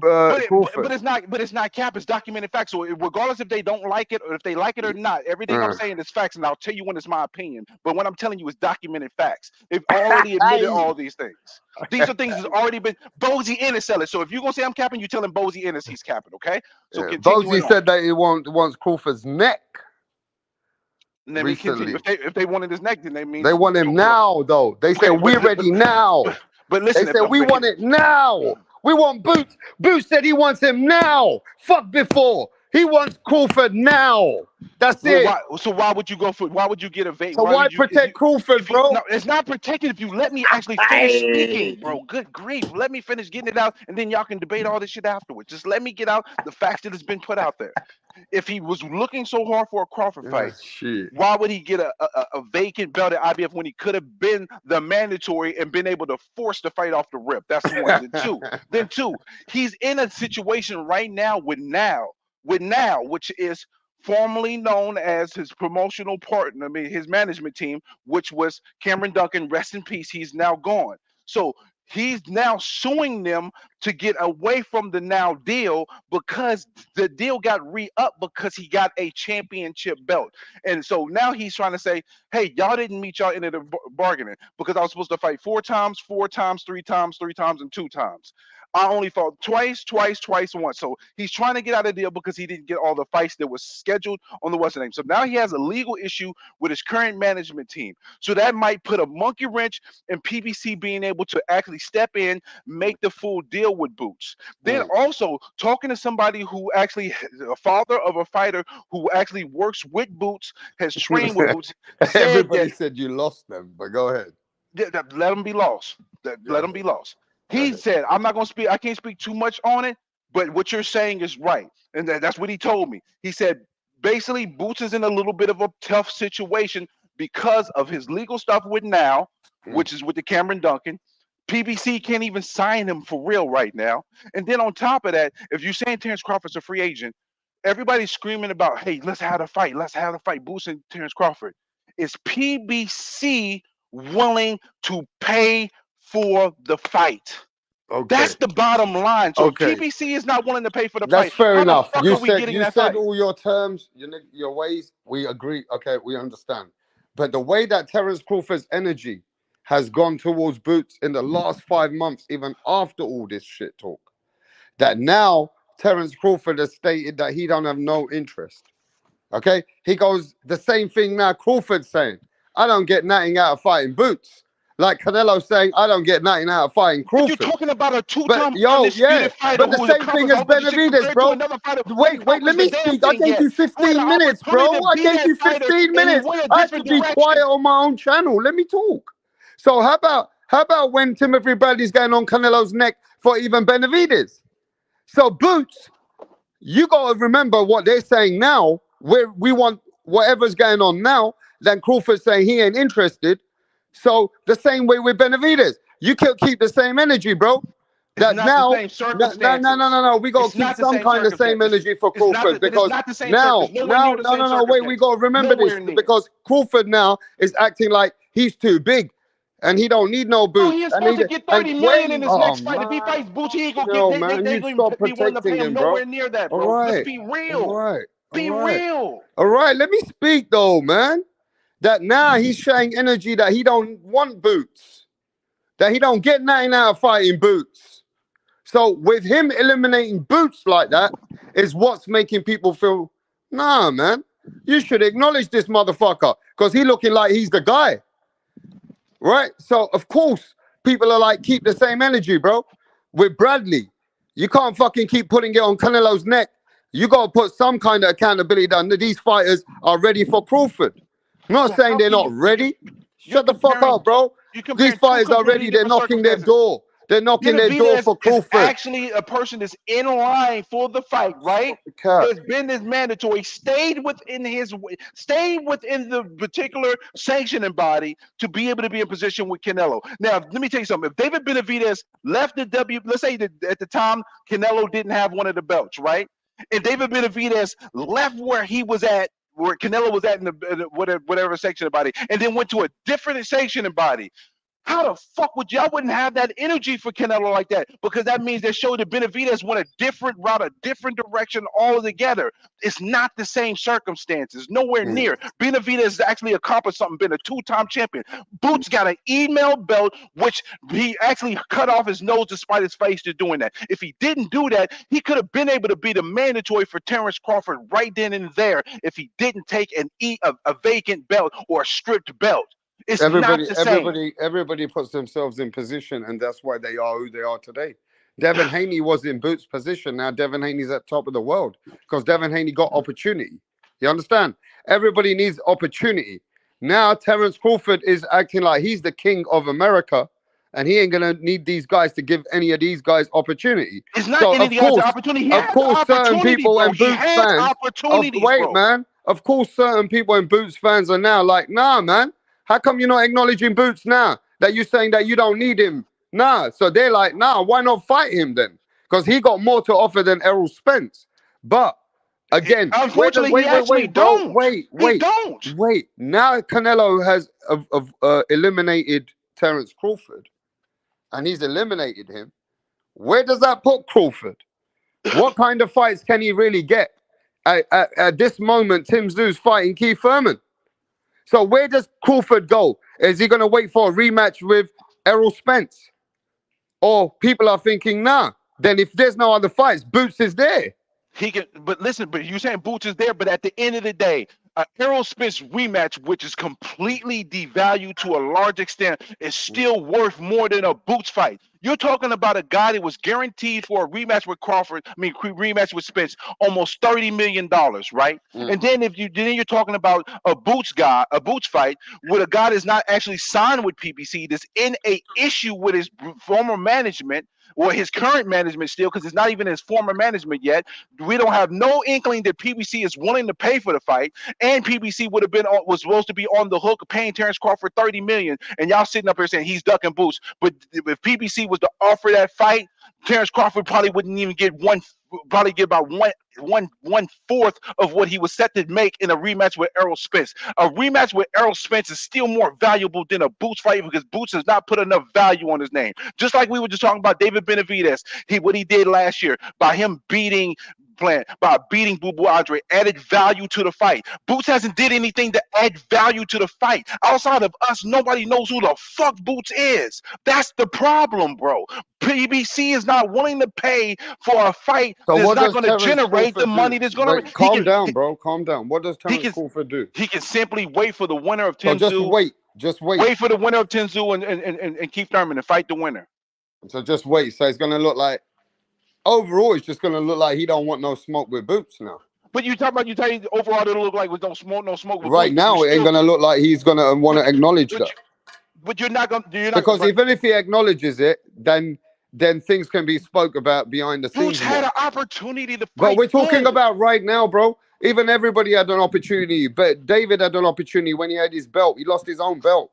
Crawford. But it's not cap. It's documented facts. So regardless if they don't like it or if they like it or not, everything I'm saying is facts, and I'll tell you when it's my opinion. But what I'm telling you is documented facts. They've already admitted all these things. These are things that's already been. Bozy Ennis said it. So if you're gonna say I'm capping, you telling Bozy Ennis he's capping. Okay. So continuing Bozy on. said that he wants Crawford's neck. Let me continue. Recently, If they wanted his neck, then they mean they want him now, though. They said we're ready now. But They listen, said we want it now. We want Boots. Boots said he wants him now. Fuck before. He wants Crawford now. That's Well, it. why would you go for? Why would you get a vape? So why protect Crawford, bro? No, it's not protected if you let me actually finish speaking, bro. Good grief. Let me finish getting it out, and then y'all can debate all this shit afterwards. Just let me get out the facts that has been put out there. If he was looking so hard for a Crawford fight, why would he get a vacant belt at IBF when he could have been the mandatory and been able to force the fight off the rip? That's one. Then two, he's in a situation right now with Now, which is formerly known as his promotional partner, his management team, which was Cameron Duncan. Rest in peace. He's now gone. So he's now suing them to get away from the Now deal because the deal got re-upped because he got a championship belt. And so now he's trying to say, hey, y'all didn't meet y'all into the bargaining because I was supposed to fight 4 times, 4 times, 3 times, 3 times, and 2 times. I only fought twice, once. So he's trying to get out of the deal because he didn't get all the fights that was scheduled on the Western name. So now he has a legal issue with his current management team. So that might put a monkey wrench in PBC being able to actually step in, make the full deal with Boots. Then also talking to somebody who actually, a father of a fighter who actually works with Boots, has trained with Boots. Everybody said you lost them, but go ahead. Let them be lost. Let them be lost. He said, I'm not going to speak. I can't speak too much on it, but what you're saying is right. And that's what he told me. He said, basically, Boots is in a little bit of a tough situation because of his legal stuff with Now, which is with the Cameron Duncan. PBC can't even sign him for real right now. And then on top of that, if you're saying Terrence Crawford's a free agent, everybody's screaming about, hey, let's have a fight. Let's have a fight. Boots and Terrence Crawford. Is PBC willing to pay for the fight? That's the bottom line. So if PBC is not willing to pay for the fight, that's fair enough. You said all your terms, your ways. We agree. Okay, we understand. But the way that Terrence Crawford's energy has gone towards Boots in the last 5 months, even after all this shit talk, that now Terrence Crawford has stated that he don't have no interest. Okay, he goes the same thing now. Crawford's saying, I don't get nothing out of fighting Boots. Like Canelo saying, I don't get nothing out of fighting Crawford. But you're talking about a 2-time fighter. But the same thing as Benavidez, bro. Wait, let me speak. I gave you 15 minutes, bro. I gave you 15 minutes. I have to be quiet on my own channel. Let me talk. So how about when Timothy Bradley's going on Canelo's neck for even Benavidez? So Boots, you got to remember what they're saying now. We want whatever's going on now. Then Crawford's saying he ain't interested. So the same way with Benavidez, you can't keep the same energy, bro. That now, no. We gotta keep some kind of same energy for Crawford because now, wait, we gotta remember this because Crawford now is acting like he's too big and he don't need no Boots. He's supposed to get 30 million in his next fight. If he fights Boots, he ain't gonna get. They stop protecting him, bro. Nowhere near that, bro. Let's be real. Be real. All right, let me speak though, man. That now he's showing energy that he don't want Boots, that he don't get nothing out of fighting Boots. So with him eliminating Boots like that is what's making people feel, nah, man, you should acknowledge this motherfucker because he looking like he's the guy, right? So of course people are like, keep the same energy, bro. With Bradley, you can't fucking keep putting it on Canelo's neck. You got to put some kind of accountability that these fighters are ready for Crawford. I'm not saying they're not ready. Shut the fuck up, bro. These fighters are ready. They're knocking their door. They're knocking their door for Crawford. Actually, a person that's in line for the fight, right? Has been this mandatory, stayed within the particular sanctioning body to be able to be in position with Canelo. Now, let me tell you something. If David Benavidez left the let's say that at the time Canelo didn't have one of the belts, right? And David Benavidez left where he was at, where Canelo was at in the whatever sanctioning body, and then went to a different sanctioning body. How the fuck would y'all wouldn't have that energy for Canelo like that? Because that means they showed that Benavidez went a different route, a different direction altogether. It's not the same circumstances, nowhere near. Benavidez actually accomplished something, been a 2-time champion. Boots got an email belt, which he actually cut off his nose despite his face to doing that. If he didn't do that, he could have been able to be the mandatory for Terrence Crawford right then and there if he didn't take a vacant belt or a stripped belt. Everybody puts themselves in position, and that's why they are who they are today. Devin Haney was in Boots' position. Now Devin Haney's at top of the world because Devin Haney got opportunity. You understand? Everybody needs opportunity. Now Terence Crawford is acting like he's the king of America, and he ain't gonna need these guys to give any of these guys opportunity. It's not So any of the guys the opportunity. He has certain opportunity, people bro. and He Boots has fans. opportunities, Wait, bro. man. Of course, certain people and Boots fans are now like, nah, man. How come you're not acknowledging Boots now? That you're saying that you don't need him? Nah. So they're like, nah, why not fight him then? Because he got more to offer than Errol Spence. But again, Unfortunately, he actually bro, don't. He don't. Wait. Now Canelo has eliminated Terence Crawford, and he's eliminated him. Where does that put Crawford? What kind of fights can he really get? At this moment, Tim Tszю's fighting Keith Thurman. So where does Crawford go? Is he going to wait for a rematch with Errol Spence? Or people are thinking, nah, then if there's no other fights, Boots is there. He can, but listen, but you're saying Boots is there, but at the end of the day, Errol Spence rematch, which is completely devalued to a large extent, is still worth more than a Boots fight. You're talking about a guy that was guaranteed for a rematch with Crawford, rematch with Spence, almost $30 million, right? And then you're talking about a Boots fight with a guy that's not actually signed with PBC, that's in a issue with his former management, or his current management still, because it's not even his former management yet. We don't have no inkling that PBC is willing to pay for the fight, and PBC was supposed to be on the hook of paying Terence Crawford $30 million, and y'all sitting up here saying he's ducking Boots. But if PBC was to offer that fight, Terence Crawford probably wouldn't even get about one fourth of what he was set to make in a rematch with Errol Spence. A rematch with Errol Spence is still more valuable than a Boots fight because Boots has not put enough value on his name. Just like we were just talking about David Benavidez, what he did last year by him beating Boo Boo Andre, added value to the fight. Boots hasn't did anything to add value to the fight. Outside of us, nobody knows who the fuck Boots is. That's the problem, bro. PBC is not willing to pay for a fight that's not going to generate the money that's going to... Calm down, bro. Calm down. What does Terence Crawford do? He can simply wait for the winner of Tim Tszyu. Just wait. Wait for the winner of Tim Tszyu and Keith Thurman and fight the winner. So just wait. So it's going to look like... Overall, it's just going to look like he don't want no smoke with Boots now. But you tell me overall it'll look like with no smoke with right Boots. Now, it ain't going to look like he's going to want to acknowledge that. But you're not going to... Because even if he acknowledges it, then things can be spoke about behind the scenes. Boots had an opportunity to fight. But we're talking about right now, bro. Even everybody had an opportunity. But David had an opportunity when he had his belt. He lost his own belt.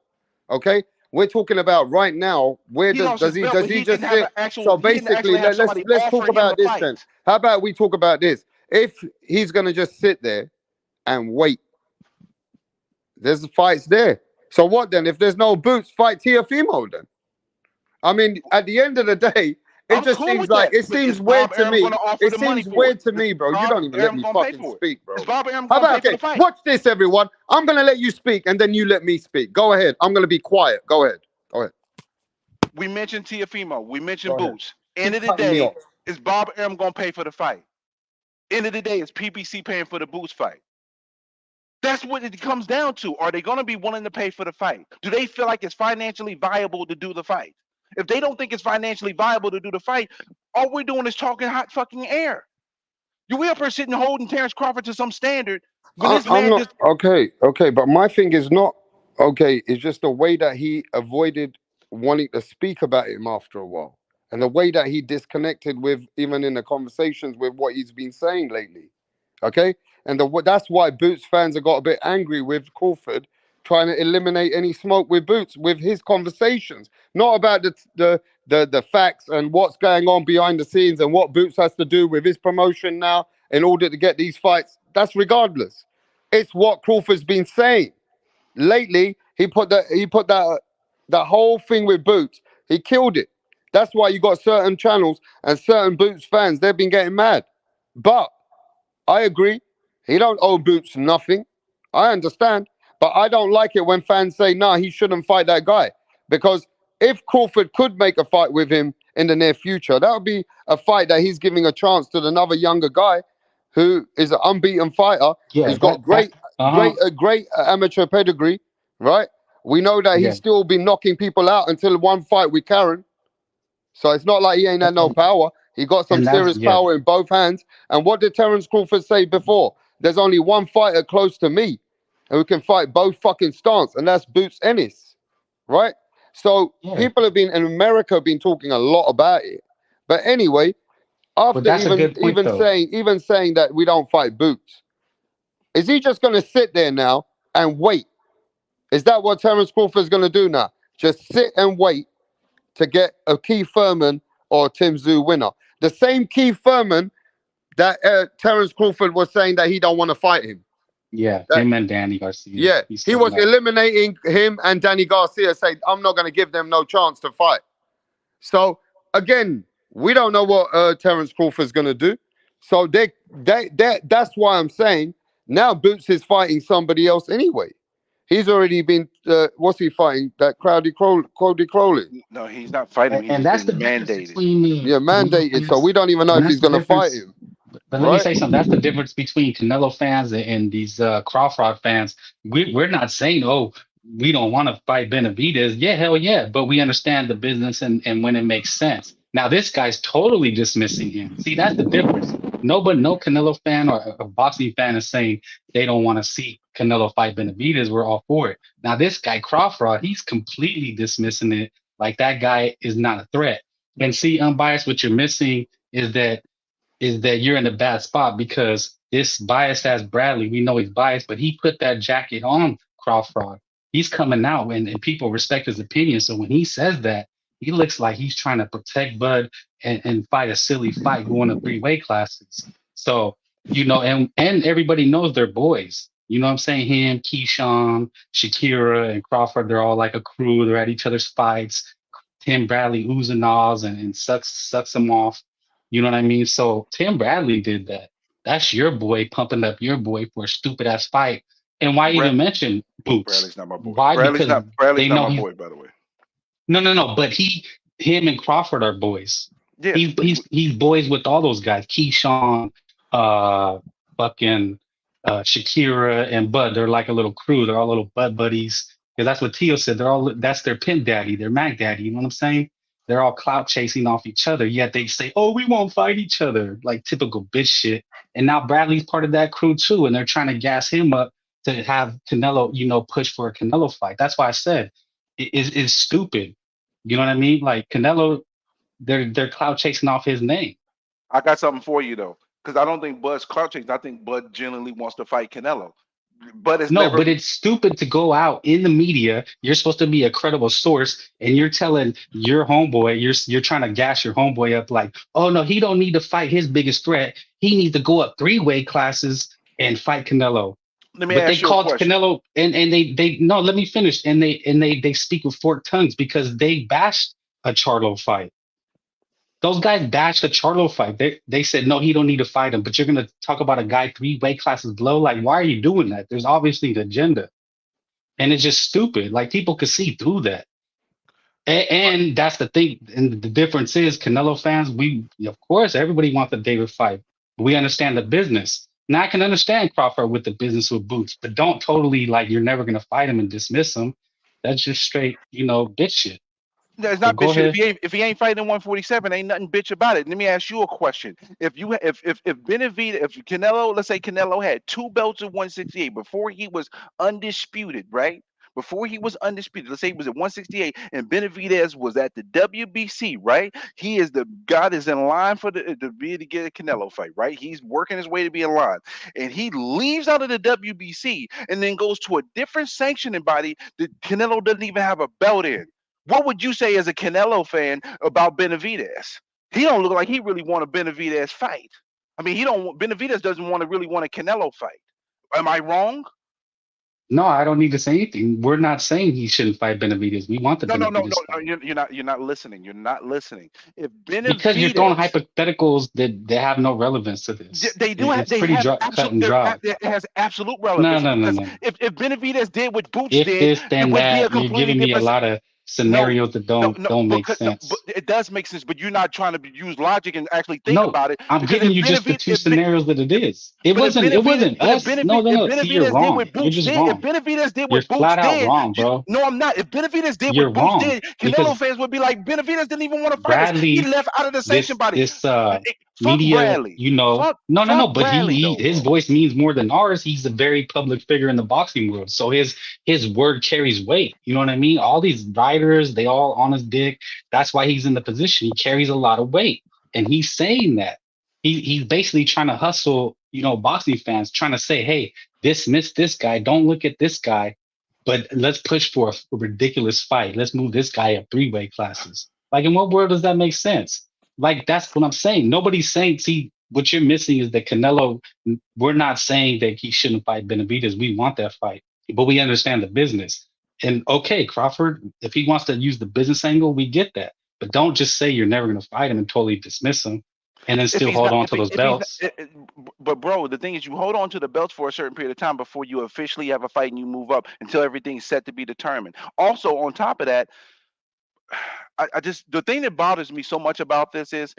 Okay? We're talking about right now. Where does he just sit? So basically, let's talk about this then. How about we talk about this? If he's gonna just sit there and wait, there's fights there. So what then? If there's no Boots, fight Teofimo then. I mean, at the end of the day, it just seems like it seems weird to me. It seems weird to me, bro. You don't even let me fucking speak, bro. How about watch this, everyone? I'm gonna let you speak, and then you let me speak. Go ahead. I'm gonna be quiet. Go ahead. Go ahead. We mentioned Teofimo. We mentioned Boots. End of the day, is Bob Arum gonna pay for the fight? End of the day, is PBC paying for the Boots fight? That's what it comes down to. Are they gonna be willing to pay for the fight? Do they feel like it's financially viable to do the fight? If they don't think it's financially viable to do the fight, all we're doing is talking hot fucking air. We up here sitting holding Terence Crawford to some standard. Okay, but my thing is not okay. It's just the way that he avoided wanting to speak about him after a while, and the way that he disconnected with even in the conversations with what he's been saying lately. Okay, and that's why Boots fans have got a bit angry with Crawford trying to eliminate any smoke with Boots with his conversations, not about the facts and what's going on behind the scenes and what Boots has to do with his promotion now in order to get these fights. That's regardless. It's what Crawford's been saying lately. He put that whole thing with Boots. He killed it. That's why you got certain channels and certain Boots fans. They've been getting mad. But I agree. He don't owe Boots nothing. I understand. But I don't like it when fans say, nah, he shouldn't fight that guy. Because if Crawford could make a fight with him in the near future, that would be a fight that he's giving a chance to another younger guy who is an unbeaten fighter. He's got great amateur pedigree, right? We know that he's still been knocking people out until one fight with Karen. So it's not like he ain't had no And, power. He got some and that's serious power in both hands. And what did Terence Crawford say before? There's only one fighter close to me who can fight both fucking stance, and that's Boots Ennis, right? So yeah. people have been in America have been talking a lot about it. But anyway, But after that's a good point though. even saying that we don't fight Boots, is he just gonna sit there now and wait? Is that what Terence Crawford's gonna do now? Just sit and wait to get a Keith Thurman or Tim Tszyu winner. The same Keith Thurman that Terence Crawford was saying that he don't want to fight him. Yeah, That, him and Danny Garcia. yeah, He's he saying was that. eliminating him and Danny Garcia, saying, I'm not going to give them no chance to fight. So, again, we don't know what Terence Crawford's going to do. So, that's why I'm saying now Boots is fighting somebody else anyway. He's already been, what's he fighting? That Cody Crowley. No, he's not fighting him. He's And just that's the been difference mandated. between Yeah, Canelo mandated. So, fans, we don't even know and if that's he's the going to fight difference. him. But let me Right? say something. That's the difference between Canelo fans and these Crawford fans. We're not saying, oh, we don't want to fight Benavidez. Yeah, hell yeah. But we understand the business and when it makes sense. Now, this guy's totally dismissing him. See, that's the difference. No Canelo fan or a boxing fan is saying they don't want to see Canelo fight Benavidez. We're all for it. Now, this guy, Crawford, he's completely dismissing it like that guy is not a threat. And see, unbiased, what you're missing is that you're in a bad spot because this biased ass Bradley, we know he's biased, but he put that jacket on Crawford. He's coming out and people respect his opinion. So when he says that, he looks like he's trying to protect Bud and fight a silly fight going to 3 weight classes. So, and everybody knows they're boys. You know what I'm saying? Him, Keyshawn, Shakira, and Crawford, they're all like a crew. They're at each other's fights. Tim Bradley oohs and ahs and sucks them off. You know what I mean? So Tim Bradley did that. That's your boy pumping up your boy for a stupid ass fight. And why Brad, even mention Boots? Bradley's not my boy. Why? Because Bradley's they not know my he's boy, by the way. no. But him and Crawford are boys. Yeah, He's boys with all those guys. Keyshawn, uh, fucking Shakira and Bud. They're like a little crew. They're all little Bud buddies. Because that's what Tio said. That's their pimp daddy, their Mac daddy. You know what I'm saying? They're all clout chasing off each other. Yet they say, "Oh, we won't fight each other," like typical bitch shit. And now Bradley's part of that crew too, and they're trying to gas him up to have Canelo, push for a Canelo fight. That's why I said it's stupid. You know what I mean? Like Canelo, they're clout chasing off his name. I got something for you though, because I don't think Bud's clout chasing. I think Bud genuinely wants to fight Canelo. Bud has No, never. but it's stupid to go out in the media. You're supposed to be a credible source, and you're telling your homeboy, you're trying to gas your homeboy up like, oh no, he don't need to fight his biggest threat. He needs to go up 3 weight classes and fight Canelo. Let me But they ask you a called question. Canelo, and they no, let me finish. And they speak with forked tongues because they bashed a Charlo fight. Those guys bashed a Charlo fight. They said no, he don't need to fight him. But you're gonna talk about a guy 3 weight classes below. Like, why are you doing that? There's obviously an agenda, and it's just stupid. Like people could see through that. And that's the thing. And the difference is Canelo fans. We of course everybody wants the David fight. We understand the business. Now I can understand Crawford with the business with Boots, but don't totally like you're never gonna fight him and dismiss him. That's just straight, bitch shit. No, it's So not go bitch shit. ahead. If he ain't fighting 147, ain't nothing bitch about it. Let me ask you a question. If Benavidez, if Canelo, let's say Canelo had 2 belts at 168 before he was undisputed, right? Before he was undisputed, let's say he was at 168 and Benavidez was at the WBC, right? He is the God is in line for to be to get a Canelo fight, right? He's working his way to be in line, and he leaves out of the WBC and then goes to a different sanctioning body that Canelo doesn't even have a belt in. What would you say as a Canelo fan about Benavidez? He don't look like he really want a Benavidez fight. I mean, Benavidez doesn't really want a Canelo fight. Am I wrong? No, I don't need to say anything. We're not saying he shouldn't fight Benavidez. We want the No. Benavidez fight. You're not listening. You're not listening. If Because you're throwing Benavidez, hypotheticals that have no relevance to this. they do have It's pretty cut and dry. it has absolute No, relevance no, no, because no. if Benavidez did what Boots If did, this, it then would be a that, you're completely giving me a different. lot of No, scenarios that no, don't make no, but sense. it does make sense. But you're not trying to use logic and actually think No, about it. I'm Because giving you just the two scenarios that it is. It but wasn't us. No, no, If no. See, you're Benavidez did wrong. what You're Boots just did, if wrong. Benavidez did You're what Boots flat out did, wrong, bro. no, I'm not. If Benavidez did You're what Boots wrong did, Canelo because fans would be like, Benavidez didn't even want to fight us. He Bradley, left out of the sanction body. this Fuck media, Bradley. you know, Fuck, no, fuck but Bradley he though, his bro. voice means more than ours. He's a very public figure in the boxing world, so his word carries weight. You know what I mean? All these writers, they all on his dick. That's why he's in the position. He carries a lot of weight, and he's saying that he's basically trying to hustle, you know, boxing fans, trying to say, hey, dismiss this guy, don't look at this guy, but let's push for a ridiculous fight. Let's move this guy up 3-weight classes. Like, in what world does that make sense? Like, that's what I'm saying. Nobody's saying, see, what you're missing is that Canelo, we're not saying that he shouldn't fight Benavidez. We want that fight, but we understand the business. And okay, Crawford, if he wants to use the business angle, we get that. But don't just say you're never going to fight him and totally dismiss him and then If still he's hold not, on to those if he's not, belts. but bro, the thing is, you hold on to the belts for a certain period of time before you officially have a fight and you move up until everything's set to be determined. Also, on top of that, I just the thing that bothers me so much about this is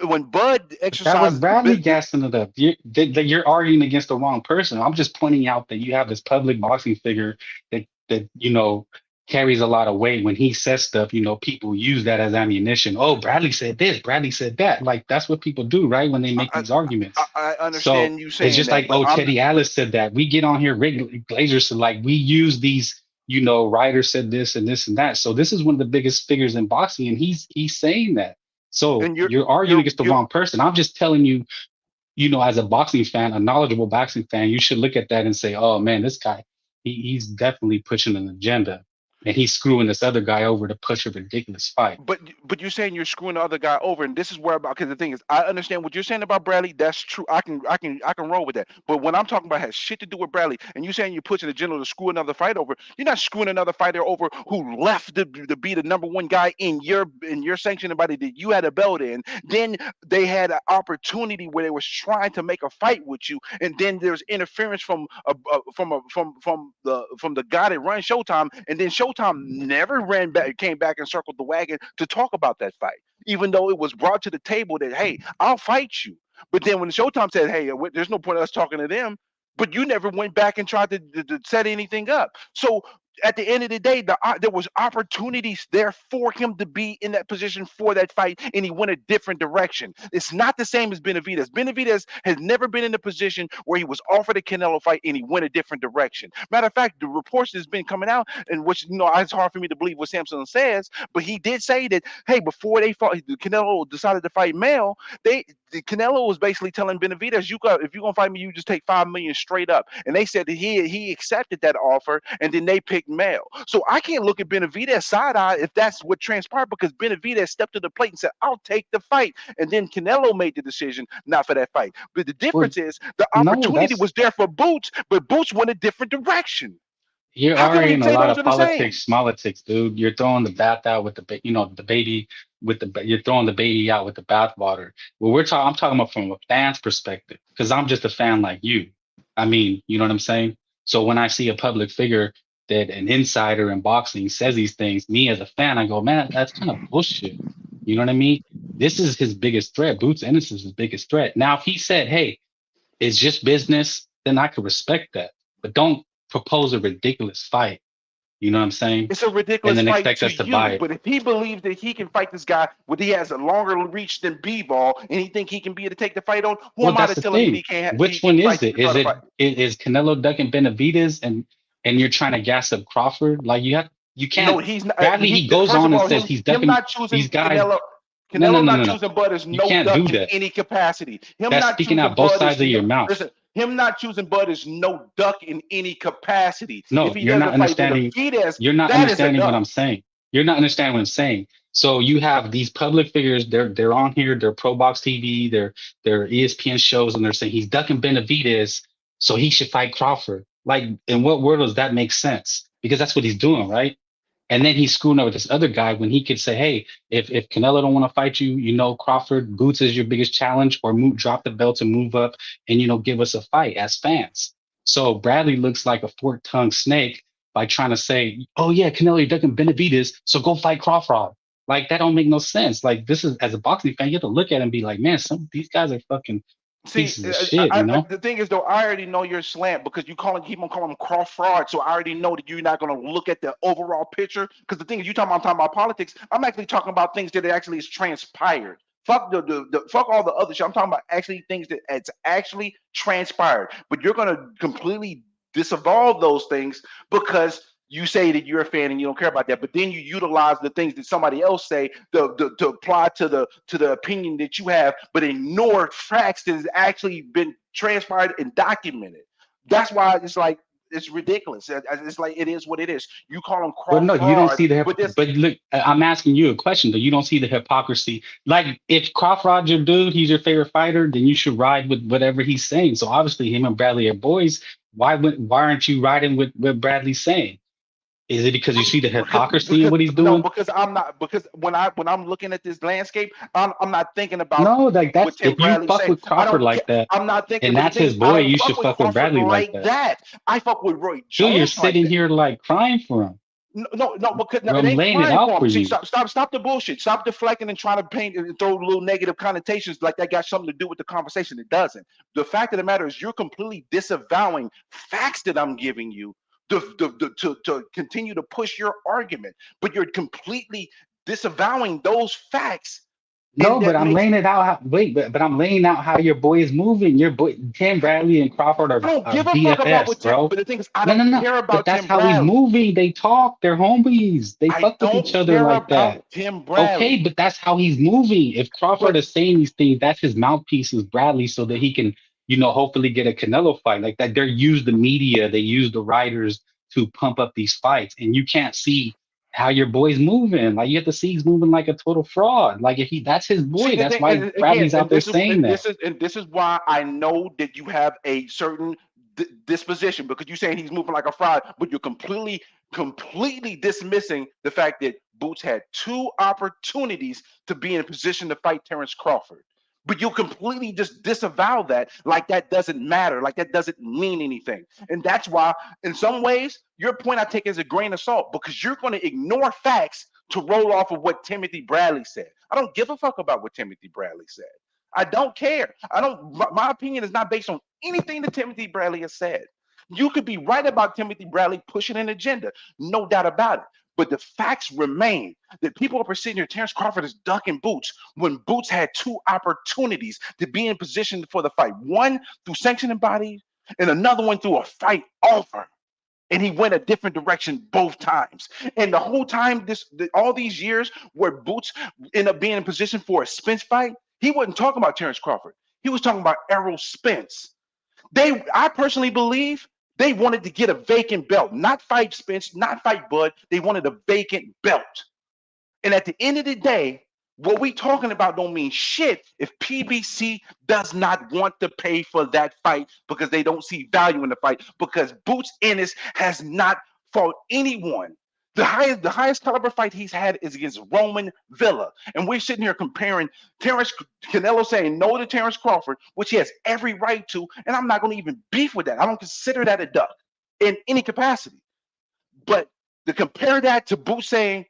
when Bud That was exercises Bradley gassing it up. You're arguing against the wrong person. I'm just pointing out that you have this public boxing figure that you know carries a lot of weight. When he says stuff, you know, people use that as ammunition. Oh, Bradley said this, Bradley said that. Like, that's what people do, right? When they make I, these arguments. I So understand you it's saying just that, like, but oh, I'm Teddy Atlas said that. We get on here regularly, Glazer said, like, we use these, you know, writers said this and this and that. So this is one of the biggest figures in boxing, and he's saying that. So and you're arguing against the wrong person. I'm just telling you, you know, as a boxing fan, a knowledgeable boxing fan, you should look at that and say, oh man, this guy, he's definitely pushing an agenda, and he's screwing this other guy over to push a ridiculous fight. but you're saying you're screwing the other guy over, and this is where about because the thing is, I understand what you're saying about Bradley. That's true. I can roll with that. But what I'm talking about has shit to do with Bradley. And you saying you're pushing the general to screw another fight over. You're not screwing another fighter over who left to be the number one guy in your sanctioning body that you had a belt in. Then they had an opportunity where they was trying to make a fight with you, and then there's interference from the guy that runs Showtime, and then Showtime never ran back, came back and circled the wagon to talk about that fight, even though it was brought to the table that hey, I'll fight you. But then when Showtime said, hey, there's no point in us talking to them, but you never went back and tried to set anything up. So at the end of the day, there was opportunities there for him to be in that position for that fight, and he went a different direction. It's not the same as Benavidez. Benavidez has never been in a position where he was offered a Canelo fight and he went a different direction. Matter of fact, the reports that's been coming out, and which it's hard for me to believe what Samson says, but he did say that hey, before they fought, Canelo decided to fight Mel. Canelo was basically telling Benavidez, if you're gonna fight me, you just take 5 million straight up. And they said that he accepted that offer, and then they picked Mel. So I can't look at Benavidez side eye if that's what transpired, because Benavidez stepped to the plate and said, "I'll take the fight," and then Canelo made the decision not for that fight. But the Well, difference is the no, opportunity was there for Boots, but Boots went a different direction. you're How can we arguing a say lot those of are the same? politics, dude. You're throwing the bath out with the baby you're throwing the baby out with the bathwater. Well, I'm talking about from a fan's perspective, because I'm just a fan like you. I mean, you know what I'm saying? So when I see a public figure that an insider in boxing says these things, me as a fan, I go, man, that's kind of bullshit. You know what I mean? This is his biggest threat. Boots Ennis is his biggest threat. Now, if he said, hey, it's just business, then I could respect that. But don't propose a ridiculous fight. You know what I'm saying? It's a And ridiculous then fight expect to us to buy you, it. but if he believes that he can fight this guy, when he has a longer reach than B-ball, and he think he can be able to take the fight on, who Well, am I that's to the tell him that he thing. can't Which he one fight is it? to try Is to fight? is Canelo ducking Benavidez and you're trying to gas up Crawford? Like, you No, can't. he's not. Bradley, he goes First on of and all, says him he's him ducking not choosing these guys. Canelo. No, no, Canelo no, not no, no. choosing Bud is You no can't duck do in that. any capacity. Him That's not speaking choosing out both Bud is sides of no your mouth. listen. Him not choosing Bud is no duck in any capacity. If No, he you're not doesn't fight understanding. Benavidez, You're not that is a understanding what duck. I'm saying. You're not understanding what I'm saying. So you have these public figures. They're on here. They're Pro Box TV. They're ESPN shows, and they're saying he's ducking Benavidez, so he should fight Crawford. Like, in what world does that make sense? Because that's what he's doing, right? And then he's screwing over this other guy when he could say, hey, if Canelo don't want to fight you, you know, Crawford, Boots is your biggest challenge, or drop the belt and move up and, you know, give us a fight as fans. So Bradley looks like a fork-tongued snake by trying to say, "Oh yeah, Canelo, you're ducking Benavidez, so go fight Crawford." Like that don't make no sense. Like this is as a boxing fan, you have to look at it and be like, man, some of these guys are fucking See, pieces of shit, you know? the thing is though, I already know your slant because you keep on calling him Crawford. So I already know that you're not going to look at the overall picture. Because the thing is, I'm talking about politics. I'm actually talking about things that actually is transpired. Fuck fuck all the other shit. I'm talking about actually things that it's actually transpired. But you're going to completely disavow those things because you say that you're a fan and you don't care about that, but then you utilize the things that somebody else say to apply to the opinion that you have, but ignore facts that has actually been transpired and documented. That's why it's like it's ridiculous. It's like it is what it is. You call them But no, you don't Crawford, see the but this but look, I'm asking you a question though. You don't see the hypocrisy. Like if Crawford's your dude, he's your favorite fighter, then you should ride with whatever he's saying. So obviously him and Bradley are boys. Why aren't you riding with what Bradley's saying? Is it because you see the hypocrisy in what he's no, doing? because I'm not because when I'm looking at this landscape, I'm not thinking about No, like what that's Tim if you Bradley's fuck saying. with I Crawford don't care. like that, I'm not thinking, and but the that's thing his is, I boy, don't you fuck should with fuck with Crawford Bradley like like that. that. I fuck with Roy Dude, you're Jones like sitting that. here like crying for him. No, because no, Bro, it I'm ain't laying it crying out for for him. See, you. stop the bullshit. Stop deflecting and trying to paint and throw little negative connotations like that got something to do with the conversation. It doesn't. The fact of the matter is, you're completely disavowing facts that I'm giving you to continue to push your argument, but you're completely disavowing those facts, and No, but that I'm makes laying it out. But I'm laying out how your boy is moving. Your boy, Tim Bradley and Crawford I don't are give a fuck about BFFs, what Tim. bro. But the thing is, I No, no, don't no. care But about that's Tim how he's Bradley. moving. They talk. They're homies. They I fuck with each don't other care like about that. Tim Okay, Bradley. but that's how he's moving. If Crawford But is saying these things, that's his mouthpiece is Bradley, so that he can, hopefully get a Canelo fight like that. They use the media, they use the writers to pump up these fights, and you can't see how your boy's moving. Like you have to see he's moving like a total fraud. Like if that's his see boy, the that's thing, why and again, Bradley's out there saying that. this is why I know that you have a certain disposition because you're saying he's moving like a fraud, but you're completely dismissing the fact that Boots had two opportunities to be in a position to fight Terrence Crawford. But you completely just disavow that, like that doesn't matter, like that doesn't mean anything. And that's why, in some ways, your point I take as a grain of salt because you're going to ignore facts to roll off of what Timothy Bradley said. I don't give a fuck about what Timothy Bradley said. I don't care. I don't. My opinion is not based on anything that Timothy Bradley has said. You could be right about Timothy Bradley pushing an agenda, no doubt about it. But the facts remain that people are perceiving here Terrence Crawford is ducking Boots when Boots had two opportunities to be in position for the fight. One through sanctioning bodies and another one through a fight offer. And he went a different direction both times. And the whole time, all these years where Boots ended up being in position for a Spence fight, he wasn't talking about Terrence Crawford. He was talking about Errol Spence. I personally believe they wanted to get a vacant belt, not fight Spence, not fight Bud. They wanted a vacant belt. And at the end of the day, what we talking about don't mean shit if PBC does not want to pay for that fight because they don't see value in the fight because Boots Ennis has not fought anyone. The highest caliber fight he's had is against Roman Villa. And we're sitting here comparing Canelo saying no to Terrence Crawford, which he has every right to. And I'm not going to even beef with that. I don't consider that a duck in any capacity. But to compare that to Boots saying,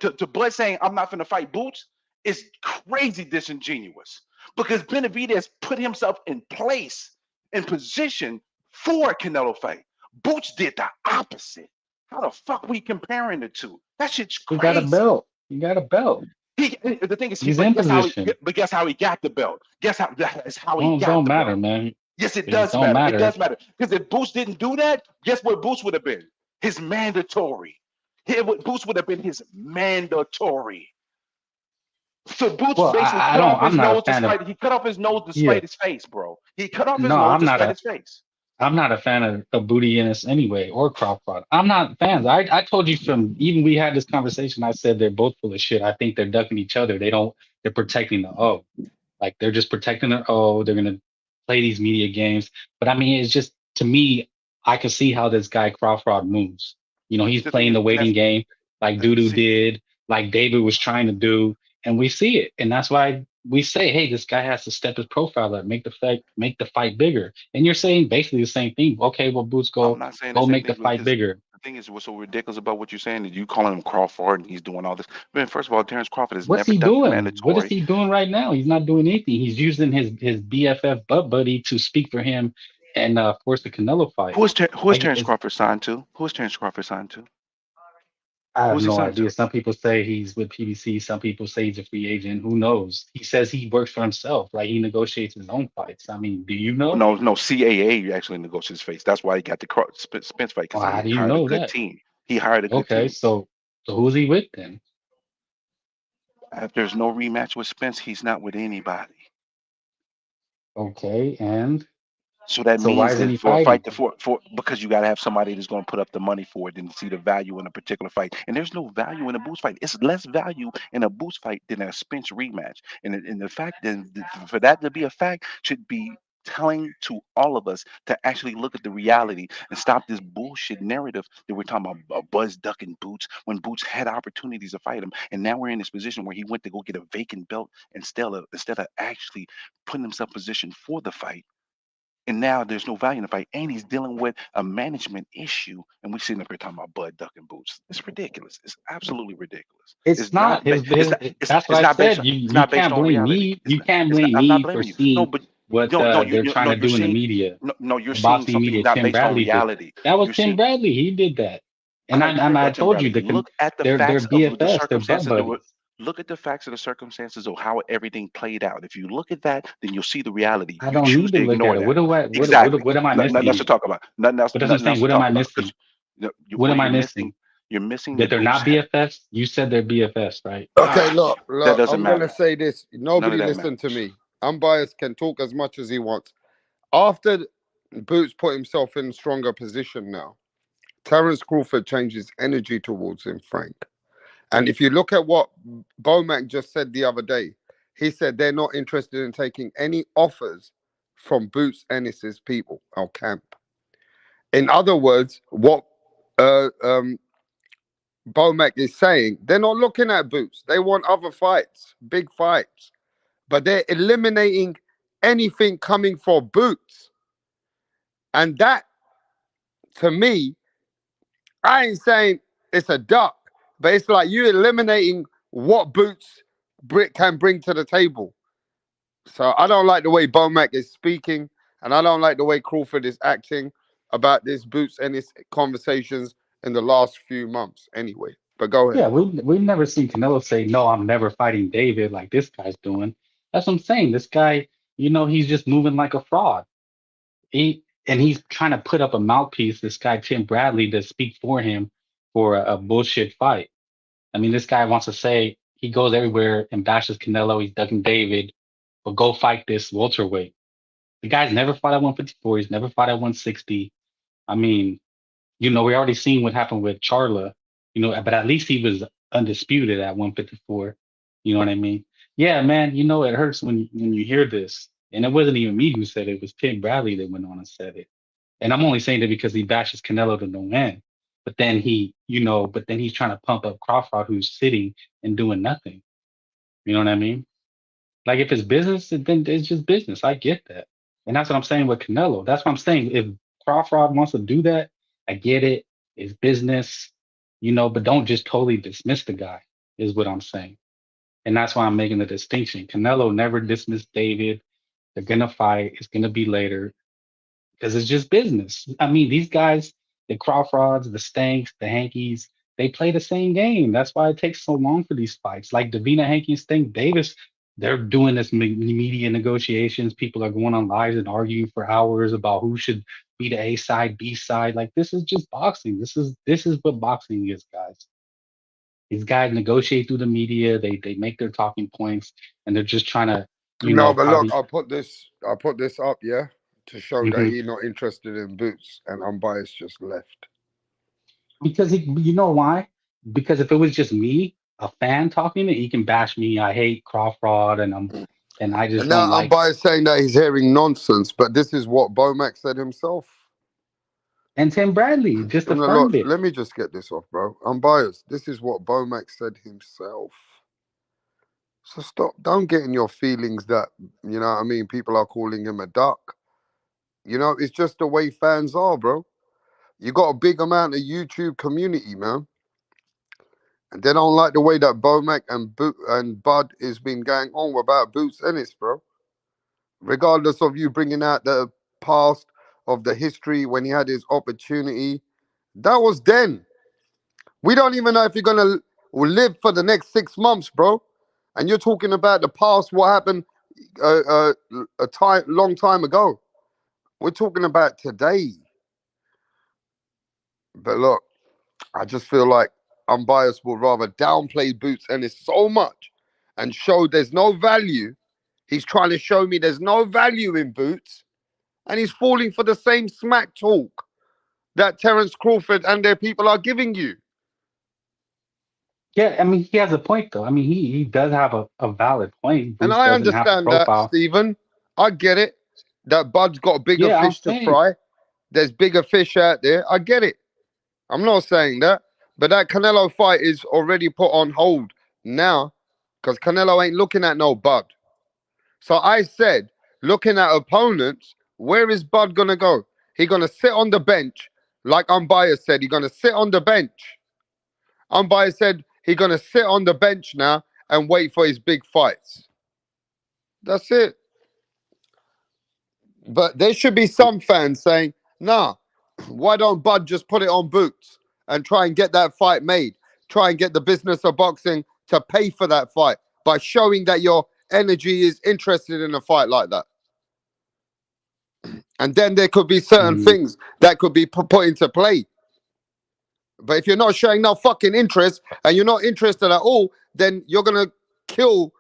to Bud saying, I'm not going to fight Boots is crazy disingenuous because Benavidez put himself in place, in position for a Canelo fight. Boots did the opposite. How the fuck we comparing the two? That shit's He got a crazy. belt. He got a belt. The thing is, He's in position. guess how he got the belt. That's how he Well, it got don't the matter, belt. man. Yes, it It does don't matter. It matter. does matter. Because if Boots didn't do that, guess what Boots would have been? His mandatory. Boots would have been his mandatory. So Boots Well, basically I cut don't. off I'm his not a nose to fan of. spite. He cut off his nose to Yeah. spite his face, bro. He cut off his No, nose I'm to not spite a. his face. I'm not a fan of Booty Ennis anyway, or Crawford. I'm not fans. I told you from even we had this conversation. I said they're both full of shit. I think they're ducking each other. They don't. They're protecting the O. Like they're just protecting their O. They're gonna play these media games. But I mean, it's just to me, I can see how this guy Crawford moves. He's The thing playing is, the and waiting game like Dudu see, did, like David was trying to do, and we see it. And that's why we say, hey, this guy has to step his profile up, make the fight bigger. And you're saying basically the same thing. Okay, well, Boots I'm go not saying the go same make the thing fight because bigger. The thing is, what's so ridiculous about what you're saying is you calling him Crawford and he's doing all this. Man, first of all, Terrence Crawford has What's never he done a doing? What is mandatory. he doing right now? He's not doing anything. He's using his BFF butt buddy to speak for him and force the Canelo fight. Who is Like Terrence Crawford signed to? Who is Terrence Crawford signed to? I Who have is he no signed to? idea. Some people say he's with PBC. Some people say he's a free agent. Who knows? He says he works for himself. Like he negotiates his own fights. I mean, do you know? No, no, CAA actually negotiates his face. That's why he got the Spence fight because Well, how he do you hired a know good that? team. He hired a good Okay, team. so who's he with then? If there's no rematch with Spence, he's not with anybody. Okay, and So that so why means isn't that he for a fighting? fight to for because you got to have somebody that's going to put up the money for it and see the value in a particular fight. And there's no value in a boost fight. It's less value in a boost fight than a Spence rematch. And the fact that for that to be a fact should be telling to all of us to actually look at the reality and stop this bullshit narrative that we're talking about Buzz ducking Boots when Boots had opportunities to fight him. And now we're in this position where he went to go get a vacant belt instead of actually putting himself in position for the fight, and now there's no value in the fight, and he's dealing with a management issue, and we sitting up here talking about Bud ducking Boots. It's ridiculous. It's absolutely ridiculous. It's It's not. not his that's what It's I not based. said. On, it's You not based can't on blame reality. me. You can't It's not. blame I'm not me for blaming you. No, seeing but what no, no. they're trying No. to You're do in the seeing. media. No, no. You're The seeing boxing something media, not Tim based on Bradley did. reality. That was You're Tim seeing. Bradley. He did that. I don't care And I about Tim told you Bradley. Look at the they're facts of the BFFs, they're butt circumstances that were. buddies. Look at the facts of the circumstances of how everything played out. If you look at that, then you'll see the reality. I You don't choose need to to look at ignore it. that. What do I Exactly. what am I Nothing else to missing? talk about. Nothing else. But that's what I'm Nothing else saying. to What am talk I about. Because missing? What what am I you're missing? missing, you're missing That that they're Boots. not BFFs? You said they're BFFs, right? Okay, look, That look. doesn't I'm gonna matter. say this. None of Nobody that listen to matters. me. Unbiased can talk as much as he wants. After Boots put himself in a stronger position now, Terence Crawford changed his energy towards him, Frank. And if you look at what Bomac just said the other day, he said they're not interested in taking any offers from Boots Ennis's people, our camp. In other words, what uh, um, Bomac is saying, they're not looking at Boots. They want other fights, big fights, but they're eliminating anything coming for Boots. And that, to me, I ain't saying it's a duck, but it's like you eliminating what Boots can bring to the table. So I don't like the way Bomac is speaking, and I don't like the way Crawford is acting about this Boots and his conversations in the last few months. Anyway, but go ahead. Yeah, we've never seen Canelo say, "No, I'm never fighting David," like this guy's doing. That's what I'm saying. This guy, he's just moving like a fraud. He's trying to put up a mouthpiece, this guy Tim Bradley, to speak for him for a bullshit fight. I mean, this guy wants to say he goes everywhere and bashes Canelo. He's ducking David, but go fight this welterweight. The guy's never fought at 154. He's never fought at 160. I mean, we already seen what happened with Charla, but at least he was undisputed at 154. You know what I mean? Yeah, man, it hurts when you hear this. And it wasn't even me who said it. It was Tim Bradley that went on and said it. And I'm only saying it because he bashes Canelo to no end. But then he's trying to pump up Crawford, who's sitting and doing nothing. You know what I mean? Like if it's business, then it's just business. I get that. And that's what I'm saying with Canelo. That's what I'm saying. If Crawford wants to do that, I get it. It's business, but don't just totally dismiss the guy, is what I'm saying. And that's why I'm making the distinction. Canelo never dismissed David. They're gonna fight. It's gonna be later because it's just business. I mean, these guys, the Crawfords, the Stanks, the Hankies, they play the same game. That's why it takes so long for these fights. Like Davina Hankey and Stank Davis, they're doing this media negotiations. People are going on lives and arguing for hours about who should be the A side, B side. Like this is just boxing. This is what boxing is, guys. These guys negotiate through the media. They make their talking points, and they're just trying to, No, but look, probably. I put this up, yeah, to show that Mhm. he's not interested in Boots, and Unbiased just left. Because you know why? Because if it was just me, a fan talking, he can bash me. I hate Crawford, and I just And now don't like. Unbiased saying that he's hearing nonsense, but this is what Bomac said himself. And Tim Bradley just No, look, affirmed it. let me just get this off, bro. Unbiased. This is what Bomac said himself. So stop. Don't get in your feelings that, what I mean, people are calling him a duck. It's just the way fans are, bro. You got a big amount of YouTube community, man. And they don't like the way that Bomac and Bud has been going on about Boots Ennis, bro. Regardless of you bringing out the past of the history when he had his opportunity, that was then. We don't even know if you're gonna live for the next 6 months, bro. And you're talking about the past, what happened long time ago. We're talking about today. But look, I just feel like Unbiased will rather downplay Boots Ennis so much and show there's no value. He's trying to show me there's no value in Boots, and he's falling for the same smack talk that Terence Crawford and their people are giving you. Yeah, I mean, he has a point though. I mean, he does have a valid point. And Boots I doesn't have the understand that, profile. Stephen. I get it. That Bud's got bigger Yeah, I'm fish to saying. fry. There's bigger fish out there. I get it. I'm not saying that. But that Canelo fight is already put on hold now because Canelo ain't looking at no Bud. So I said, looking at opponents, where is Bud going to go? He going to sit on the bench, like Unbiased said. He going to sit on the bench. Unbiased said he going to sit on the bench now and wait for his big fights. That's it. But there should be some fans saying, nah, why don't Bud just put it on Boots and try and get that fight made? Try and get the business of boxing to pay for that fight by showing that your energy is interested in a fight like that. And then there could be certain things that could be put into play. But if you're not showing no fucking interest and you're not interested at all, then you're going to kill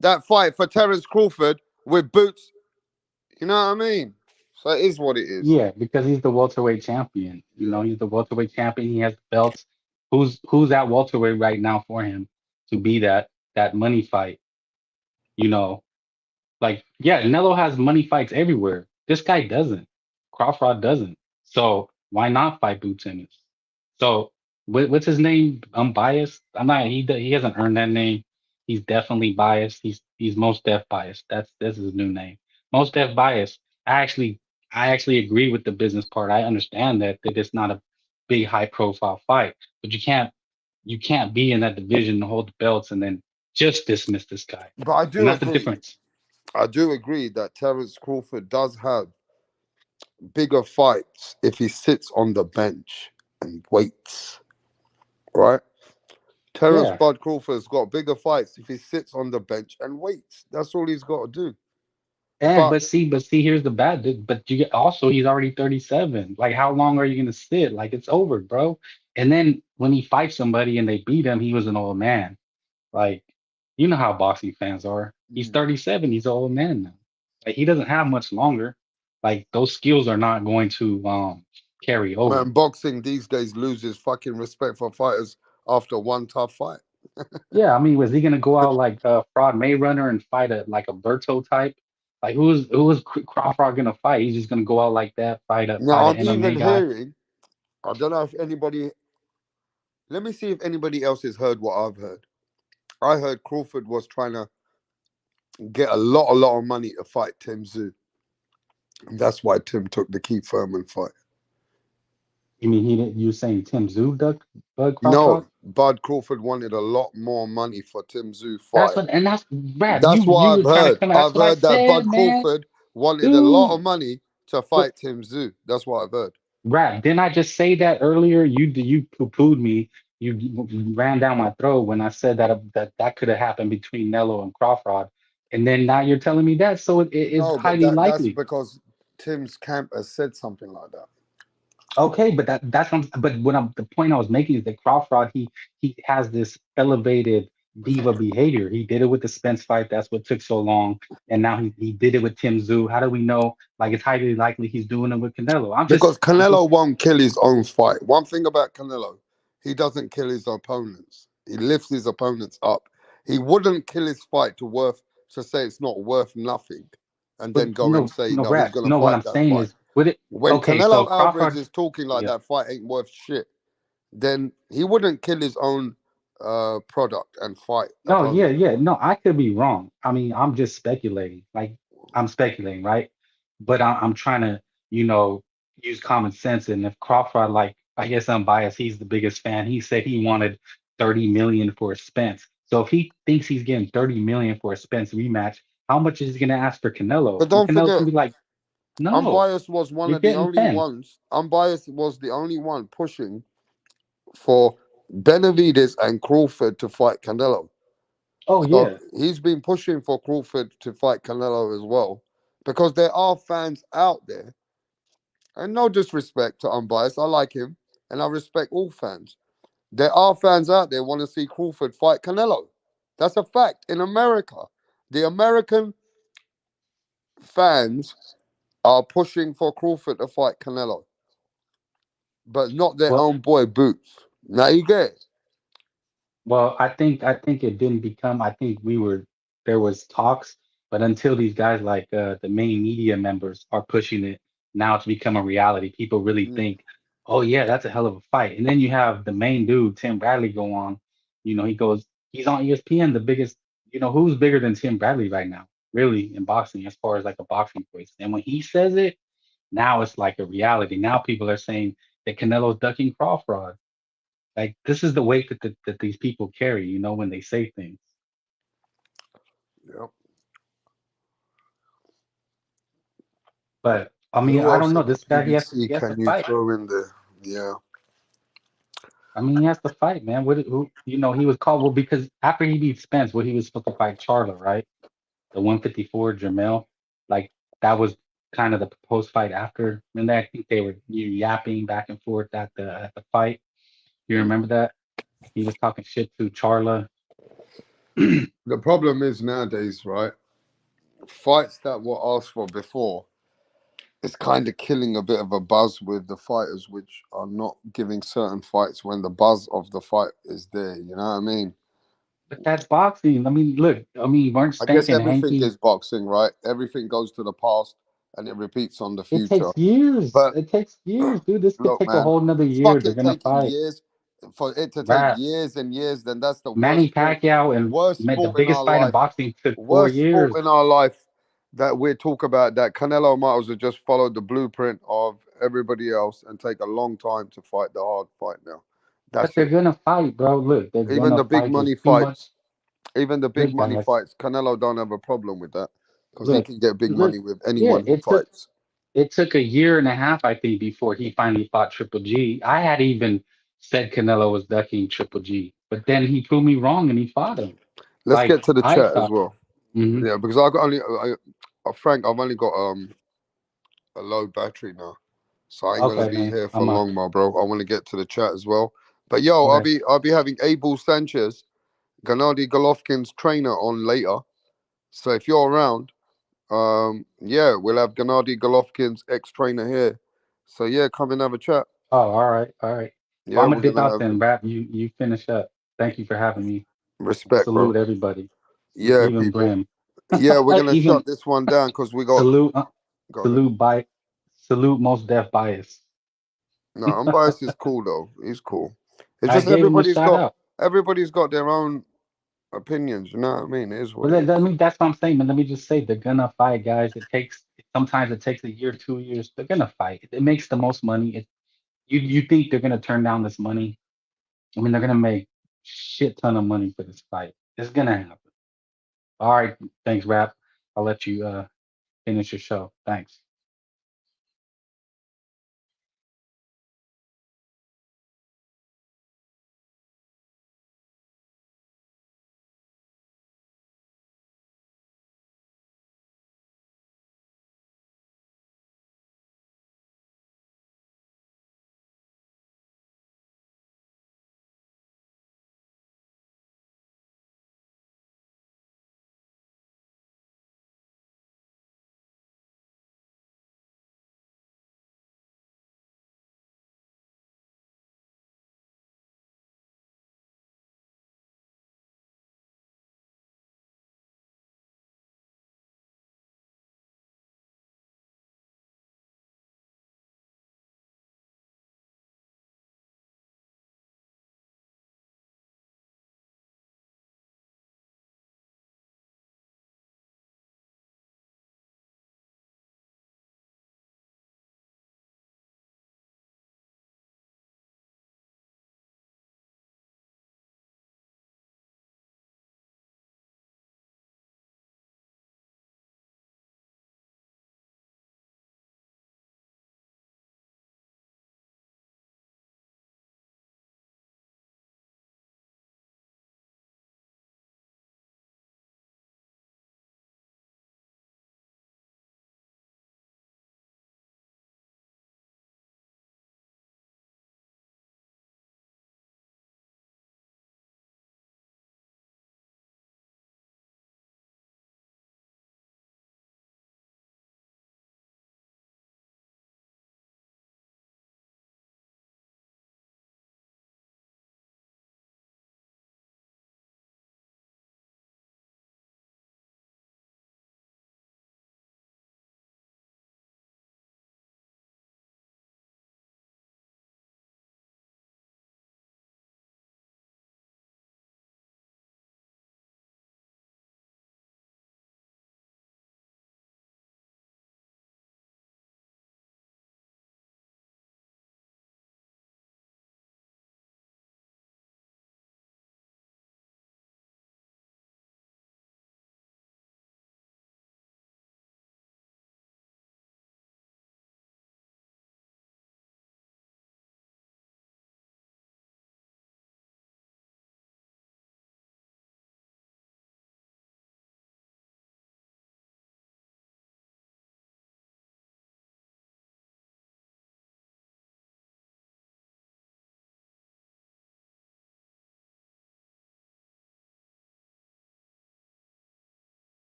that fight for Terence Crawford with Boots. You know what I mean? So it is what it is. Yeah, because he's the welterweight champion. You know, he's the welterweight champion. He has the belts. Who's at welterweight right now for him to be that money fight? You know, like yeah, Canelo has money fights everywhere. This guy doesn't. Crawford doesn't. So why not fight Boots Ennis? So what's his name? Unbiased. I'm not. He hasn't earned that name. He's definitely biased. He's most def biased. That's his new name. Most def biased. I actually agree with the business part. I understand that it's not a big high profile fight, but you can't be in that division and hold the belts and then just dismiss this guy. But I And do that's the agree. difference. I do agree that Terence Crawford does have bigger fights if he sits on the bench and waits, right? Terence Yeah. Bud Crawford's got bigger fights if he sits on the bench and waits. That's all he's got to do. And But but see, here's the bad. But you get also he's already 37. Like, how long are you gonna sit? Like, it's over, bro. And then when he fights somebody and they beat him, he was an old man. Like, you know how boxing fans are. He's 37. He's an old man now. Like, he doesn't have much longer. Like, those skills are not going to carry over. man, boxing these days loses fucking respect for fighters after one tough fight. Yeah, I mean, was he gonna go out like Fraud Mayrunner and fight a Berto type? Like, who was Crawford gonna fight? He's just gonna go out like that, fight a Now fight an I'm even MMA guy. hearing, I don't know if anybody, let me see if anybody else has heard what I've heard. I heard Crawford was trying to get a lot of money to fight Tim Tszyu. And that's why Tim took the Keith Thurman fight. You mean he didn't? You saying Tim Tszyu Bud No, Crawford? Bud Crawford wanted a lot more money for Tim Tszyu That's fight. what, and that's Brad. That's You what I've were trying to heard. come out. That's I've what I heard that said, Bud man. Crawford wanted a lot Dude, of money to but fight Tim Tszyu. That's what I've heard. Brad, didn't I just say that earlier? You poo-pooed me. You ran down my throat when I said that could have happened between Nello and Crawford, and then now you're telling me that. So it is No, but highly that's likely. because Tim's camp has said something like that. Okay, but the point I was making is that Crawford he has this elevated diva behavior. He did it with the Spence fight. That's what took so long, and now he did it with Tim Tszyu. How do we know? Like, it's highly likely he's doing it with Canelo. Because I'm just Canelo won't kill his own fight. One thing about Canelo, he doesn't kill his opponents. He lifts his opponents up. He wouldn't kill his fight to say it's not worth nothing, and but then go and say no, no, he's Brad. gonna No, what fight I'm that saying fight. is with it. When Okay, so Canelo Alvarez Crawford, is talking like yeah. that fight ain't worth shit, then he wouldn't kill his own product and fight No, yeah, opponents. yeah. No, I could be wrong. I mean, I'm just speculating. Like, I'm speculating, right? But I'm trying to, you know, use common sense. And if Crawford, like, I guess unbiased, he's the biggest fan. He said he wanted 30 million for a Spence. So if he thinks he's getting 30 million for a Spence rematch, how much is he gonna ask for Canelo? But And don't Canelo's forget, gonna be like, no, Unbiased was one you're of the getting only 10. ones. Unbiased was the only one pushing for Benavides and Crawford to fight Canelo. Oh So yeah. he's been pushing for Crawford to fight Canelo as well, because there are fans out there. And no disrespect to Unbiased, I like him, and I respect all fans. There are fans out there want to see Crawford fight Canelo. That's a fact in America. The American fans are pushing for Crawford to fight Canelo, but not their Well, own boy Boots. Now you get it. Well, I think it didn't become. I think there was talks, but until these guys like the main media members are pushing it now to become a reality, people really Mm. think, oh yeah, that's a hell of a fight. And then you have the main dude, Tim Bradley, go on. He's on ESPN, the biggest. Who's bigger than Tim Bradley right now, really, in boxing, as far as like a boxing voice. And when he says it, now it's like a reality. Now people are saying that Canelo's ducking Crawford. Like this is the weight that these people carry, when they say things. Yep. But I mean, Who I else don't know. in the This guy, he has PBC he has to can you fight. throw in there? Yeah. I mean, he has to fight, man. He was called well because after he beat Spence, he was supposed to fight Charlo, right? The 154 Jermel, like that was kind of the proposed fight after. And I think they were yapping back and forth at the fight. You Mm. remember that? He was talking shit to Charla. The problem is nowadays, right? Fights that were asked for before, it's kind of killing a bit of a buzz with the fighters, which are not giving certain fights when the buzz of the fight is there. You know what I mean? But that's boxing. I mean, look. I mean, weren't I guess Stank and everything Hanky. is boxing, right? Everything goes to the past and it repeats on the It future. takes years. But It takes years, dude. This could look, take a man, whole another year. fuck They're it gonna taking fight. years. For it to take Rap. years and years, then that's the Manny Pacquiao and worst the sport in biggest our fight in life. boxing took four Worst sport years. in our life that we talk about, that Canelo might as well just follow the blueprint of everybody else and take a long time to fight the hard fight now. But That's they're it. gonna fight, bro. Look, they're Even gonna the big fight. There's money too much. fights, even the big Look, money guys. fights, Canelo don't have a problem with that because he Look. can get big Look. money with Yeah, anyone he fights. it took a year and a half, I think, before he finally fought Triple G. I had even said Canelo was ducking Triple G, but then he proved me wrong and he fought him. Let's Like get to the I chat as thought. well. Hmm. Yeah, because I got only, Frank, I've only got a low battery now, so I ain't gonna Okay, be man. here for long, my bro. I want to get to the chat as well. But yo, I'll Okay. be having Abel Sanchez, Gennady Golovkin's trainer on later. So if you're around, yeah, we'll have Gennady Golovkin's ex-trainer here. So yeah, come and have a chat. Oh, all right, all right. Well, Yeah, I'm gonna we're dip gonna out have then, rap. You finish up. Thank you for having me. respect, bro. Salute everybody, Yeah, even people. Brim. Yeah, we're gonna Even shut this one down because we got. salute, Go ahead. salute by, salute most deaf bias. No, unbiased is cool though. He's cool. It's I just gave him a shout out. everybody's got their own opinions. You know what I mean? It is But what it let is. me, that's what I'm saying, man. Let me just say they're gonna fight, guys. Sometimes it takes a year, 2 years. They're gonna fight. It makes the most money. You think they're gonna turn down this money? I mean, they're gonna make shit ton of money for this fight. It's gonna happen. All right, thanks, Rap. I'll let you finish your show. Thanks.